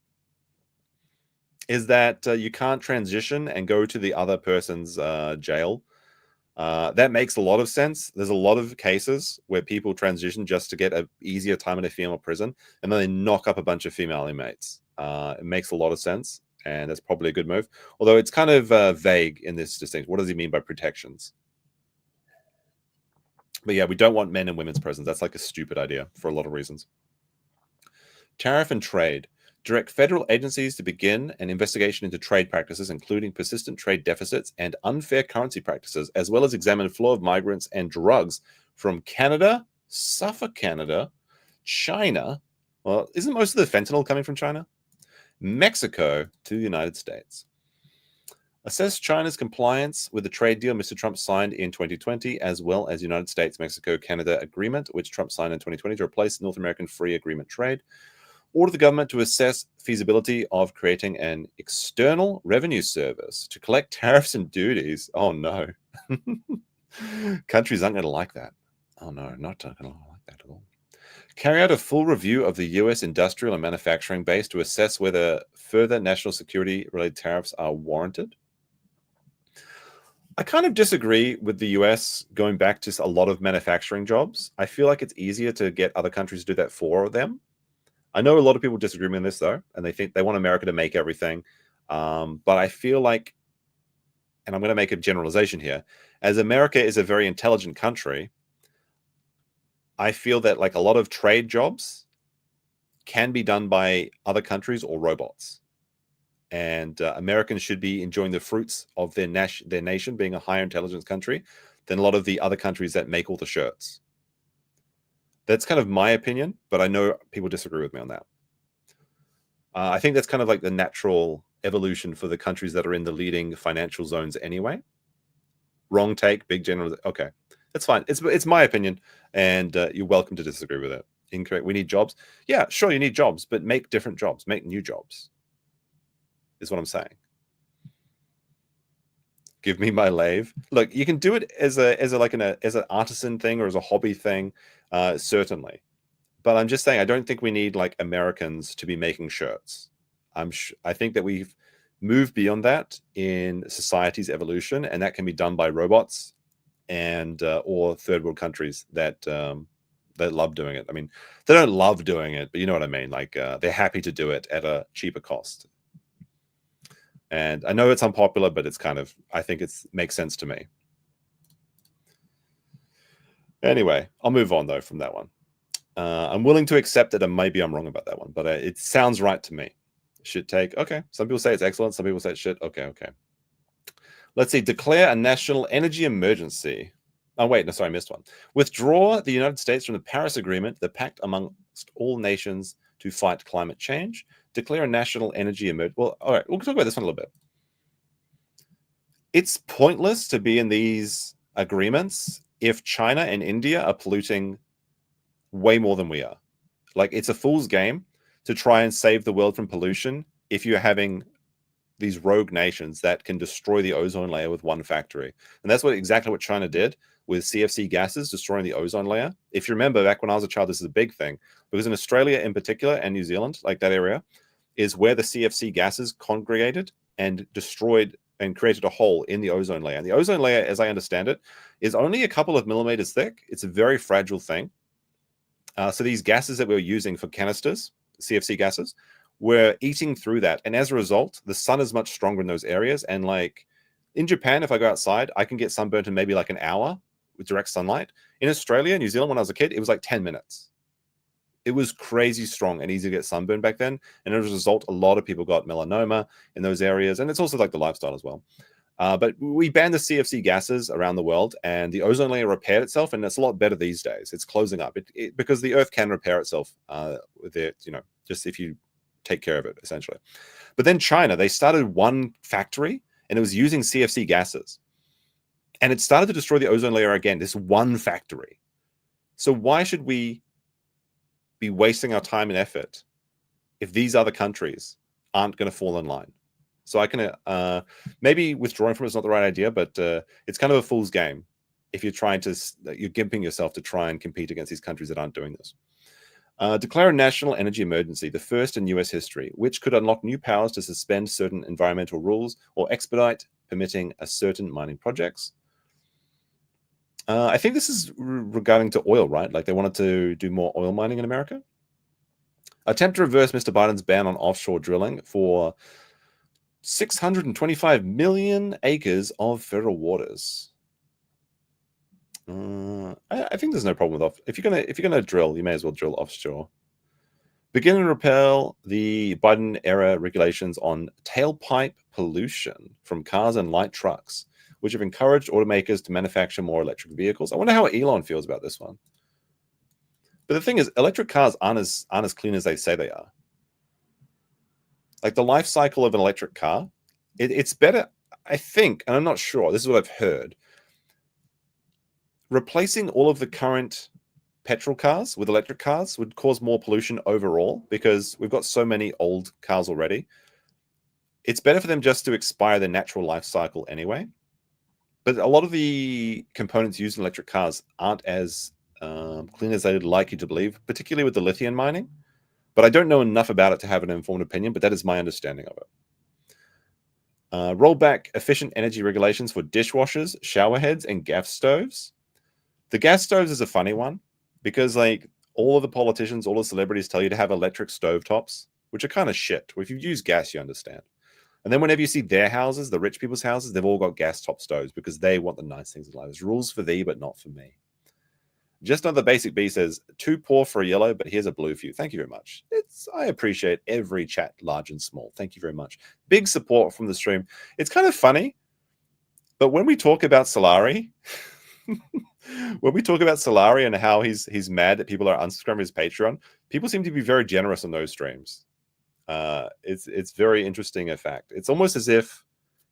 is that you can't transition and go to the other person's jail. That makes a lot of sense. There's a lot of cases where people transition just to get an easier time in a female prison, and then they knock up a bunch of female inmates. It makes a lot of sense, and that's probably a good move. Although it's kind of vague in this distinction. What does he mean by protections? But yeah, we don't want men in women's prisons. That's like a stupid idea for a lot of reasons. Tariff and trade. Direct federal agencies to begin an investigation into trade practices, including persistent trade deficits and unfair currency practices, as well as examine flow of migrants and drugs from Canada, Suffolk, Canada, China. Well, isn't most of the fentanyl coming from China? Mexico to the United States. Assess China's compliance with the trade deal Mr. Trump signed in 2020, as well as United States-Mexico-Canada agreement, which Trump signed in 2020 to replace North American free agreement trade. Order the government to assess feasibility of creating an external revenue service to collect tariffs and duties. Oh, no. Countries aren't going to like that. Oh, no, not going to like that at all. Carry out a full review of the U.S. industrial and manufacturing base to assess whether further national security-related tariffs are warranted. I kind of disagree with the U.S. going back to a lot of manufacturing jobs. I feel like it's easier to get other countries to do that for them. I know a lot of people disagree with this, though, and they think they want America to make everything. But I feel like, and I'm going to make a generalization here, as America is a very intelligent country, I feel that like a lot of trade jobs can be done by other countries or robots. And Americans should be enjoying the fruits of their nation being a higher intelligence country than a lot of the other countries that make all the shirts. That's kind of my opinion, but I know people disagree with me on that. I think that's kind of like the natural evolution for the countries that are in the leading financial zones anyway. Wrong take, big general. Okay, that's fine. It's my opinion, and you're welcome to disagree with it. Incorrect. We need jobs. Yeah, sure, you need jobs, but make different jobs. Make new jobs. Is what I'm saying. Give me my lathe. Look, you can do it as an artisan thing or as a hobby thing, certainly. But I'm just saying, I don't think we need like Americans to be making shirts. I think that we've moved beyond that in society's evolution, and that can be done by robots and or third world countries that love doing it. I mean, they don't love doing it, but you know what I mean. Like they're happy to do it at a cheaper cost. And I know it's unpopular, but it's kind of, I think it makes sense to me. Anyway, I'll move on though from that one. I'm willing to accept that, and maybe I'm wrong about that one, but it sounds right to me. Shit take. Okay. Some people say it's excellent. Some people say it's shit. Okay. Let's see. Declare a national energy emergency. Oh, wait. No, sorry. I missed one. Withdraw the United States from the Paris Agreement, the pact amongst all nations to fight climate change. Declare a national energy emergency. Well, all right. We'll talk about this one a little bit. It's pointless to be in these agreements if China and India are polluting way more than we are. Like, it's a fool's game to try and save the world from pollution if you're having these rogue nations that can destroy the ozone layer with one factory. And that's exactly what China did with CFC gases, destroying the ozone layer. If you remember, back when I was a child, this is a big thing, because in Australia in particular and New Zealand, like that area, is where the CFC gases congregated and destroyed and created a hole in the ozone layer. And the ozone layer, as I understand it, is only a couple of millimeters thick. It's a very fragile thing. So these gases that we were using for canisters, CFC gases, we're eating through that. And as a result, the sun is much stronger in those areas. And like in Japan, if I go outside, I can get sunburned in maybe like an hour with direct sunlight. In Australia, New Zealand, when I was a kid, it was like 10 minutes. It was crazy strong and easy to get sunburned back then. And as a result, a lot of people got melanoma in those areas. And it's also like the lifestyle as well. But we banned the CFC gases around the world, and the ozone layer repaired itself, and it's a lot better these days. It's closing up because the Earth can repair itself with it, just if you take care of it, essentially. But then China, they started one factory, and it was using CFC gases, and it started to destroy the ozone layer again. This one factory. So why should we be wasting our time and effort if these other countries aren't going to fall in line? So I can maybe withdrawing from it is not the right idea, but it's kind of a fool's game if you're gimping yourself to try and compete against these countries that aren't doing this. Declare a national energy emergency, the first in US history, which could unlock new powers to suspend certain environmental rules or expedite permitting a certain mining projects. I think this is regarding to oil, right? Like they wanted to do more oil mining in America. Attempt to reverse Mr. Biden's ban on offshore drilling for 625 million acres of federal waters. I think there's no problem with if you're gonna drill, you may as well drill offshore. Begin and repeal the Biden era regulations on tailpipe pollution from cars and light trucks, which have encouraged automakers to manufacture more electric vehicles. I wonder how Elon feels about this one. But the thing is, electric cars aren't as clean as they say they are. Like the life cycle of an electric car, it's better, I think, and I'm not sure, this is what I've heard. Replacing all of the current petrol cars with electric cars would cause more pollution overall because we've got so many old cars already. It's better for them just to expire their natural life cycle anyway. But a lot of the components used in electric cars aren't as clean as they'd like you to believe, particularly with the lithium mining. But I don't know enough about it to have an informed opinion, but that is my understanding of it. Roll back efficient energy regulations for dishwashers, shower heads, and gas stoves. The gas stoves is a funny one because like all of the politicians, all the celebrities tell you to have electric stovetops, which are kind of shit. If you use gas, you understand. And then whenever you see their houses, the rich people's houses, they've all got gas top stoves because they want the nice things in life. There's rules for thee, but not for me. Just another basic B says, too poor for a yellow, but here's a blue for you. Thank you very much. I appreciate every chat, large and small. Thank you very much. Big support from the stream. It's kind of funny, but when we talk about Salari, and how he's mad that people are unsubscribing his Patreon, people seem to be very generous on those streams. It's very interesting effect. It's almost as if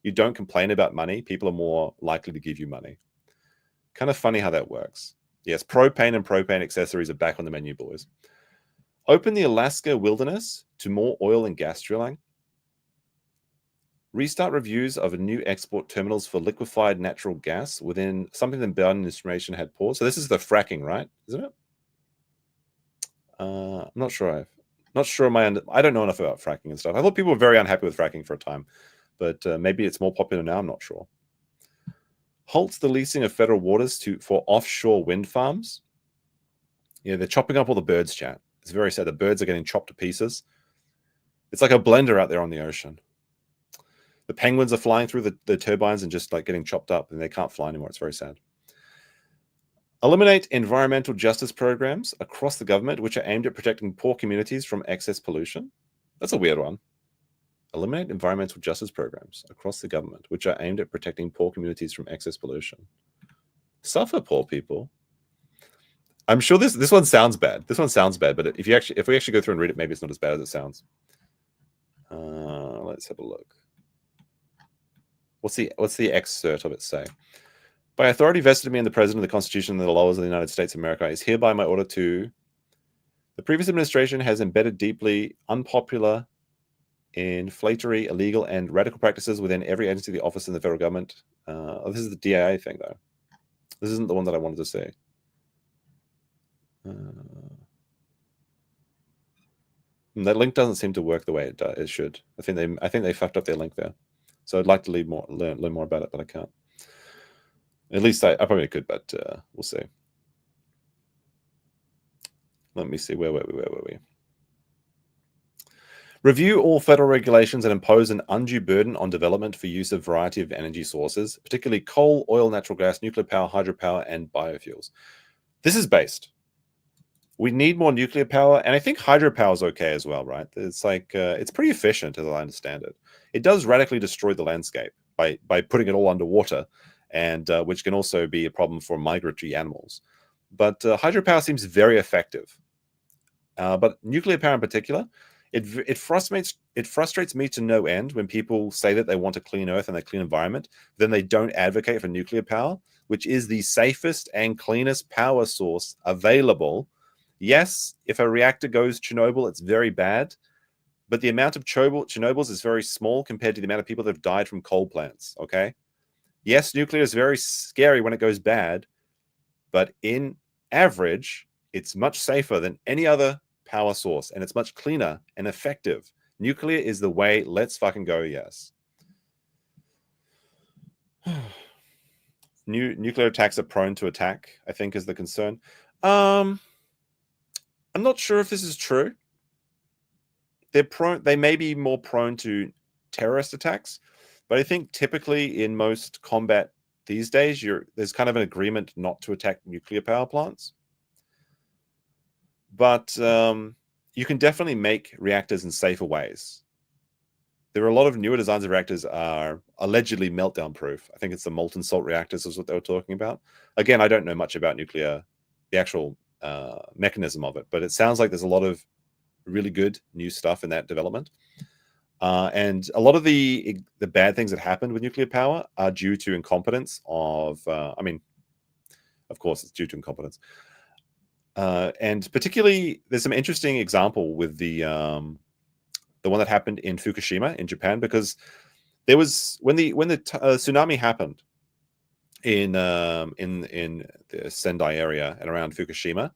you don't complain about money, people are more likely to give you money. Kind of funny how that works. Yes, propane and propane accessories are back on the menu, boys. Open the Alaska wilderness to more oil and gas drilling. Restart reviews of new export terminals for liquefied natural gas within something the Biden administration had paused. So this is the fracking, right? Isn't it? I'm not sure. I don't know enough about fracking and stuff. I thought people were very unhappy with fracking for a time, but maybe it's more popular now. I'm not sure. Halts the leasing of federal waters for offshore wind farms. Yeah, they're chopping up all the birds, chat. It's very sad. The birds are getting chopped to pieces. It's like a blender out there on the ocean. The penguins are flying through the turbines and just like getting chopped up, and they can't fly anymore. It's very sad. Eliminate environmental justice programs across the government, which are aimed at protecting poor communities from excess pollution. That's a weird one. Eliminate environmental justice programs across the government, which are aimed at protecting poor communities from excess pollution. Suffer, poor people. I'm sure this one sounds bad. This one sounds bad, but if we actually go through and read it, maybe it's not as bad as it sounds. Let's have a look. What's the excerpt of it say? By authority vested in me in the President, the Constitution, and the laws of the United States of America, is hereby my order to... The previous administration has embedded deeply unpopular, inflammatory, illegal, and radical practices within every agency of the office in the federal government. This is the DEI thing, though. This isn't the one that I wanted to say. That link doesn't seem to work the way it should. I think they fucked up their link there. So I'd like to learn more about it, but I can't. At least I probably could, but we'll see. Let me see. Where were we? Review all federal regulations and impose an undue burden on development for use of a variety of energy sources, particularly coal, oil, natural gas, nuclear power, hydropower, and biofuels. This is based. We need more nuclear power, and I think hydropower is okay as well, right? It's like it's pretty efficient, as I understand it. It does radically destroy the landscape by putting it all underwater, and which can also be a problem for migratory animals. But hydropower seems very effective. But nuclear power in particular, it frustrates me to no end when people say that they want a clean earth and a clean environment, then they don't advocate for nuclear power, which is the safest and cleanest power source available. Yes, if a reactor goes Chernobyl, it's very bad, but the amount of Chernobyls is very small compared to the amount of people that have died from coal plants, okay? Yes, nuclear is very scary when it goes bad, but in average, it's much safer than any other power source, and it's much cleaner and effective. Nuclear is the way. Let's fucking go, yes. Nuclear attacks are prone to attack, I think, is the concern. I'm not sure if this is true. They may be more prone to terrorist attacks, but I think typically in most combat these days, there's kind of an agreement not to attack nuclear power plants. But you can definitely make reactors in safer ways. There are a lot of newer designs of reactors are allegedly meltdown proof. I think it's the molten salt reactors is what they were talking about. Again, I don't know much about nuclear, the actual mechanism of it, but it sounds like there's a lot of really good new stuff in that development. And a lot of the bad things that happened with nuclear power are due to incompetence of, of course, it's due to incompetence. And particularly, there's some interesting example with the one that happened in Fukushima in Japan, because there was when the tsunami happened in the Sendai area and around Fukushima,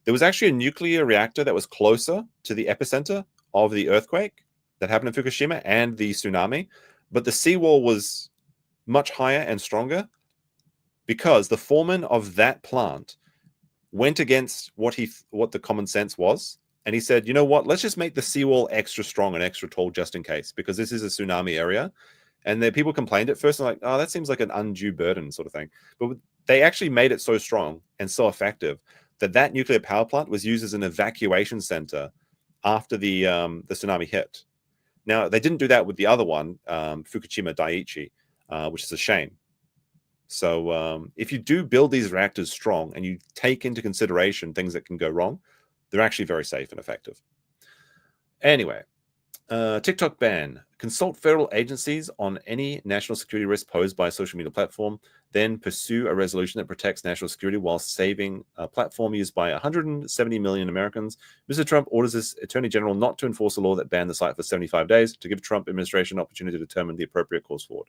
there was actually a nuclear reactor that was closer to the epicenter of the earthquake that happened in Fukushima and the tsunami, but the seawall was much higher and stronger because the foreman of that plant went against what the common sense was, and he said, you know what, let's just make the seawall extra strong and extra tall just in case, because this is a tsunami area. And then people complained at first, and like, oh, that seems like an undue burden sort of thing. But they actually made it so strong and so effective that nuclear power plant was used as an evacuation center after the tsunami hit. Now, they didn't do that with the other one, Fukushima Daiichi, which is a shame. So if you do build these reactors strong and you take into consideration things that can go wrong, they're actually very safe and effective. Anyway, TikTok ban. Consult federal agencies on any national security risk posed by a social media platform, then pursue a resolution that protects national security while saving a platform used by 170 million Americans. Mr. Trump orders his attorney general not to enforce a law that banned the site for 75 days to give Trump administration an opportunity to determine the appropriate course forward.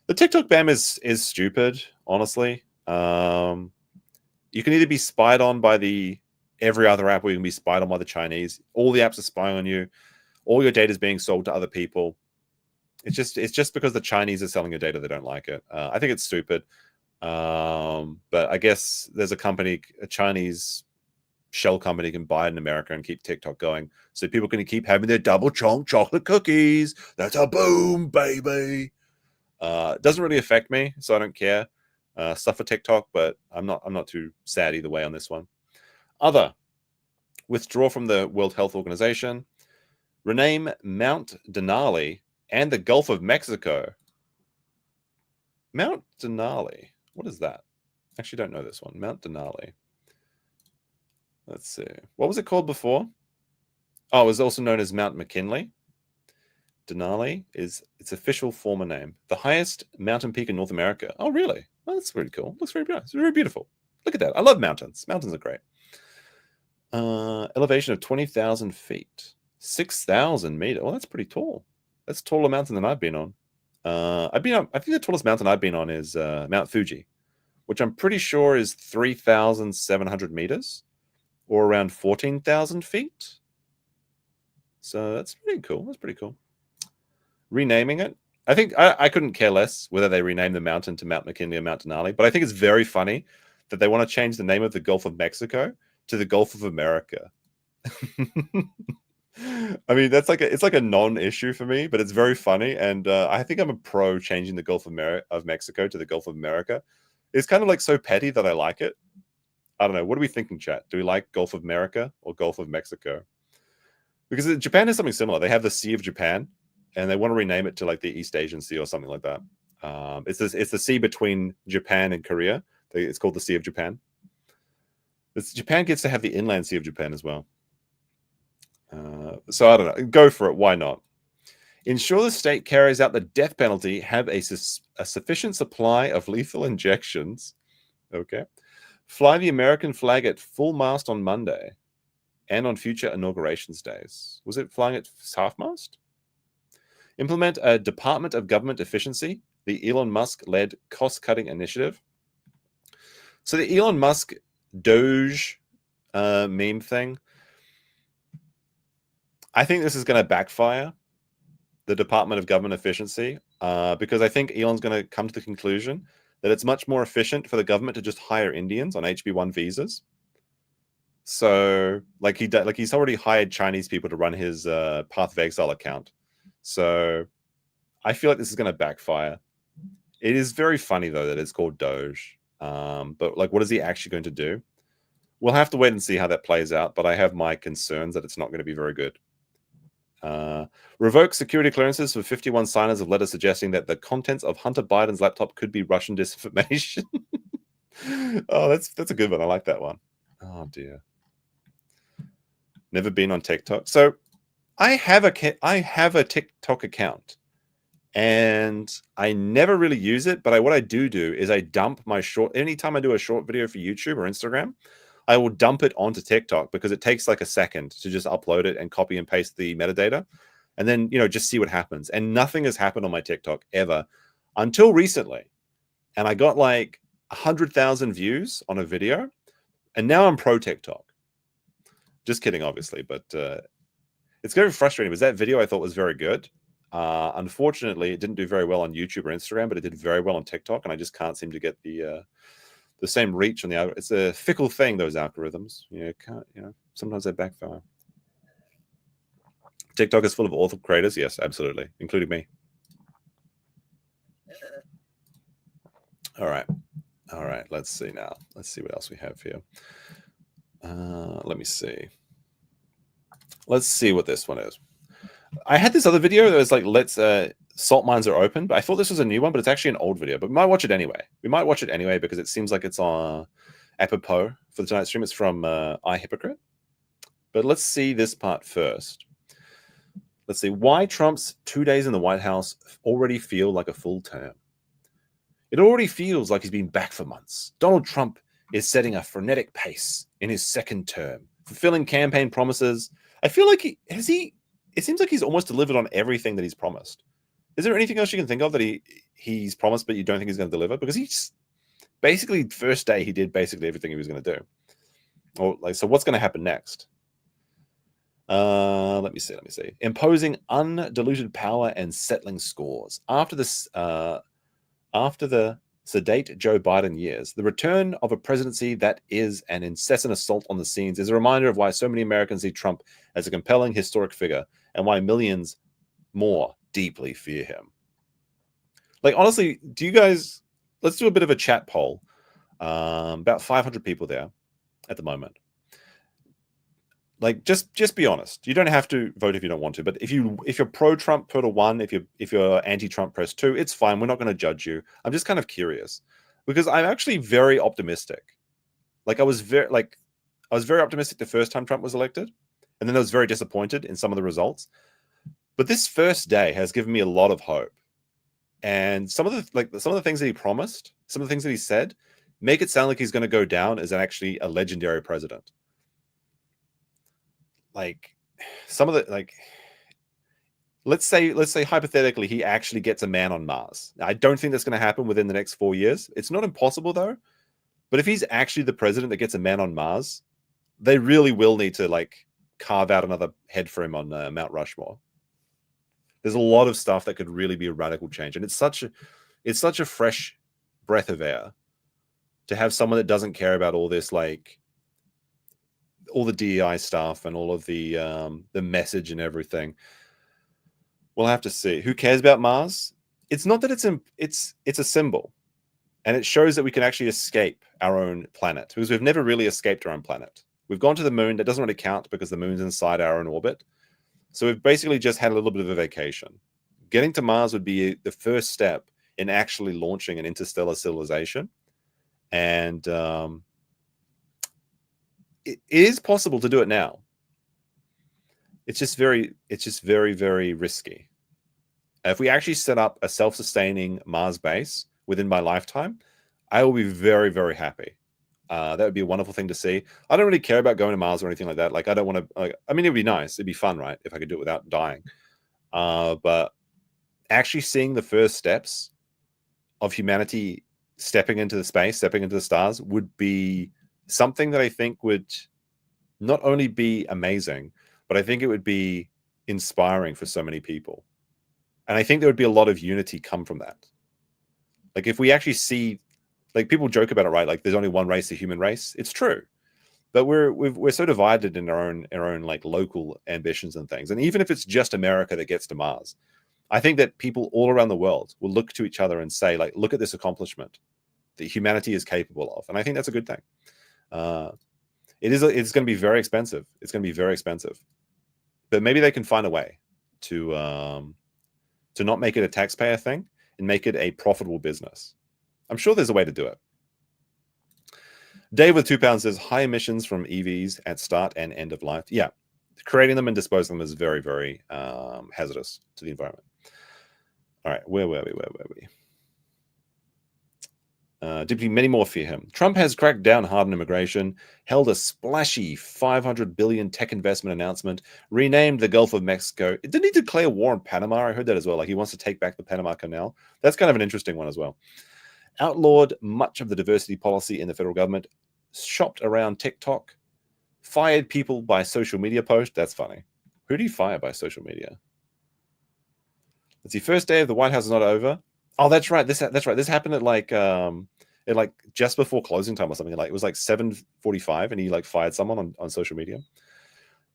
The TikTok ban is stupid, honestly. You can either be spied on by every other app, or you can be spied on by the Chinese. All the apps are spying on you. All your data is being sold to other people. It's just because the Chinese are selling your data, they don't like it. I think it's stupid. But I guess there's a Chinese shell company can buy it in America and keep TikTok going, so people can keep having their double chunk chocolate cookies. That's a boom, baby. It doesn't really affect me, so I don't care. Stuff for TikTok, but I'm not too sad either way on this one. Other, withdraw from the World Health Organization. Rename Mount Denali and the Gulf of Mexico. Mount Denali. What is that? Actually, don't know this one. Mount Denali. Let's see. What was it called before? Oh, it was also known as Mount McKinley. Denali is its official former name. The highest mountain peak in North America. Oh, really? Oh, that's pretty cool. Looks very nice. It's very beautiful. Look at that. I love mountains. Mountains are great. Elevation of 20,000 feet. 6,000 meters. Well, that's pretty tall. That's a taller mountain than I've been on. I think the tallest mountain I've been on is Mount Fuji, which I'm pretty sure is 3,700 meters, or around 14,000 feet. So that's pretty cool. That's pretty cool. Renaming it. I think I couldn't care less whether they rename the mountain to Mount McKinley or Mount Denali, but I think it's very funny that they want to change the name of the Gulf of Mexico to the Gulf of America. I mean, it's like a non-issue for me, but it's very funny, and I think I'm a pro changing the Gulf of Mexico to the Gulf of America. It's kind of like so petty that I like it. I don't know. What are we thinking, chat? Do we like Gulf of America or Gulf of Mexico? Because Japan has something similar. They have the Sea of Japan, and they want to rename it to like the East Asian Sea or something like that. It's the sea between Japan and Korea. It's called the Sea of Japan. Japan gets to have the inland Sea of Japan as well. So I don't know. Go for it. Why not? Ensure the state carries out the death penalty. Have a sufficient supply of lethal injections. Okay. Fly the American flag at full mast on Monday and on future inaugurations days. Was it flying at half mast? Implement a Department of Government Efficiency, the Elon Musk-led cost-cutting initiative. So the Elon Musk Doge meme thing, I think this is going to backfire, the Department of Government Efficiency, because I think Elon's going to come to the conclusion that it's much more efficient for the government to just hire Indians on HB1 visas. So, he's already hired Chinese people to run his Path of Exile account. So, I feel like this is going to backfire. It is very funny though that it's called Doge, but like, what is he actually going to do? We'll have to wait and see how that plays out. But I have my concerns that it's not going to be very good. Revoke security clearances for 51 signers of letters suggesting that the contents of Hunter Biden's laptop could be Russian disinformation. Oh, that's a good one. I like that one. Oh dear. Never been on TikTok. So I have a TikTok account, and I never really use it. But what I do is I dump my anytime I do a short video for YouTube or Instagram, I will dump it onto TikTok because it takes like a second to just upload it and copy and paste the metadata, and then just see what happens. And nothing has happened on my TikTok ever until recently, and I got like 100,000 views on a video, and now I'm pro TikTok. Just kidding, obviously, but it's very frustrating because that video I thought was very good. Unfortunately, it didn't do very well on YouTube or Instagram, but it did very well on TikTok, and I just can't seem to get the same reach on the. It's a fickle thing, those algorithms. Sometimes they backfire. TikTok is full of awful creators. Yes, absolutely, including me. All right. Let's see now. Let's see what else we have here. Let me see. Let's see what this one is. I had this other video that was like, salt mines are open, but I thought this was a new one, but it's actually an old video. But we might watch it anyway. Because it seems like it's on apropos for the tonight's stream. It's from iHypocrite. But let's see this part first. Let's see. Why Trump's 2 days in the White House already feel like a full term? It already feels like he's been back for months. Donald Trump is setting a frenetic pace in his second term, fulfilling campaign promises. I feel like it seems like he's almost delivered on everything that he's promised. Is there anything else you can think of that he's promised but you don't think he's going to deliver? Because he's basically, first day, he did basically everything he was going to do. Or like, so what's going to happen next? Let me see. Imposing undiluted power and settling scores. After the sedate Joe Biden years, the return of a presidency that is an incessant assault on the scenes is a reminder of why so many Americans see Trump as a compelling historic figure and why millions more deeply fear him. Like, honestly, do you guys, let's do a bit of a chat poll. About 500 people there at the moment. Like, just be honest. You don't have to vote if you don't want to, but if you're pro-Trump, put a 1. If you're anti-Trump, press 2. It's fine. We're not going to judge you. I'm just kind of curious because I'm actually very optimistic. Like, I was very optimistic the first time Trump was elected, and then I was very disappointed in some of the results. But this first day has given me a lot of hope. And some of the things that he promised, some of the things that he said, make it sound like he's going to go down as actually a legendary president. Like, some of the, like, let's say hypothetically he actually gets a man on Mars. Now, I don't think that's going to happen within the next 4 years. It's not impossible though. But if he's actually the president that gets a man on Mars, they really will need to like carve out another head for him on Mount Rushmore. There's a lot of stuff that could really be a radical change, and it's such a fresh breath of air to have someone that doesn't care about all this, like all the DEI stuff and all of the message and everything. We'll have to see. Who cares about Mars? It's not that it's a symbol, and it shows that we can actually escape our own planet, because we've never really escaped our own planet. We've gone to the moon. That doesn't really count because the moon's inside our own orbit. So we've basically just had a little bit of a vacation. Getting to Mars would be the first step in actually launching an interstellar civilization. And it is possible to do it now. It's just very, very risky. If we actually set up a self-sustaining Mars base within my lifetime, I will be very, very happy. That would be a wonderful thing to see. I don't really care about going to Mars or anything like that. Like, I don't want to, I mean, it'd be nice. It'd be fun, right? If I could do it without dying. But actually seeing the first steps of humanity stepping into the space, stepping into the stars would be something that I think would not only be amazing, but I think it would be inspiring for so many people. And I think there would be a lot of unity come from that. Like, if we actually see, like, people joke about it, right? Like, there's only one race, the human race. It's true, but we're so divided in our own like local ambitions and things. And even if it's just America that gets to Mars, I think that people all around the world will look to each other and say, like, look at this accomplishment that humanity is capable of. And I think that's a good thing. It's going to be very expensive. It's going to be very expensive, but maybe they can find a way to not make it a taxpayer thing and make it a profitable business. I'm sure there's a way to do it. Dave with £2 says high emissions from EVs at start and end of life. Yeah, creating them and disposing of them is very, very hazardous to the environment. All right, where were we? Deeply, many more fear him. Trump has cracked down hard on immigration, held a splashy $500 billion tech investment announcement, renamed the Gulf of Mexico. Didn't he declare war on Panama? I heard that as well. Like, he wants to take back the Panama Canal. That's kind of an interesting one as well. Outlawed much of the diversity policy in the federal government, shopped around TikTok, fired people by social media post. That's funny. Who do you fire by social media? Let's see. First day of the White House is not over. Oh, that's right. That's right. This happened at like just before closing time or something. Like, it was like 7:45, and he like fired someone on social media.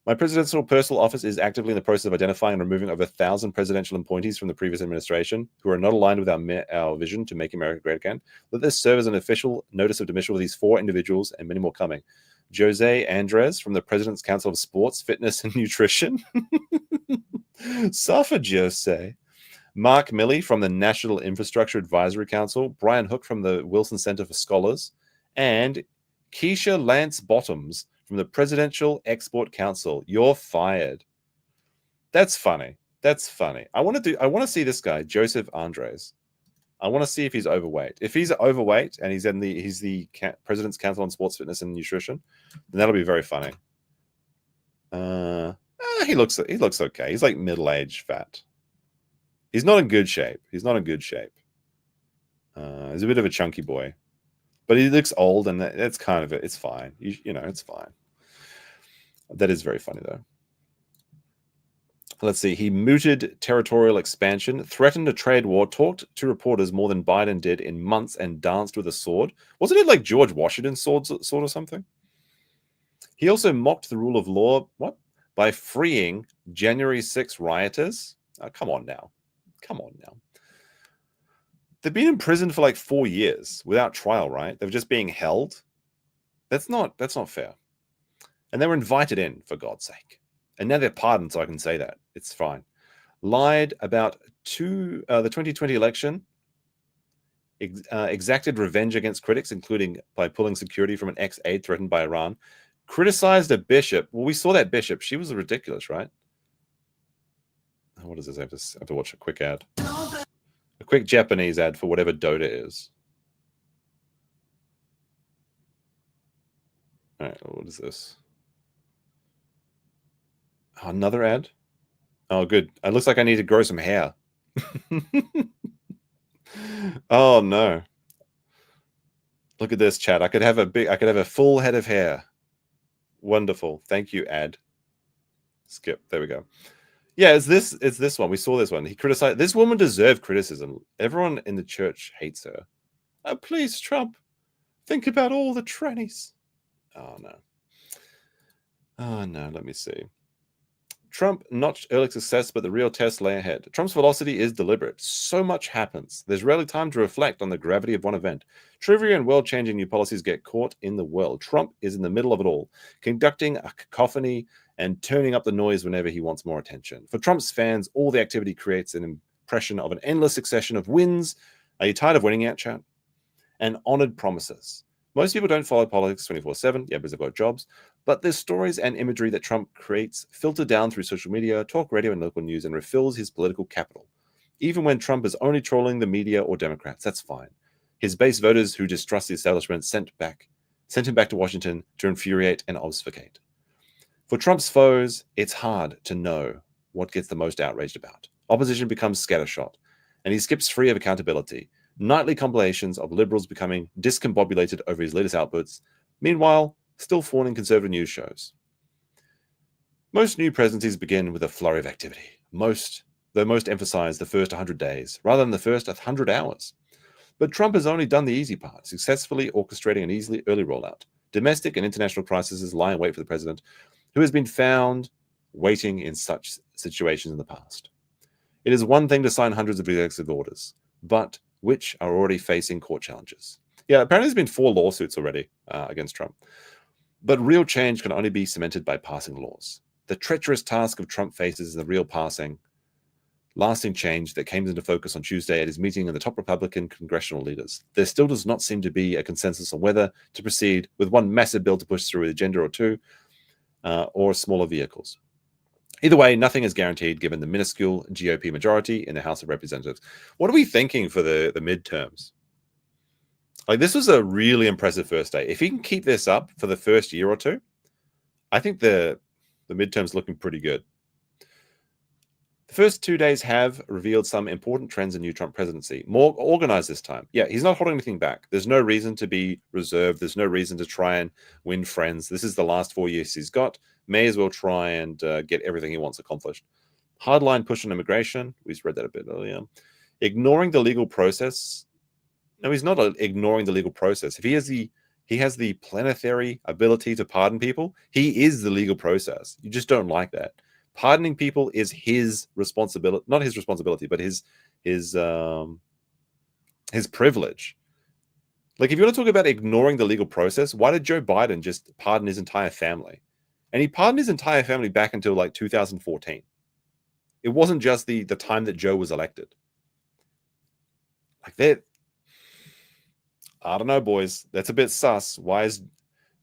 My presidential personal office is actively in the process of identifying and removing over 1,000 presidential appointees from the previous administration who are not aligned with our vision to make America great again. Let this serve as an official notice of dismissal of these 4 individuals and many more coming. Jose Andres from the President's Council of Sports, Fitness, and Nutrition. Suffer Jose. Mark Milley from the National Infrastructure Advisory Council. Brian Hook from the Wilson Center for Scholars. And Keisha Lance Bottoms from the Presidential Export Council. You're fired. That's funny. That's funny. I want to see this guy, Joseph Andres. I want to see if he's overweight. If he's overweight and he's the President's Council on Sports Fitness and Nutrition, then that'll be very funny. He looks okay. He's like middle-aged fat. He's not in good shape. He's a bit of a chunky boy, but he looks old, and that's kind of it. It's fine. You know, it's fine. That is very funny though. Let's see. He mooted territorial expansion, threatened a trade war, talked to reporters more than Biden did in months, and danced with a sword. Wasn't it like George Washington's sword or something? He also mocked the rule of law. What? By freeing January 6 rioters? Oh, come on now. They've been in prison for like 4 years without trial, right? They're just being held. That's not fair. And they were invited in, for God's sake. And now they're pardoned, so I can say that. It's fine. Lied about the 2020 election. Exacted revenge against critics, including by pulling security from an ex-aide threatened by Iran. Criticized a bishop. Well, we saw that bishop. She was ridiculous, right? What is this? I have to watch a quick ad. A quick Japanese ad for whatever Dota is. All right, what is this? Oh, another ad? Oh, good. It looks like I need to grow some hair. Oh no. Look at this, chat. I could have a full head of hair. Wonderful. Thank you, ad. Skip. There we go. Yeah, it's this one. We saw this one. He criticized this woman deserved criticism. Everyone in the church hates her. Oh, please, Trump. Think about all the trannies. Oh no. Oh no, let me see. Trump notched early success, but the real test lay ahead. Trump's velocity is deliberate. So much happens. There's rarely time to reflect on the gravity of one event. Trivia and world-changing new policies get caught in the whirl. Trump is in the middle of it all, conducting a cacophony and turning up the noise whenever he wants more attention. For Trump's fans, all the activity creates an impression of an endless succession of wins. Are you tired of winning out, chat? And honored promises. Most people don't follow politics 24/7, yeah, because they've got jobs, but there's stories and imagery that Trump creates filter down through social media, talk radio, and local news, and refills his political capital. Even when Trump is only trolling the media or Democrats, that's fine. His base voters who distrust the establishment sent him back to Washington to infuriate and obfuscate. For Trump's foes, it's hard to know what gets the most outraged about. Opposition becomes scattershot, and he skips free of accountability. Nightly compilations of liberals becoming discombobulated over his latest outputs, meanwhile, still fawning conservative news shows. Most new presidencies begin with a flurry of activity. Most emphasize the first 100 days, rather than the first 100 hours. But Trump has only done the easy part, successfully orchestrating an early rollout. Domestic and international crises lie in wait for the president, who has been found waiting in such situations in the past. It is one thing to sign hundreds of executive orders, but which are already facing court challenges. Yeah, apparently there's been 4 lawsuits already against Trump. But real change can only be cemented by passing laws. The treacherous task of Trump faces is the real lasting change that came into focus on Tuesday at his meeting of the top Republican congressional leaders. There still does not seem to be a consensus on whether to proceed with one massive bill to push through an agenda or two, or smaller vehicles. Either way, nothing is guaranteed given the minuscule GOP majority in the House of Representatives. What are we thinking for the midterms? Like, this was a really impressive first day. If he can keep this up for the first year or two, I think the midterms looking pretty good. The first 2 days have revealed some important trends in new Trump presidency. More organized this time. Yeah, he's not holding anything back. There's no reason to be reserved. There's no reason to try and win friends. This is the last 4 years he's got. May as well try and get everything he wants accomplished. Hardline push on immigration. We read that a bit earlier. Ignoring the legal process. No, he's not ignoring the legal process. If he has the planetary ability to pardon people, he is the legal process. You just don't like that. Pardoning people is his responsibility, not his responsibility, but his privilege. Like, if you want to talk about ignoring the legal process, why did Joe Biden just pardon his entire family? And he pardoned his entire family back until like 2014. It wasn't just the time that Joe was elected. Like, that, I don't know, boys. That's a bit sus. Why is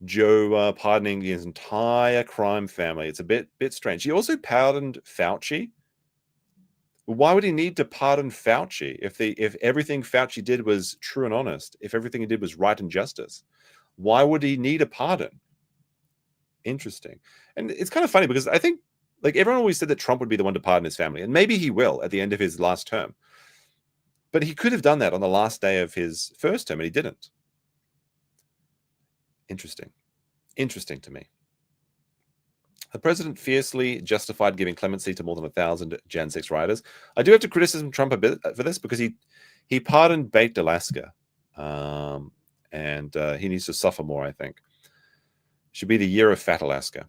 Joe pardoning his entire crime family? It's a bit strange. He also pardoned Fauci Why would he need to pardon Fauci if everything Fauci did was true and honest, if everything he did was right and justice? Why would he need a pardon? Interesting. And it's kind of funny because I think like everyone always said that Trump would be the one to pardon his family, and maybe he will at the end of his last term. But he could have done that on the last day of his first term, and he didn't. Interesting. Interesting to me. The president fiercely justified giving clemency to more than 1,000 Jan 6 rioters. I do have to criticize Trump a bit for this because he pardoned Baked Alaska, and he needs to suffer more, I think. Should be the year of Fat Alaska.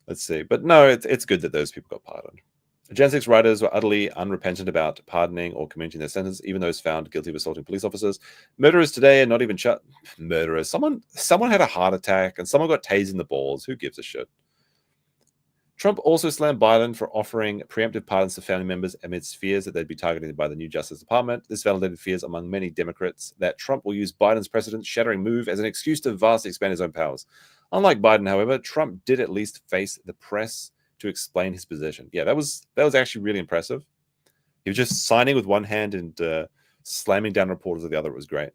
Let's see. But no, it's good that those people got pardoned. Jan 6 rioters were utterly unrepentant about pardoning or commuting their sentence, even those found guilty of assaulting police officers. Murderers today are not even murderers. Someone had a heart attack and someone got tased in the balls. Who gives a shit? Trump also slammed Biden for offering preemptive pardons to family members amidst fears that they'd be targeted by the new Justice Department. This validated fears among many Democrats that Trump will use Biden's precedent-shattering move as an excuse to vastly expand his own powers. Unlike Biden, however, Trump did at least face the press to explain his position. Yeah, that was actually really impressive. He was just signing with one hand and slamming down reporters with the other. It was great.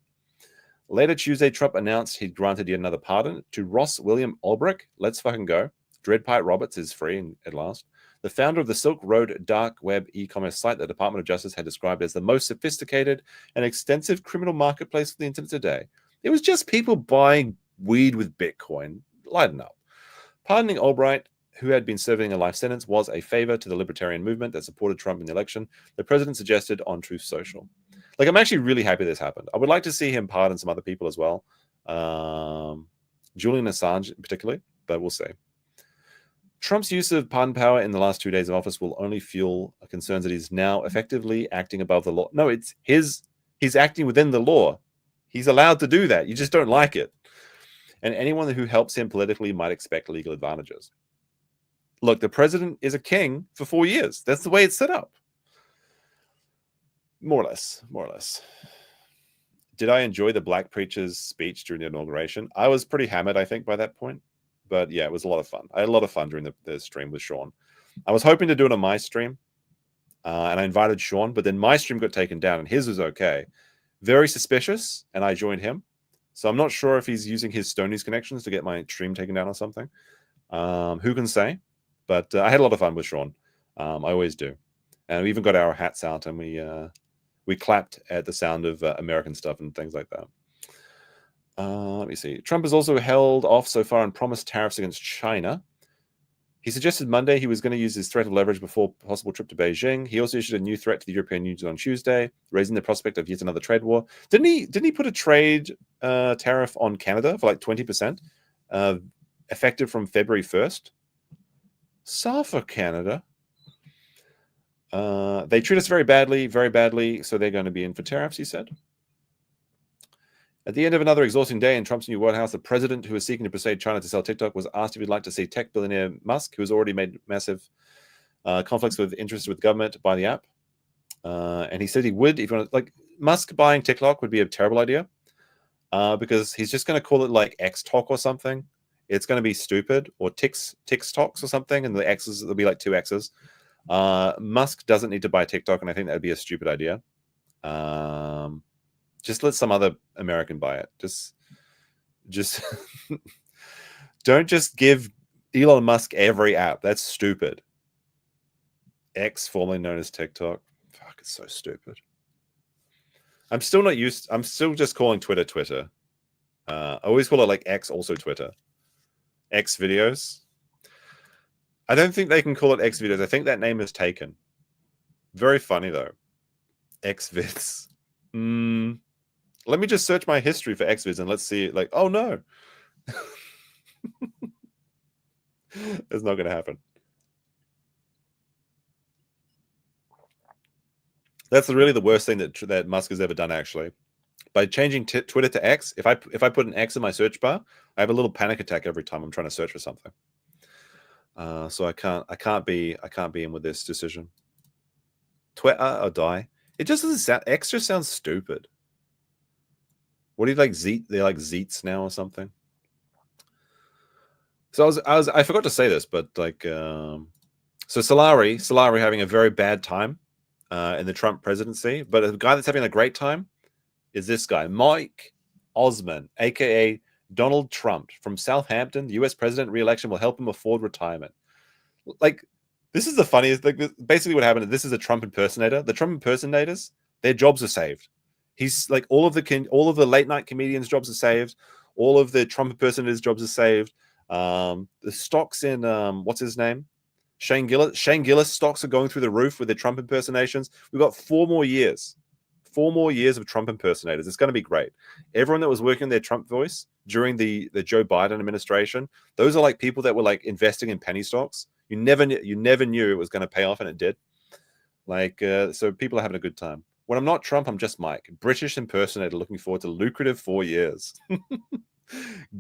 Later Tuesday, Trump announced he'd granted yet another pardon to Ross William Ulbricht. Let's fucking go. Dreadpipe Roberts is free at last. The founder of the Silk Road dark web e-commerce site the Department of Justice had described as the most sophisticated and extensive criminal marketplace for the internet today. It was just people buying weed with Bitcoin. Lighten up. Pardoning Albright, who had been serving a life sentence, was a favor to the libertarian movement that supported Trump in the election, the president suggested on Truth Social. Like, I'm actually really happy this happened. I would like to see him pardon some other people as well. Julian Assange particularly, but we'll see. Trump's use of pardon power in the last 2 days of office will only fuel concerns that he's now effectively acting above the law. No, it's he's acting within the law. He's allowed to do that. You just don't like it. And anyone who helps him politically might expect legal advantages. Look, the president is a king for 4 years. That's the way it's set up. More or less. Did I enjoy the black preacher's speech during the inauguration? I was pretty hammered, I think, by that point. But yeah, it was a lot of fun. I had a lot of fun during the stream with Sean. I was hoping to do it on my stream, and I invited Sean, but then my stream got taken down, and his was okay. Very suspicious, and I joined him. So I'm not sure if he's using his Stonies connections to get my stream taken down or something. Who can say? But I had a lot of fun with Sean. I always do. And we even got our hats out, and we clapped at the sound of American stuff and things like that. Let me see. Trump has also held off so far and promised tariffs against China. He suggested Monday he was going to use his threat of leverage before a possible trip to Beijing. He also issued a new threat to the European Union on Tuesday, raising the prospect of yet another trade war. Didn't he put a trade tariff on Canada for like 20%, effective from February 1st? Suffer Canada. They treat us very badly, so they're going to be in for tariffs, he said. At the end of another exhausting day in Trump's new White House, the president, who was seeking to persuade China to sell TikTok, was asked if he'd like to see tech billionaire Musk, who has already made massive conflicts with interests with government, buy the app. And he said he would. If you want to, like, Musk buying TikTok would be a terrible idea because he's just going to call it like X-Talk or something. It's going to be stupid, or TikToks or something, and the X's, there'll be like 2 X's. Musk doesn't need to buy TikTok, and I think that would be a stupid idea. Just let some other American buy it. Just don't just give Elon Musk every app. That's stupid. X, formerly known as TikTok. Fuck, it's so stupid. I'm still just calling Twitter Twitter. I always call it like X, also Twitter. X videos. I don't think they can call it X videos. I think that name is taken. Very funny though. X vids. Let me just search my history for X vids and let's see. Like, oh no. It's not going to happen. That's really the worst thing that Musk has ever done, actually. By changing Twitter to X, if I put an X in my search bar, I have a little panic attack every time I'm trying to search for something. So I can't be in with this decision. Twitter or die. It just doesn't sound. X just sounds stupid. What do you like? They're like Zeets now or something. So I forgot to say this, but like, So Salari having a very bad time in the Trump presidency, but a guy that's having a great time is this guy, Mike Osman, aka Donald Trump from Southampton. The U.S. president re-election will help him afford retirement. Like, this is the funniest. Like, basically, what happened is this is a Trump impersonator. The Trump impersonators, their jobs are saved. He's like all of the late night comedians' jobs are saved. All of the Trump impersonators' jobs are saved. The stocks in what's his name? Shane Gillis stocks are going through the roof with the Trump impersonations. We've got 4 more years. 4 more years of Trump impersonators. It's going to be great. Everyone that was working their Trump voice during the Joe Biden administration, those are like people that were like investing in penny stocks. You never knew it was going to pay off, and it did. Like, so people are having a good time. When I'm not Trump, I'm just Mike, British impersonator, looking forward to lucrative 4 years.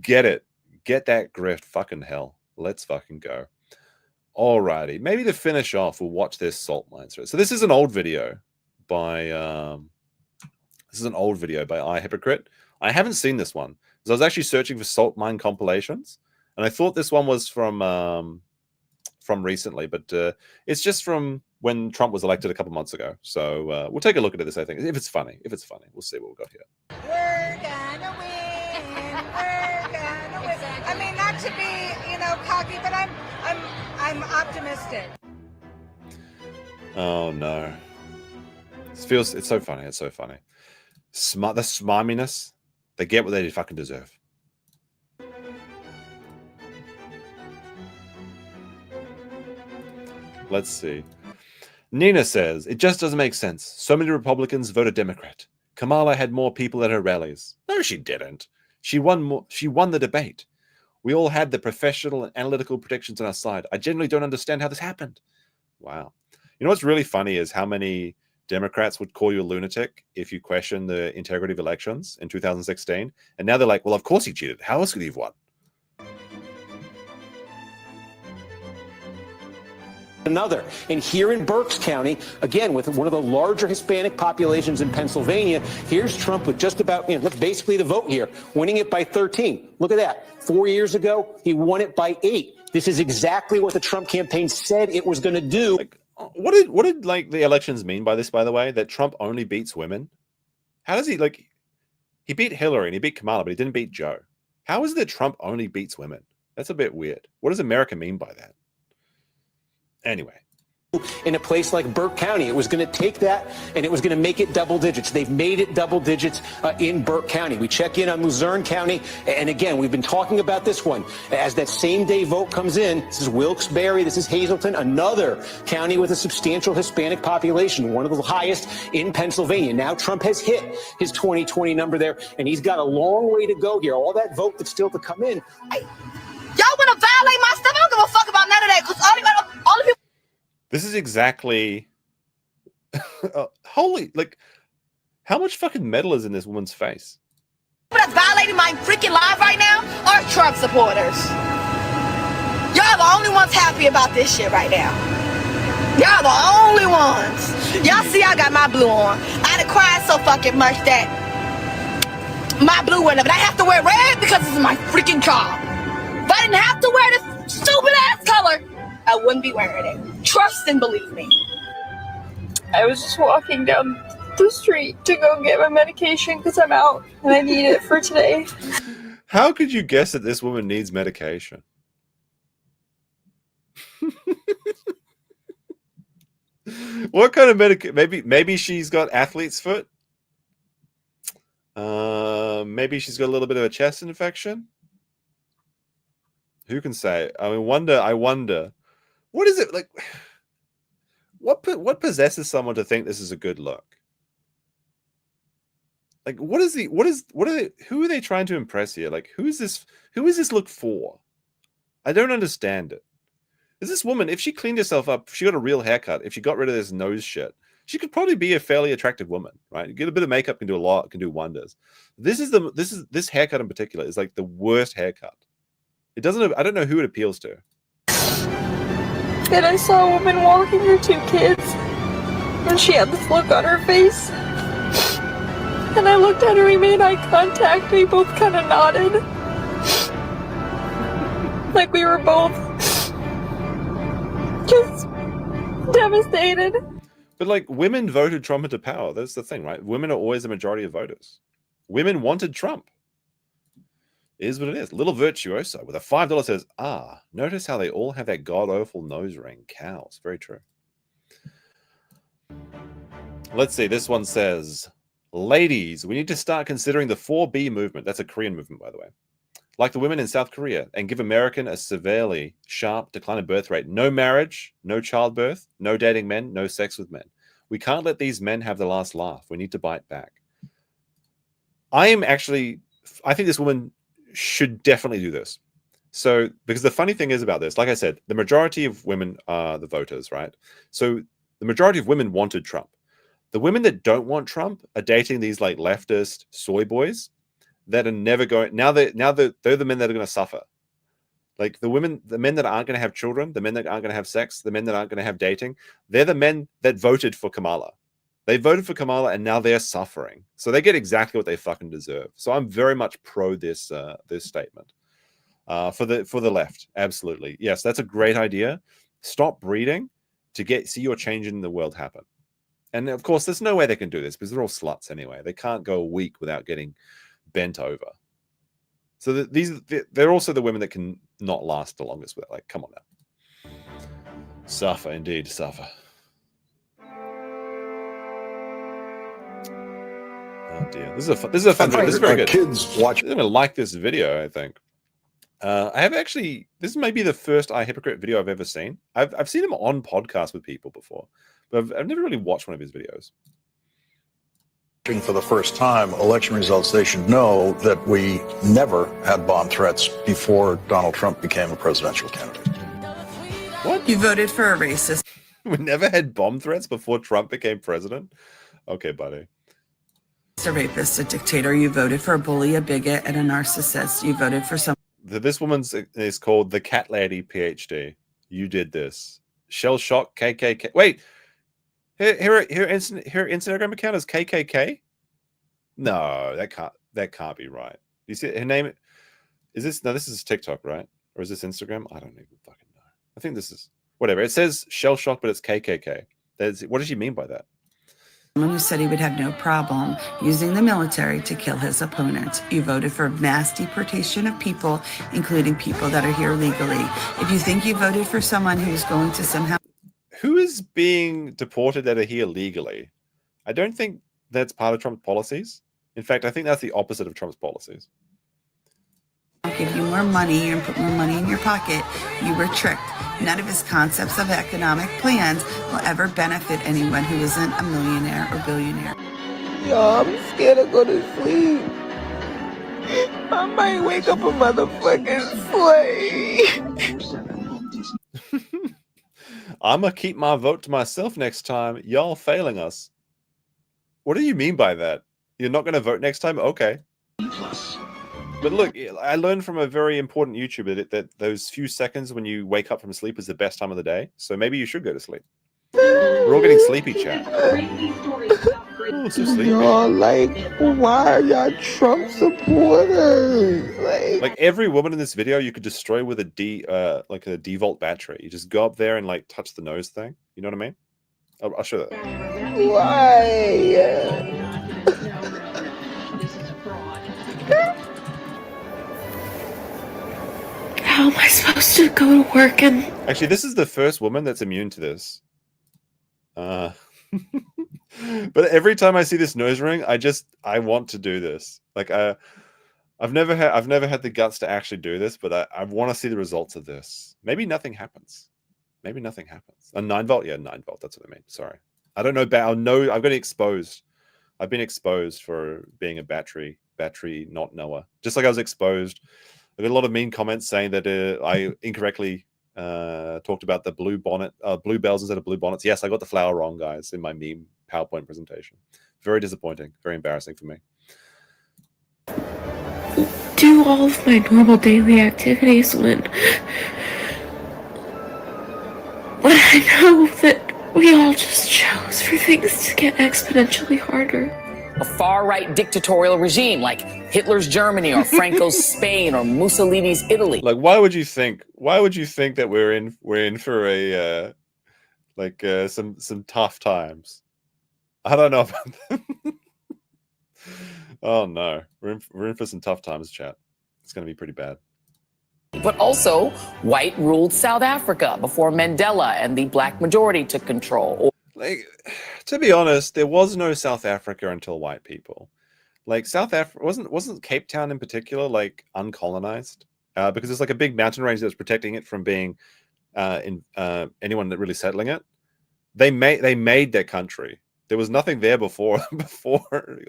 Get it. Get that grift. Fucking hell. Let's fucking go. Alrighty. Maybe to finish off, we'll watch this salt mines. So this is an old video by I Hypocrite. I haven't seen this one because I was actually searching for salt mine compilations, and I thought this one was from recently, but it's just from when Trump was elected a couple months ago. So we'll take a look at this. I think if it's funny, we'll see what we've got here. We're gonna win. We're gonna win. I mean, not to be, cocky, but I'm optimistic. Oh no. It's so funny. It's so funny. The smarminess, they get what they fucking deserve. Let's see. Nina says, it just doesn't make sense. So many Republicans voted Democrat. Kamala had more people at her rallies. No, she didn't. She won the debate. We all had the professional and analytical predictions on our side. I genuinely don't understand how this happened. Wow. You know what's really funny is how many Democrats would call you a lunatic if you question the integrity of elections in 2016. And now they're like, well, of course he cheated. How else could he have won? Another. And here in Berks County, again, with one of the larger Hispanic populations in Pennsylvania, here's Trump with just about, look, basically the vote here, winning it by 13. Look at that. 4 years ago, he won it by 8. This is exactly what the Trump campaign said it was going to do. Like, what did like the elections mean by this, by the way, that Trump only beats women? How does he, like, he beat Hillary and he beat Kamala, but he didn't beat Joe. How is it that Trump only beats women? That's a bit weird. What does America mean by that? Anyway. In a place like Burke County, it was going to take that and it was going to make it double digits. They've made it double digits in Burke County. We check in on Luzerne County, and again, we've been talking about this one as that same day vote comes in. This is Wilkes-Barre, this is Hazleton, another county with a substantial Hispanic population, one of the highest in Pennsylvania. Now Trump has hit his 2020 number there, and he's got a long way to go here. All that vote that's still to come in. Y'all want to violate my stuff? I don't give a fuck about none of that, because all the people. This is exactly holy, like, how much fucking metal is in this woman's face? That's violating my freaking life right now are Trump supporters. Y'all the only ones happy about this shit right now. Y'all the only ones. Y'all see I got my blue on. I done cried so fucking much that my blue went up, but I have to wear red because this is my freaking job. If I didn't have to wear this stupid ass color, I wouldn't be wearing it. Trust and believe me. I was just walking down the street to go get my medication because I'm out and I need it for today. How could you guess that this woman needs medication? What kind of medication? Maybe she's got athlete's foot. Maybe she's got a little bit of a chest infection. Who can say? I wonder. What is it like? What possesses someone to think this is a good look? Like, who are they trying to impress here? Like, who is this look for? I don't understand it. Is this woman, if she cleaned herself up, if she got a real haircut, if she got rid of this nose shit, she could probably be a fairly attractive woman, right? Get a bit of makeup can do a lot, can do wonders. This haircut in particular is like the worst haircut. I don't know who it appeals to. And I saw a woman walking her 2 kids, and she had this look on her face. And I looked at her, we made eye contact, we both kind of nodded. Like we were both just devastated. But like, women voted Trump into power. That's the thing, right? Women are always the majority of voters. Women wanted Trump. It is what it is. Little virtuoso with a $5 says, notice how they all have that god-awful nose ring. Cows. Very true. Let's see. This one says, ladies, we need to start considering the 4B movement. That's a Korean movement, by the way. Like the women in South Korea, and give American a severely sharp decline in birth rate. No marriage, no childbirth, no dating men, no sex with men. We can't let these men have the last laugh. We need to bite back. I think this woman should definitely do this. So, because the funny thing is about this, like I said, the majority of women are the voters, right? So the majority of women wanted Trump. The women that don't want Trump are dating these like leftist soy boys that are never going. Now they're the men that are going to suffer. Like the men that aren't going to have children, the men that aren't going to have sex, the men that aren't going to have dating, they're the men that voted for Kamala. They voted for Kamala and now they're suffering. So they get exactly what they fucking deserve. So I'm very much pro this statement. For the left, absolutely. Yes, that's a great idea. Stop breeding to see your change in the world happen. And of course, there's no way they can do this because they're all sluts anyway. They can't go a week without getting bent over. So they're also the women that can not last the longest with it. Like, come on now. Suffer, indeed, suffer. Oh dear, this is a fun video. This is very good. Kids watch. They're gonna like this video, I think. I have actually. This may be the first I Hypocrite video I've ever seen. I've seen him on podcasts with people before, but I've never really watched one of his videos. For the first time, election results, they should know that we never had bomb threats before Donald Trump became a presidential candidate. What? You voted for a racist. We never had bomb threats before Trump became president? Okay, buddy. A rapist, a dictator. You voted for a bully, a bigot, and a narcissist. You voted for some. This woman's is called the Cat Lady PhD. You did this. Shell shock KKK. Wait, her Instagram account is KKK. No, that can't be right. You see her name? Is this no? This is TikTok, right? Or is this Instagram? I don't even fucking know. I think this is whatever. It says shell shock, but it's KKK. What does she mean by that? Someone who said he would have no problem using the military to kill his opponent. You voted for mass deportation of people, including people that are here legally. If you think you voted for someone who's going to somehow... Who is being deported that are here legally? I don't think that's part of Trump's policies. In fact, I think that's the opposite of Trump's policies. I'll give you more money and put more money in your pocket. You were tricked. None of his concepts of economic plans will ever benefit anyone who isn't a millionaire or billionaire. Yo, I'm scared to go to sleep. I might wake up a motherfucking slave. I'm going to keep my vote to myself next time. Y'all failing us. What do you mean by that? You're not going to vote next time? Okay. But look, I learned from a very important YouTuber that those few seconds when you wake up from sleep is the best time of the day. So maybe you should go to sleep. We're all getting sleepy, chat. Oh, so sleepy. Y'all, like, why are y'all Trump supporters? Like every woman in this video, you could destroy with a D-volt battery. You just go up there and like touch the nose thing. You know what I mean? I'll show that. Why? How am I supposed to go to work and... Actually, this is the first woman that's immune to this. But every time I see this nose ring, I want to do this. Like I've never had the guts to actually do this, but I want to see the results of this. Maybe nothing happens. Maybe nothing happens. A 9-volt? Yeah, 9-volt. That's what I mean. Sorry. I don't know. I've got exposed. I've been exposed for being a battery not knower. Just like I was exposed. I got a lot of mean comments saying that I incorrectly talked about the blue bells instead of blue bonnets. Yes, I got the flower wrong, guys, in my meme PowerPoint presentation. Very disappointing. Very embarrassing for me. Do all of my normal daily activities when I know that we all just chose for things to get exponentially harder. A far-right dictatorial regime like Hitler's Germany or Franco's Spain or Mussolini's Italy. Like, why would you think that we're in for Like some tough times. I don't know about them. Oh no, we're in for some tough times, chat. It's going to be pretty bad. But also, white ruled South Africa before Mandela and the black majority took control. Like, to be honest, there was no South Africa until white people. Like South Africa wasn't Cape Town in particular like uncolonized because there's like a big mountain range that's protecting it from being anyone that really settling it. They made their country. There was nothing there before.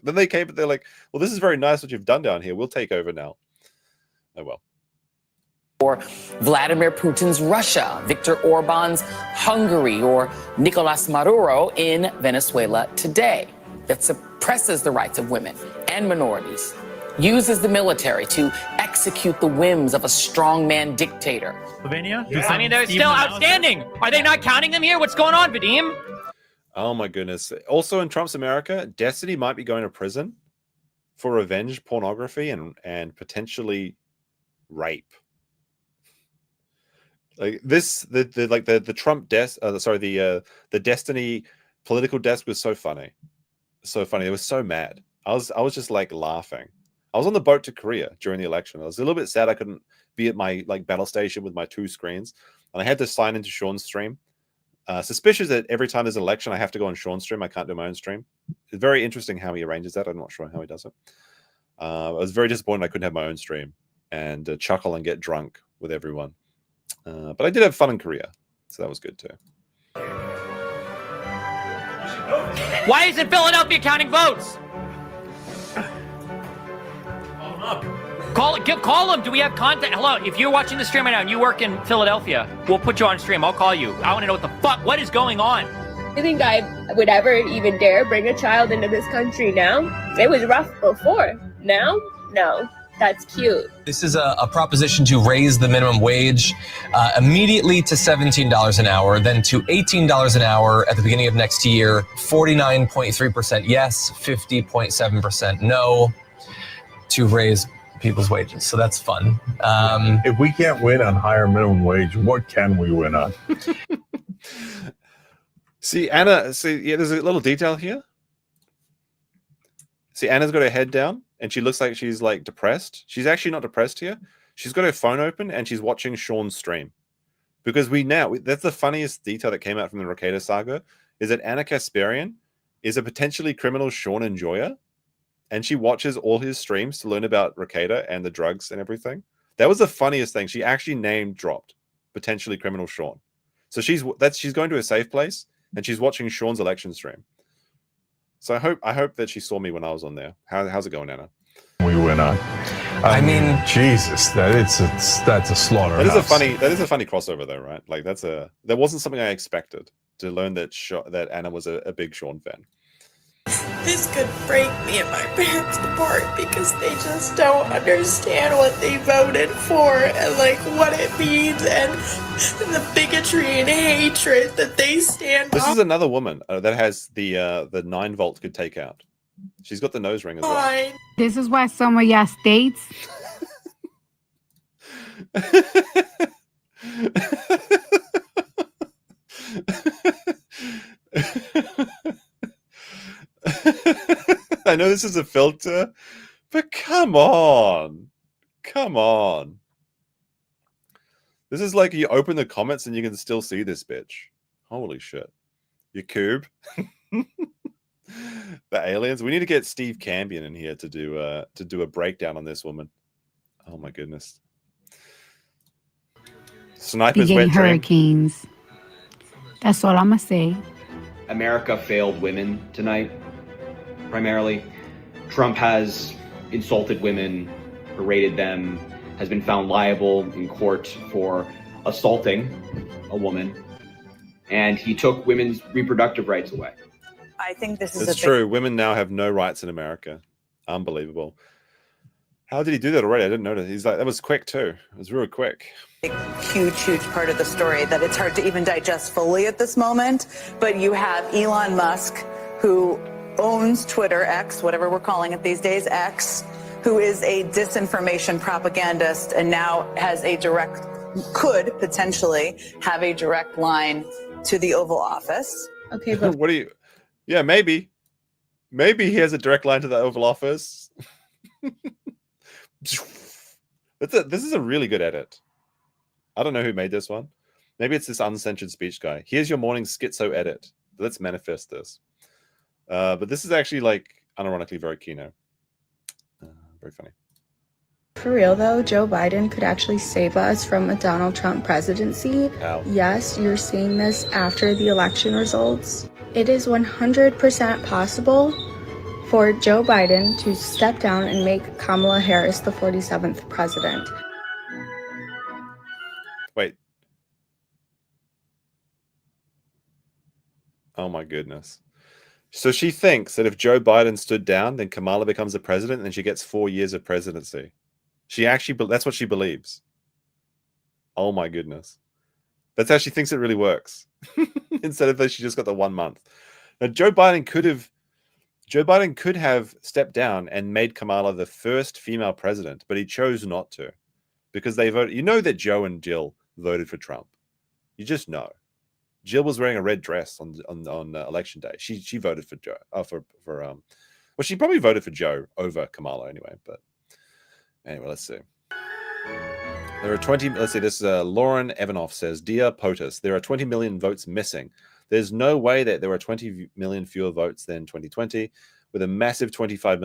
Then they came, but they're like, well, this is very nice what you've done down here. We'll take over now. Oh well. Or Vladimir Putin's Russia, Viktor Orban's Hungary, or Nicolas Maduro in Venezuela today, that suppresses the rights of women and minorities, uses the military to execute the whims of a strongman dictator. Slovenia? I mean, they're still outstanding. Are they not counting them here? What's going on, Vadim? Oh my goodness. Also in Trump's America, Destiny might be going to prison for revenge pornography and potentially rape. Like this, the Trump desk, the Destiny political desk was so funny. So funny. It was so mad. I was just like laughing. I was on the boat to Korea during the election. I was a little bit sad I couldn't be at my like battle station with my 2 screens. And I had to sign into Sean's stream. Suspicious that every time there's an election, I have to go on Sean's stream. I can't do my own stream. It's very interesting how he arranges that. I'm not sure how he does it. I was very disappointed I couldn't have my own stream and chuckle and get drunk with everyone. But I did have fun in Korea, so that was good too. Why isn't Philadelphia counting votes? Call them. Do we have contact? Hello, if you're watching the stream right now and you work in Philadelphia, we'll put you on stream. I'll call you. I want to know what is going on. I think I would ever even dare bring a child into this country now. It was rough before. Now, no. That's cute. This is a proposition to raise the minimum wage immediately to $17 an hour, then to $18 an hour at the beginning of next year. 49.3% yes, 50.7% no to raise people's wages. So that's fun. If we can't win on higher minimum wage, what can we win on? See, Anna, yeah, there's a little detail here. See, Anna's got her head down. And she looks like she's like depressed. She's actually not depressed here. She's got her phone open and she's watching Sean's stream. Because that's the funniest detail that came out from the Rokeda saga, is that Anna Kasparian is a potentially criminal Sean enjoyer. And she watches all his streams to learn about Rokeda and the drugs and everything. That was the funniest thing. She actually name dropped potentially criminal Sean. So she's going to a safe place and she's watching Sean's election stream. So I hope that she saw me when I was on there. How's it going, Anna? We went on. I mean, Jesus, that's a slaughterhouse. That is a funny crossover, though, right? Like that wasn't something I expected to learn that Anna was a big Sean fan. This could break me and my parents apart because they just don't understand what they voted for and like what it means and the bigotry and hatred that they stand This is another woman that has the 9-volt could take out. She's got the nose ring as well. This is why some of y'all states I know this is a filter, but come on. This is like you open the comments and you can still see this bitch. Holy shit. You coob. The aliens. We need to get Steve Cambion in here to do a breakdown on this woman. Oh my goodness. Snipers getting wet dream. hurricanes. That's all I'm gonna say. America failed women tonight, primarily. Trump has insulted women, berated them, has been found liable in court for assaulting a woman, and he took women's reproductive rights away. I think this is It's true. Women now have no rights in America. Unbelievable. How did he do that already? I didn't notice. He's like, that was quick too. It was real quick. Huge part of the story that it's hard to even digest fully at this moment. But you have Elon Musk, who owns Twitter, X, whatever we're calling it these days, X, who is a disinformation propagandist and now has could potentially have a direct line to the Oval Office. Okay, but What do you? Yeah, maybe he has a direct line to the Oval Office. This is a really good edit. I don't know who made this one. Maybe it's this uncensored speech guy. Here's your morning schizo edit. Let's manifest this. But this is actually like unironically very Kino. Very funny. For real though, Joe Biden could actually save us from a Donald Trump presidency. Ow. Yes, you're seeing this after the election results. It is 100% possible for Joe Biden to step down and make Kamala Harris the 47th president. Wait. Oh my goodness. So she thinks that if Joe Biden stood down, then Kamala becomes the president and then she gets 4 years of presidency. She actually, that's what she believes. Oh my goodness. That's how she thinks it really works. Instead of that, she just got the 1 month. Now, Joe Biden could have stepped down and made Kamala the first female president, but he chose not to because they voted. You know that Joe and Jill voted for Trump. You just know. Jill was wearing a red dress on election day. She voted for Joe. Well, she probably voted for Joe over Kamala anyway. But anyway, let's see. There are 20. Let's see. This Lauren Evanoff says, "Dear POTUS, there are 20 million votes missing. There's no way that there are 20 million fewer votes than 2020, with a massive $25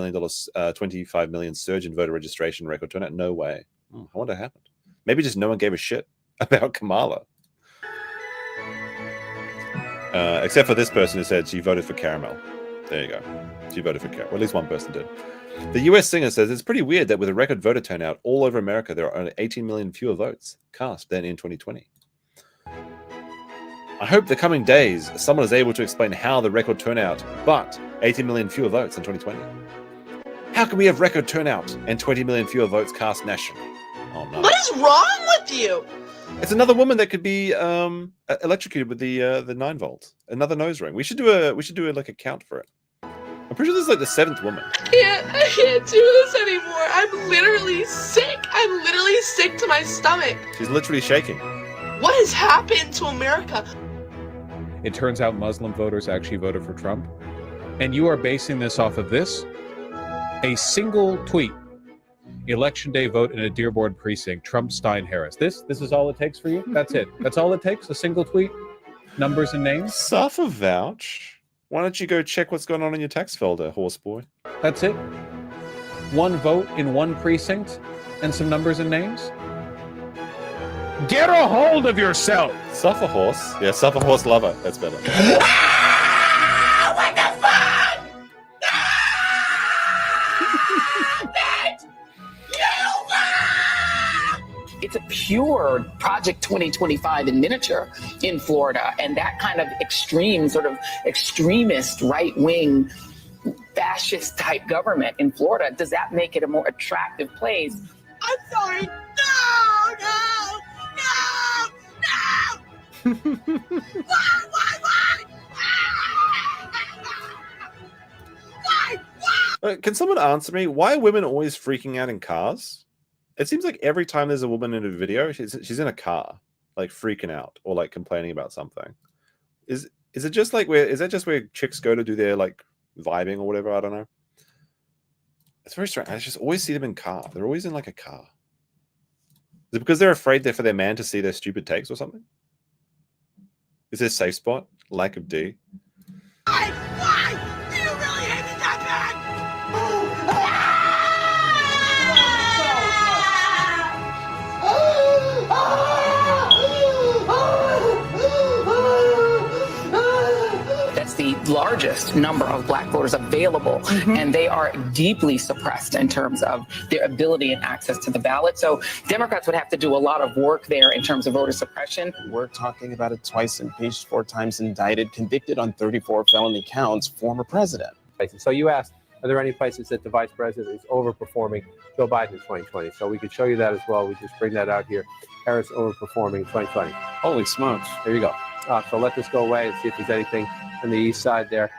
million surge in voter registration record turnout. No way. I wonder what happened. Maybe just no one gave a shit about Kamala." Except for this person who said she voted for Caramel. There you go. She voted for Caramel. Well, at least one person did. The US singer says it's pretty weird that with a record voter turnout all over America, there are only 18 million fewer votes cast than in 2020. I hope the coming days someone is able to explain how the record turnout, but 18 million fewer votes in 2020. How can we have record turnout and 20 million fewer votes cast nationally? Oh no. What is wrong with you? It's another woman that could be electrocuted with the 9 volt. Another nose ring. We should do like a count for it. I'm pretty sure this is like the 7th woman. I can't do this anymore. I'm literally sick. I'm literally sick to my stomach. She's literally shaking. What has happened to America? It turns out Muslim voters actually voted for Trump. And you are basing this off of this? A single tweet. Election day vote in a Dearborn precinct. Trump, Stein, Harris. This is all it takes for you? That's it. That's all it takes? A single tweet? Numbers and names? Suffer vouch. Why don't you go check what's going on in your text folder, horse boy? That's it? One vote in one precinct and some numbers and names? Get a hold of yourself! Suffer horse. Yeah, suffer horse lover. That's better. What the fuck? It's a pure Project 2025 in miniature in Florida. And that kind of extreme, sort of extremist, right-wing, fascist type government in Florida, does that make it a more attractive place? I'm sorry. No! Why? Can someone answer me? Why are women always freaking out in cars? It seems like every time there's a woman in a video, she's in a car, like freaking out or like complaining about something. Is it just like where chicks go to do their like vibing or whatever? I don't know. It's very strange. I just always see them in car. They're always in like a car. Is it because they're afraid for their man to see their stupid takes or something? Is there a safe spot? Lack of D? Why? Do you really hate me that bad? That's the largest number of black voters available, and they are deeply suppressed in terms of their ability and access to the ballot. So Democrats would have to do a lot of work there in terms of voter suppression. We're talking about a twice impeached, 4 times indicted, convicted on 34 felony counts, former president. So you asked, are there any places that the vice president is overperforming Joe Biden in 2020? So we could show you that as well. We just bring that out here. Harris overperforming in 2020. Holy smokes. There you go. So let this go away and see if there's anything on the east side there.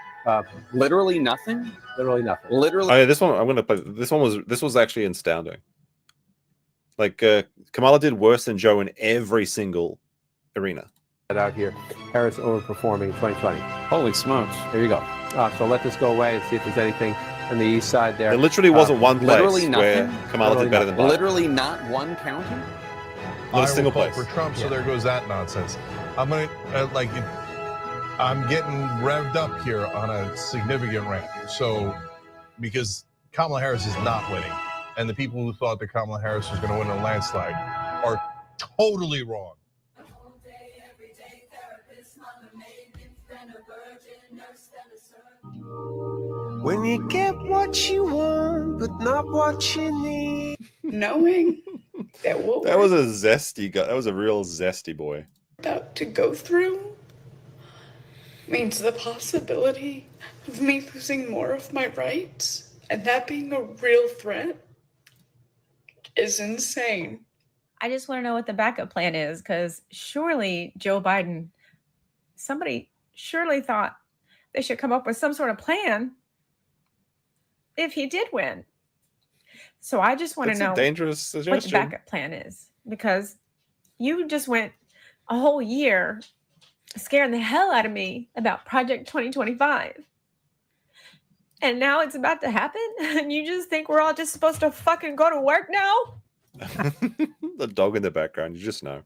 Literally nothing? Literally nothing. Literally. Oh, yeah, this one I'm gonna play. This was actually astounding. Like Kamala did worse than Joe in every single arena. out here. Harris overperforming 2020. Holy smokes. There you go. So let this go away and see if there's anything on the east side there. There literally wasn't one place literally where nothing? Kamala did better than Biden. Literally not one county? Not a I single will call place. for Trump, so there goes that nonsense. I'm gonna I'm getting revved up here on a significant rant. So, because Kamala Harris is not winning, and the people who thought that Kamala Harris was going to win a landslide are totally wrong. When you get what you want, but not what you need. Knowing that what That we're was a zesty guy. That was a real zesty boy. about to go through means the possibility of me losing more of my rights, and that being a real threat is insane. I just want to know what the backup plan is, because surely Joe Biden, somebody surely thought they should come up with some sort of plan if he did win. So I just want to know a dangerous what the suggestion. backup plan is, because you just went a whole year scaring the hell out of me about Project 2025. And now it's about to happen, and you just think we're all just supposed to fucking go to work now? The dog in the background. You just know.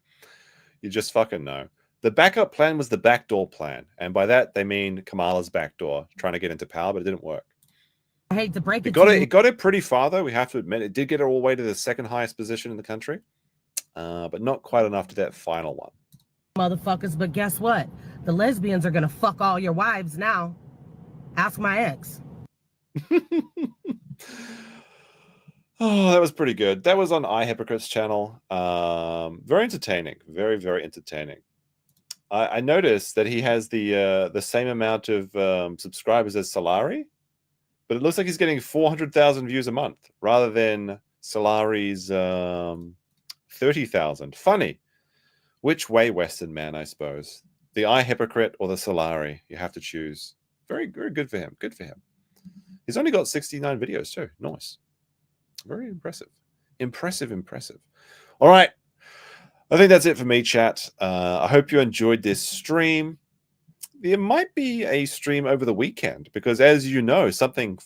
You just fucking know. The backup plan was the backdoor plan. And by that, they mean Kamala's backdoor, trying to get into power, but it didn't work. I hate to break It it got to it, you. it got it pretty far, though. We have to admit. It did get it all the way to the second highest position in the country, but not quite enough to that final one. Motherfuckers, but guess what? The lesbians are gonna fuck all your wives now. Ask my ex. Oh, that was pretty good. That was on iHypocrite's channel. Very entertaining. Very, very entertaining. I noticed that he has the same amount of subscribers as Salari, but it looks like he's getting 400,000 views a month rather than Salari's 30,000. Funny. Which way, Western man, I suppose? The iHypocrite or the Salari? You have to choose. Very, very good for him. Good for him. He's only got 69 videos too. Nice. Very impressive. Impressive. All right. I think that's it for me, chat. I hope you enjoyed this stream. There might be a stream over the weekend because, as you know, something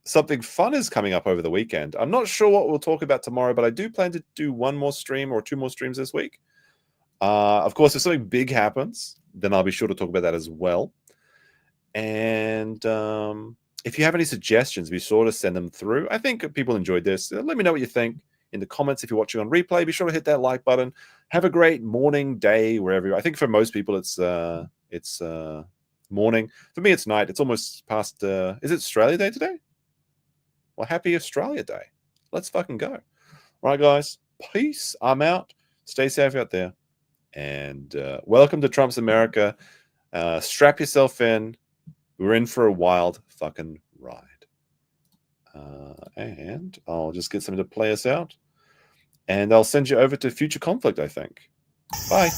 fun is coming up over the weekend. I'm not sure what we'll talk about tomorrow, but I do plan to do one more stream or two more streams this week. Of course, if something big happens, then I'll be sure to talk about that as well. And if you have any suggestions, be sure to send them through. I think people enjoyed this. Let me know what you think in the comments. If you're watching on replay, be sure to hit that like button. Have a great morning, day, wherever you are. I think for most people, it's morning. For me, it's night. It's almost past. Is it Australia Day today? Well, happy Australia Day. Let's fucking go. All right, guys. Peace. I'm out. Stay safe out there. And welcome to Trump's America. Strap yourself in. We're in for a wild fucking ride. And I'll just get something to play us out. And I'll send you over to Future Conflict, I think. Bye.